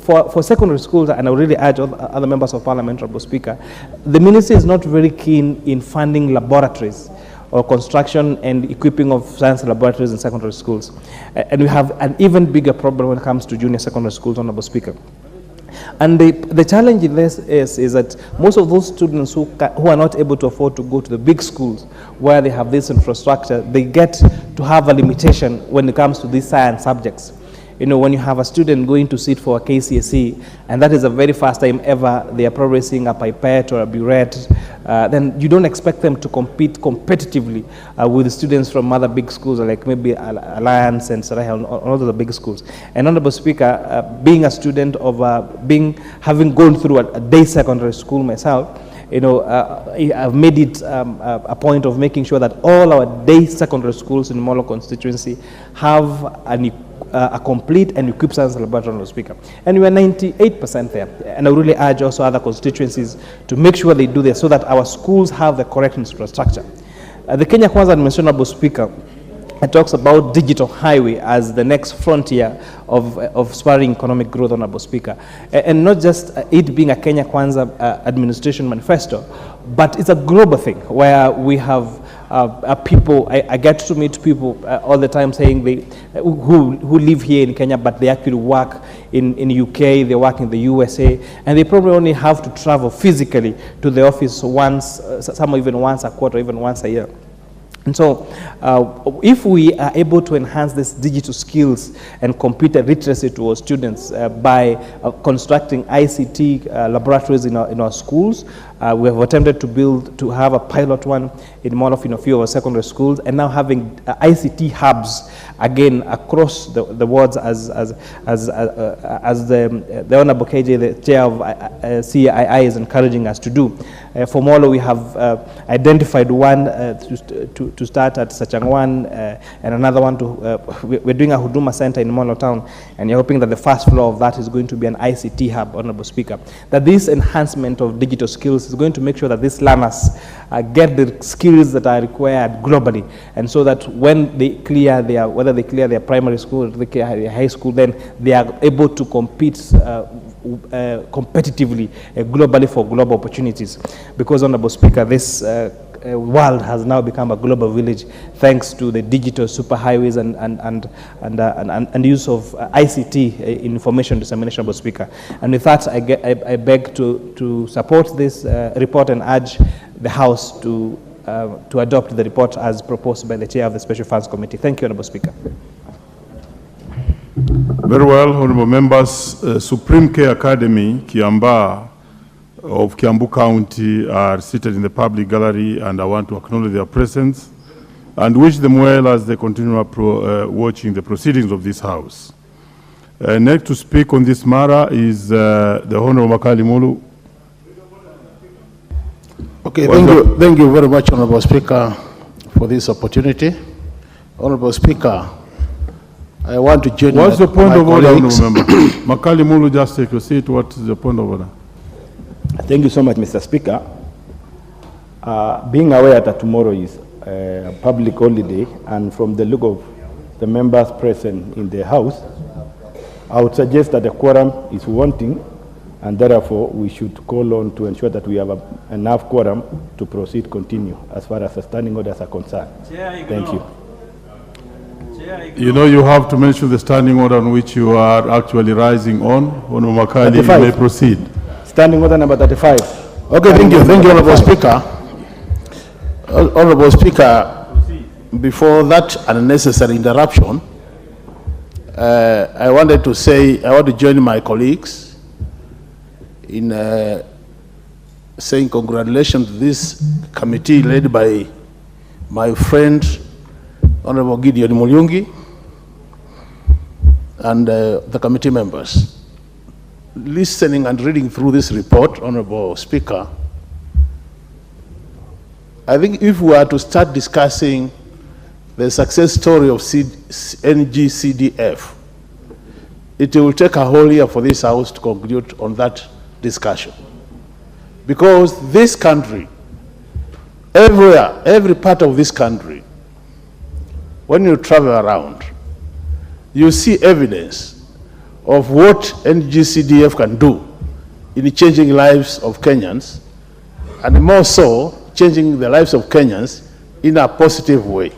for secondary schools, and I would really urge other members of Parliament, Honorable Speaker, the Ministry is not very keen in funding laboratories or construction and equipping of science laboratories in secondary schools. And we have an even bigger problem when it comes to junior secondary schools, Honorable Speaker. And the challenge in this is that most of those students who are not able to afford to go to the big schools where they have this infrastructure, they get to have a limitation when it comes to these science subjects. You know, when you have a student going to sit for a KCSE, and that is the very first time ever they are progressing a pipette or a burette, then you don't expect them to compete competitively with the students from other big schools like maybe Alliance and Sarahel, all of the big schools. And Honorable Speaker, being a student of having gone through a day secondary school myself, you know, I've made it a point of making sure that all our day secondary schools in the Molo constituency have a complete and equipped science laboratory, Honorable Speaker. And we are 98% there. And I really urge also other constituencies to make sure they do this so that our schools have the correct infrastructure. The Kenya Kwanza administration, Honorable Speaker, it talks about digital highway as the next frontier of spurring economic growth, Honorable Speaker. And not just it being a Kenya Kwanza administration manifesto, but it's a global thing where we have people, I get to meet people all the time saying who live here in Kenya, but they actually work in UK, they work in the USA, and they probably only have to travel physically to the office once, some even once a quarter, even once a year. And so, if we are able to enhance these digital skills and computer literacy to our students by constructing ICT laboratories in our schools, we have attempted to have a pilot one in more of a few of our secondary schools, and now having ICT hubs again across the wards as the Honorable KJ, the chair of CII, is encouraging us to do. For Molo, we have identified one to start at Sachangwan, and another one we're doing a Huduma Center in Molo town, and you're hoping that the first floor of that is going to be an ICT hub, Honorable Speaker. That this enhancement of digital skills is going to make sure that these learners get the skills that are required globally, and so that when they clear whether they clear their primary school or they clear their high school, then they are able to compete competitively globally for global opportunities. Because, Honorable Speaker, this world has now become a global village thanks to the digital superhighways and use of ICT information dissemination, Honorable Speaker. And with that, I beg to support this report and urge the House to adopt the report as proposed by the Chair of the Special Funds Committee. Thank you, Honorable Speaker. Very well, honorable members. Supreme Care Academy, Kiambaa, of Kiambu County are seated in the public gallery, and I want to acknowledge their presence and wish them well as they continue watching the proceedings of this House. Next to speak on this matter is the Honorable Makali Mulu. Okay, thank you very much, Honorable Speaker, for this opportunity. Honorable Speaker, I want to join What's the point of order, Honorable Member? Makali Mulu, just take your seat. What is the point of order? Thank you so much, Mr. Speaker. Being aware that tomorrow is a public holiday, and from the look of the members present in the House, I would suggest that the quorum is wanting, and therefore we should call on to ensure that we have enough quorum to continue as far as the standing orders are concerned. Thank you. You know, you have to mention the standing order on which you are actually rising on. Honorable Makali, you may proceed. Standing order number 35. Okay, thank you, Honorable Speaker. Honorable Speaker, before that unnecessary interruption, I want to join my colleagues in saying congratulations to this committee led by my friend, Honorable Gideon Mulyungi, and the committee members. Listening and reading through this report, Honorable Speaker, I think if we are to start discussing the success story of NGCDF, it will take a whole year for this House to conclude on that discussion. Because this country, everywhere, every part of this country, when you travel around, you see evidence of what NGCDF can do in changing lives of Kenyans, and more so, changing the lives of Kenyans in a positive way.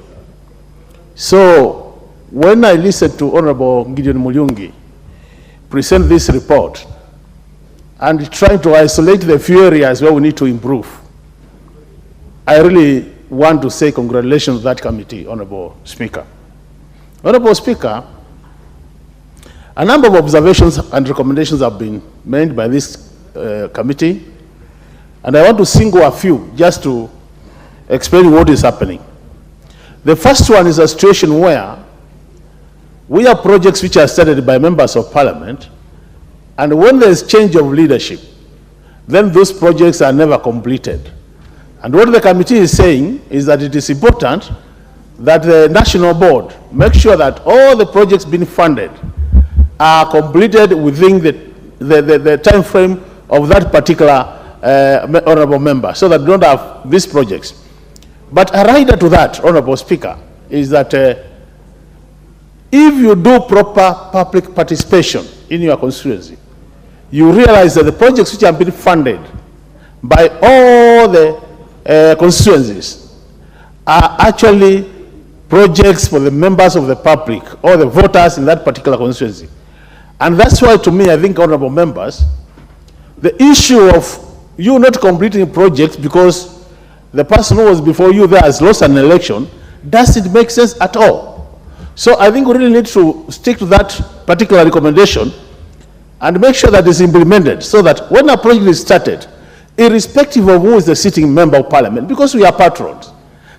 So, when I listened to Honorable Gideon Mulyungi present this report and trying to isolate the few areas where we need to improve, I really want to say congratulations to that committee, Honorable Speaker. Honorable Speaker, a number of observations and recommendations have been made by this committee, and I want to single a few just to explain what is happening. The first one is a situation where we have projects which are started by members of parliament, and when there's change of leadership, then those projects are never completed. And what the committee is saying is that it is important that the national board make sure that all the projects being funded are completed within the time frame of that particular honorable member, so that we don't have these projects. But a rider to that, Honorable Speaker, is that if you do proper public participation in your constituency, you realize that the projects which have been funded by all the constituencies are actually projects for the members of the public or the voters in that particular constituency. And that's why, to me, I think, honorable members, the issue of you not completing projects because the person who was before you there has lost an election doesn't make sense at all. So I think we really need to stick to that particular recommendation and make sure that it's implemented, so that when a project is started, irrespective of who is the sitting member of parliament, because we are patrons,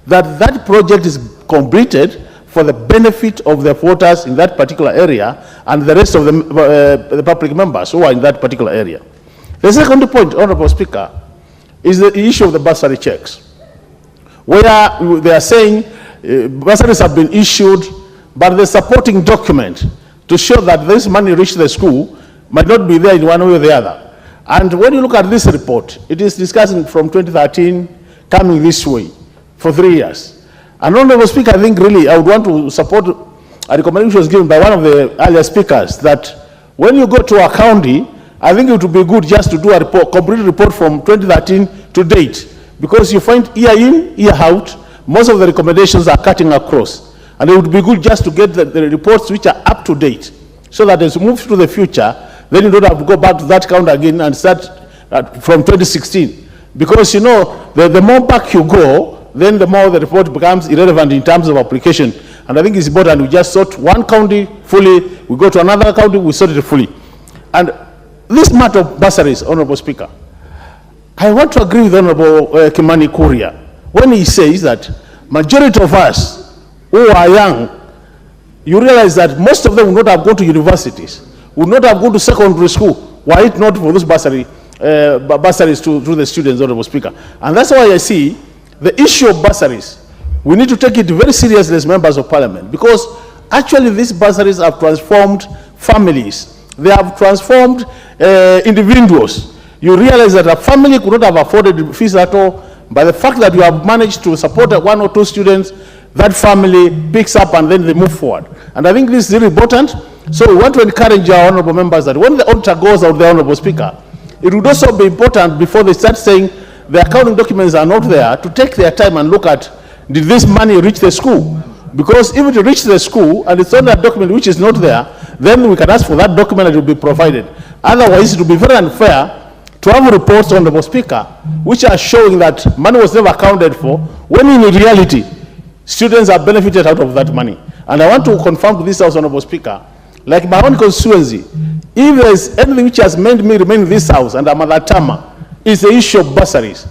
that project is completed for the benefit of the voters in that particular area and the rest of the public members who are in that particular area. The second point, Honorable Speaker, is the issue of the bursary checks, where they are saying bursaries have been issued, but the supporting document to show that this money reached the school might not be there in one way or the other. And when you look at this report, it is discussing from 2013 coming this way for 3 years. And Honorable Speaker, I think really I would want to support a recommendation which was given by one of the earlier speakers that when you go to a county, I think it would be good just to do a report, complete report from 2013 to date, because you find year in, year out, most of the recommendations are cutting across. And it would be good just to get the reports which are up to date, so that as we move to the future, then you don't have to go back to that count again and start from 2016. Because, you know, the more back you go, then the more the report becomes irrelevant in terms of application. And I think it's important we just sort one county fully, we go to another county, we sort it fully. And this matter of bursaries, Honorable Speaker, I want to agree with Honorable Kimani Kuria when he says that majority of us who are young, you realize that most of them would not have gone to universities, would not have gone to secondary school, were it not for those bursaries to the students, Honorable Speaker. And that's why I see the issue of bursaries, we need to take it very seriously as members of parliament, because actually these bursaries have transformed families. They have transformed individuals. You realize that a family could not have afforded fees at all. By the fact that you have managed to support 1 or 2 students, that family picks up and then they move forward. And I think this is really important. So we want to encourage our honorable members that when the auditor goes out there, Honorable Speaker, it would also be important before they start saying the accounting documents are not there, to take their time and look at, did this money reach the school? Because if it reaches the school and it's on that document which is not there, then we can ask for that document and it will be provided. Otherwise, it will be very unfair to have reports, Honorable Speaker, which are showing that money was never accounted for, when in reality, students are benefited out of that money. And I want to confirm to this House, Honorable Speaker, Like my own constituency, if there's anything which has made me remain in this house and I'm at that time, is the issue of bursaries.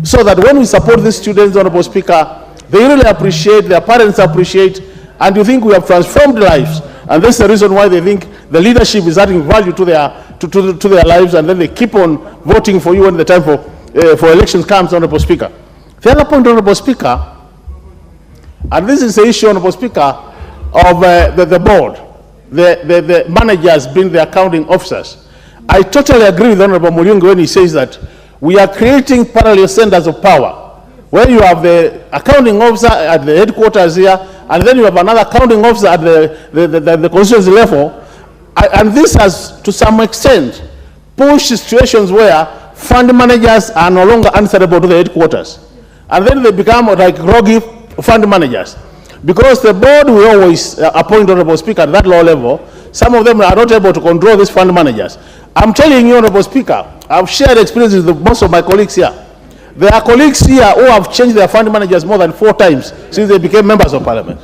So that when we support these students, Honorable Speaker, they really appreciate, their parents appreciate, and you think we have transformed lives. And that's the reason why they think the leadership is adding value to their lives, and then they keep on voting for you when the time for elections comes, Honorable Speaker. The other point, Honorable Speaker, and this is the issue, Honorable Speaker, of the board, the managers being the accounting officers. I totally agree with Honorable Muriungi when he says that we are creating parallel centers of power, where you have the accounting officer at the headquarters here, and then you have another accounting officer at the constituency level. And this has, to some extent, pushed situations where fund managers are no longer answerable to the headquarters. And then they become like groggy fund managers. Because the board will always appoint, Honorable Speaker, at that low level. Some of them are not able to control these fund managers. I'm telling you, Honorable Speaker, I've shared experiences with most of my colleagues here. There are colleagues here who have changed their fund managers more than 4 times since they became members of parliament.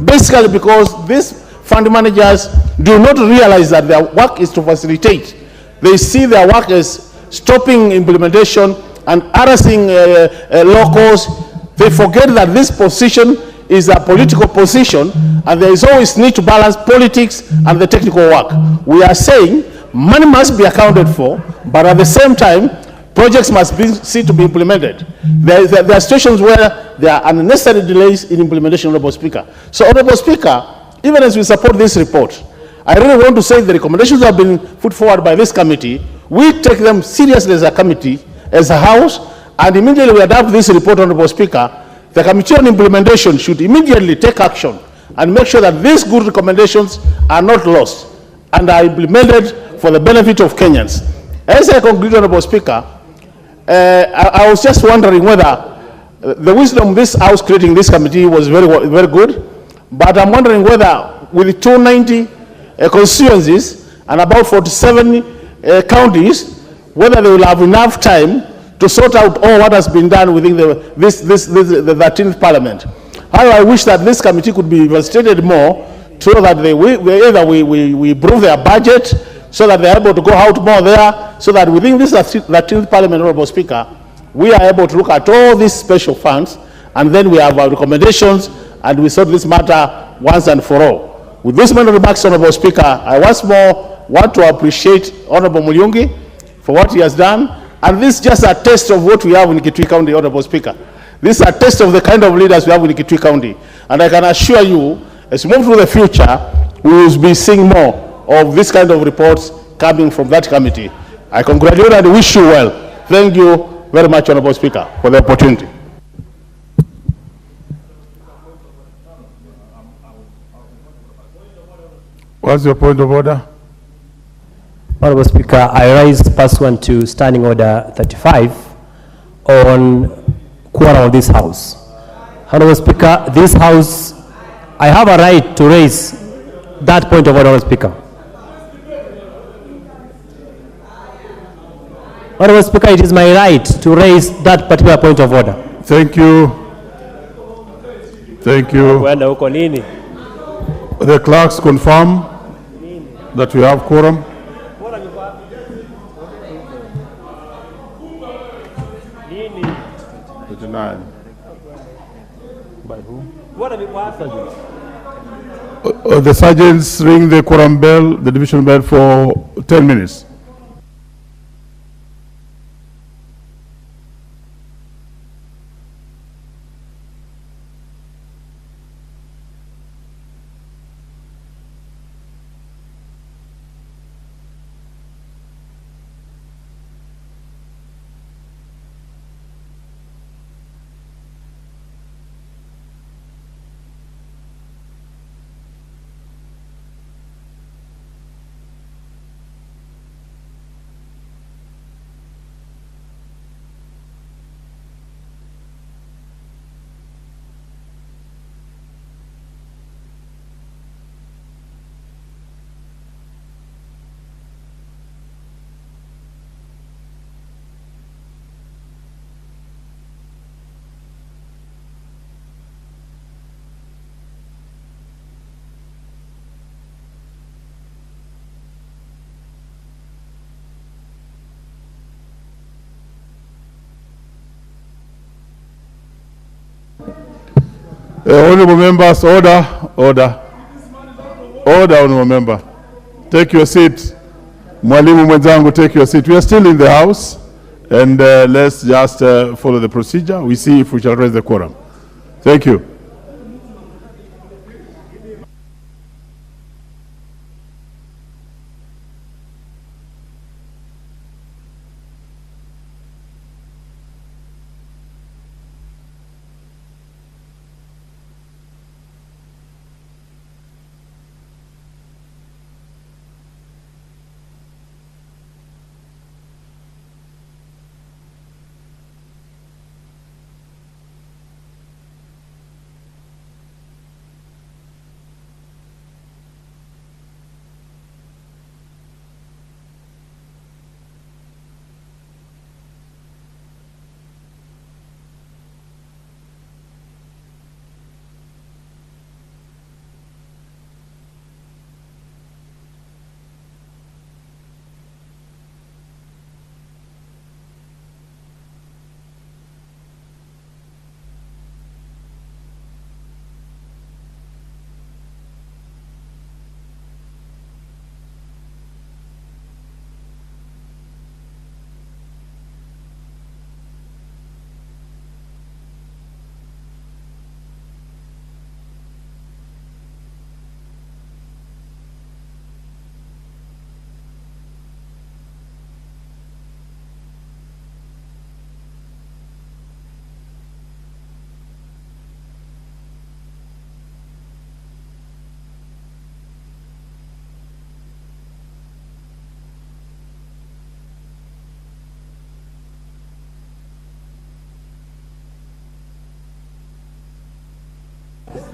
Basically because these fund managers do not realize that their work is to facilitate. They see their work as stopping implementation and harassing locals. They forget that this position is a political position, and there is always need to balance politics and the technical work. We are saying money must be accounted for, but at the same time, projects must be seen to be implemented. There are situations where there are unnecessary delays in implementation, Honorable Speaker. So, Honorable Speaker, even as we support this report, I really want to say the recommendations have been put forward by this committee. We take them seriously as a committee, as a house, and immediately we adopt this report, Honorable Speaker. The Committee on Implementation should immediately take action and make sure that these good recommendations are not lost and are implemented for the benefit of Kenyans. As I conclude, Honorable Speaker, I was just wondering whether the wisdom of this House creating this committee was very good, but I'm wondering whether with 290 constituencies and about 47 counties, whether they will have enough time to sort out all what has been done within the 13th Parliament. However, I wish that this committee could be investigated more so that we improve their budget, so that they are able to go out more there, so that within this 13th Parliament, Honorable Speaker, we are able to look at all these special funds, and then we have our recommendations, and we sort this matter once and for all. With this many remarks, Honorable Speaker, I once more want to appreciate Honorable Muriungi for what he has done. And this is just a taste of what we have in Kitui County, Honorable Speaker. This is a taste of the kind of leaders we have in Kitui County. And I can assure you, as we move to the future, we will be seeing more of this kind of reports coming from that committee. I congratulate and wish you well. Thank you very much, Honorable Speaker, for the opportunity. What's your point of order? Honorable Speaker, I rise pursuant to Standing Order 35 on quorum of this House. Honorable Speaker, this House, I have a right to raise that point of order, Honorable Speaker. Honorable Speaker, it is my right to raise that particular point of order. Thank you. Thank you. The clerks confirm that we have quorum. By who? The sergeants ring the quorum bell, the division bell, for 10 minutes. Honorable members, order. Order, honorable member. Take your seat. Mwalimu mwenzangu, take your seat. We are still in the House, and let's just follow the procedure. We see if we shall raise the quorum. Thank you.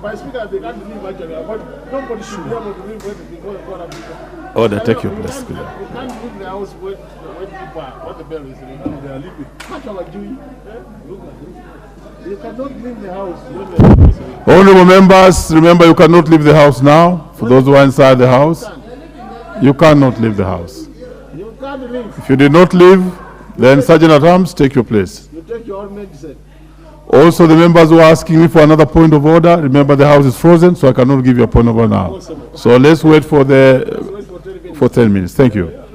My speaker, they can't believe actually. Nobody should be able to believe when Order, take your place. You can't leave the house when people are, what the bell is, they are leaving. Look at this. You cannot leave the house when they are leaving. Honorable members, remember you cannot leave the house now. For those who are inside the house, you cannot leave the house. You can't leave. If you did not leave, then Sergeant at Arms, take your place. You take your own medicine. Also, the members who are asking me for another point of order, remember the House is frozen, so I cannot give you a point of order now. So let's wait for 10 minutes. Thank you.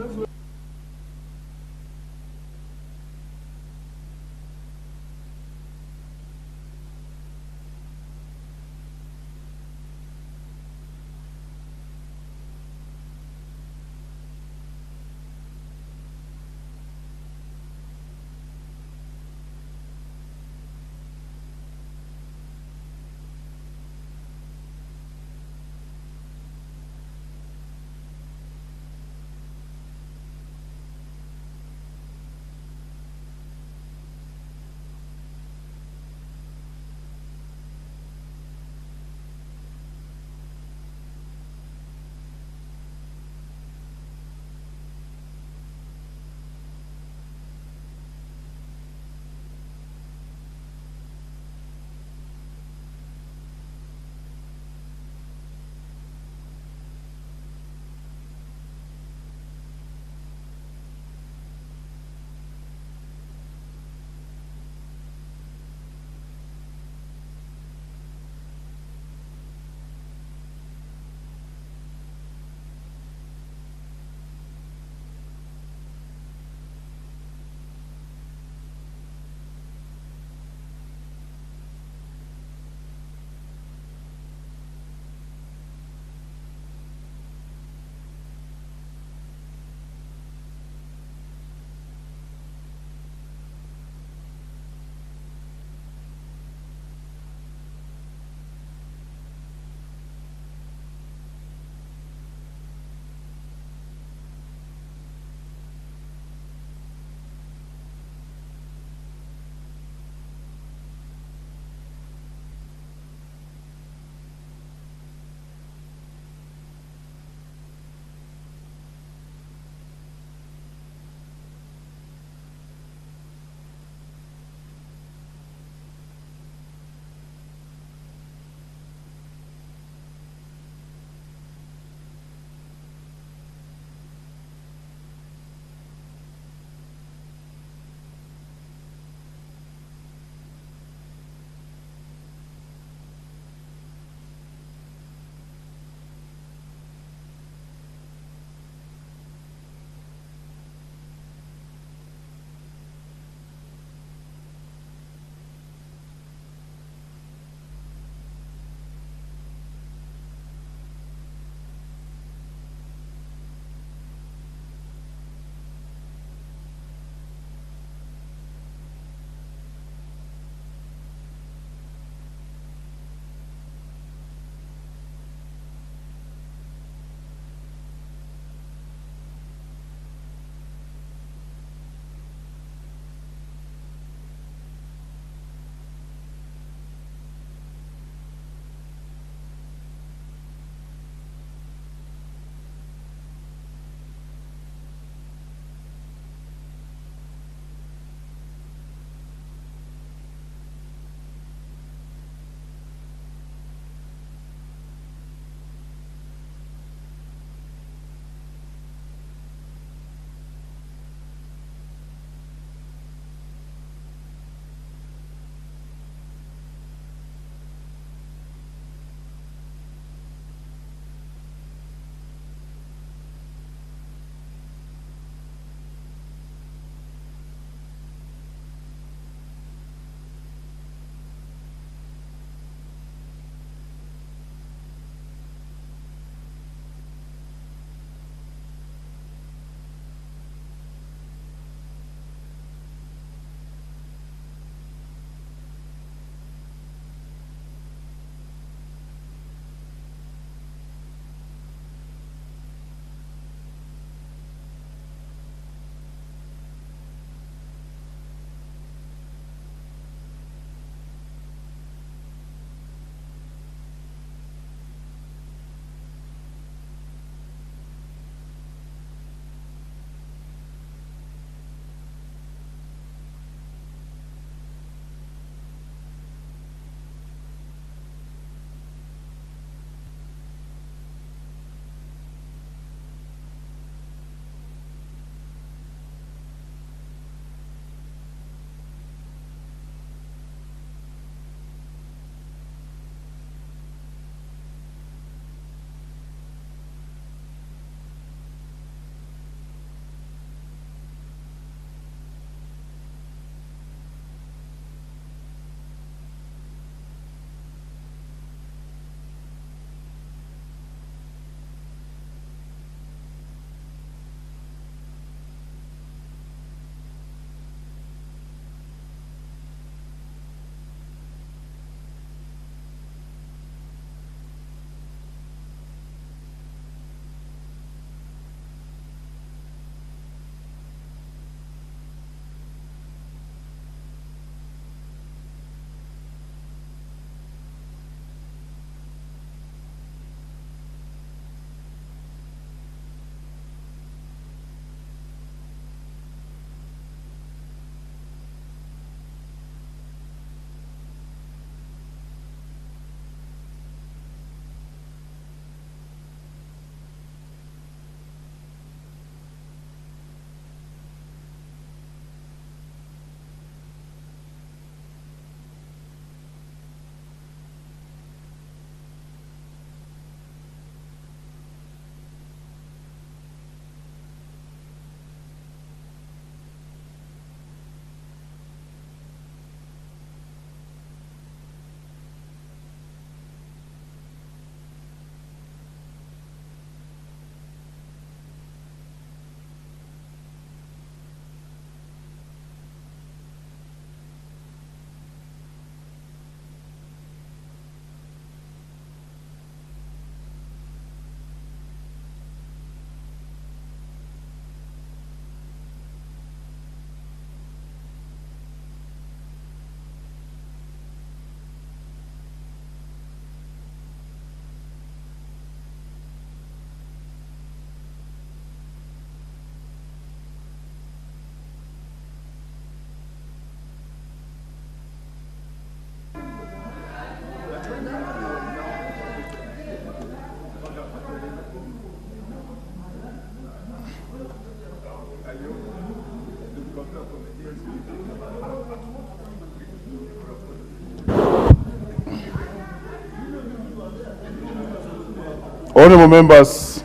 Honorable members,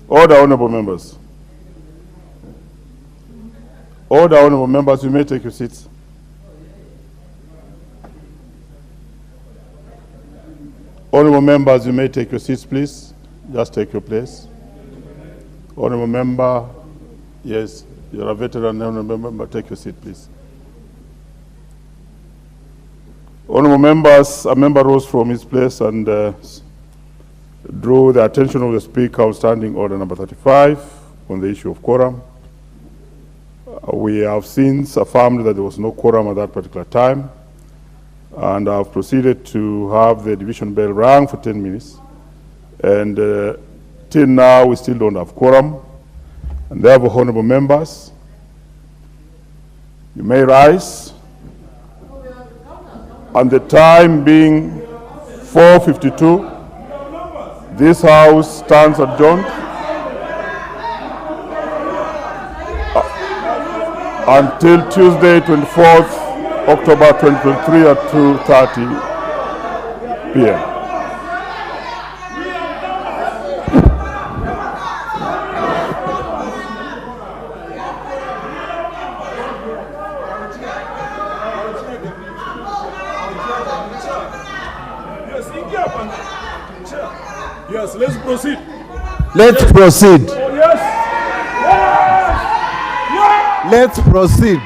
order, honorable members. Order, honorable members, you may take your seats. Honorable members, you may take your seats, please. Just take your place. Honorable member, yes, you're a veteran, honorable member, take your seat, please. Honorable members, a member rose from his place and drew the attention of the Speaker on Standing Order number 35 on the issue of quorum. We have since affirmed that there was no quorum at that particular time, and I've proceeded to have the division bell rang for 10 minutes. And till now, we still don't have quorum. And therefore, honorable members, you may rise. And the time being 4:52, this House stands adjourned until Tuesday, 24th October 2023 at 2:30 p.m. Yes, let's proceed. Let's proceed. Oh, yes. Yes. Yes. Let's proceed.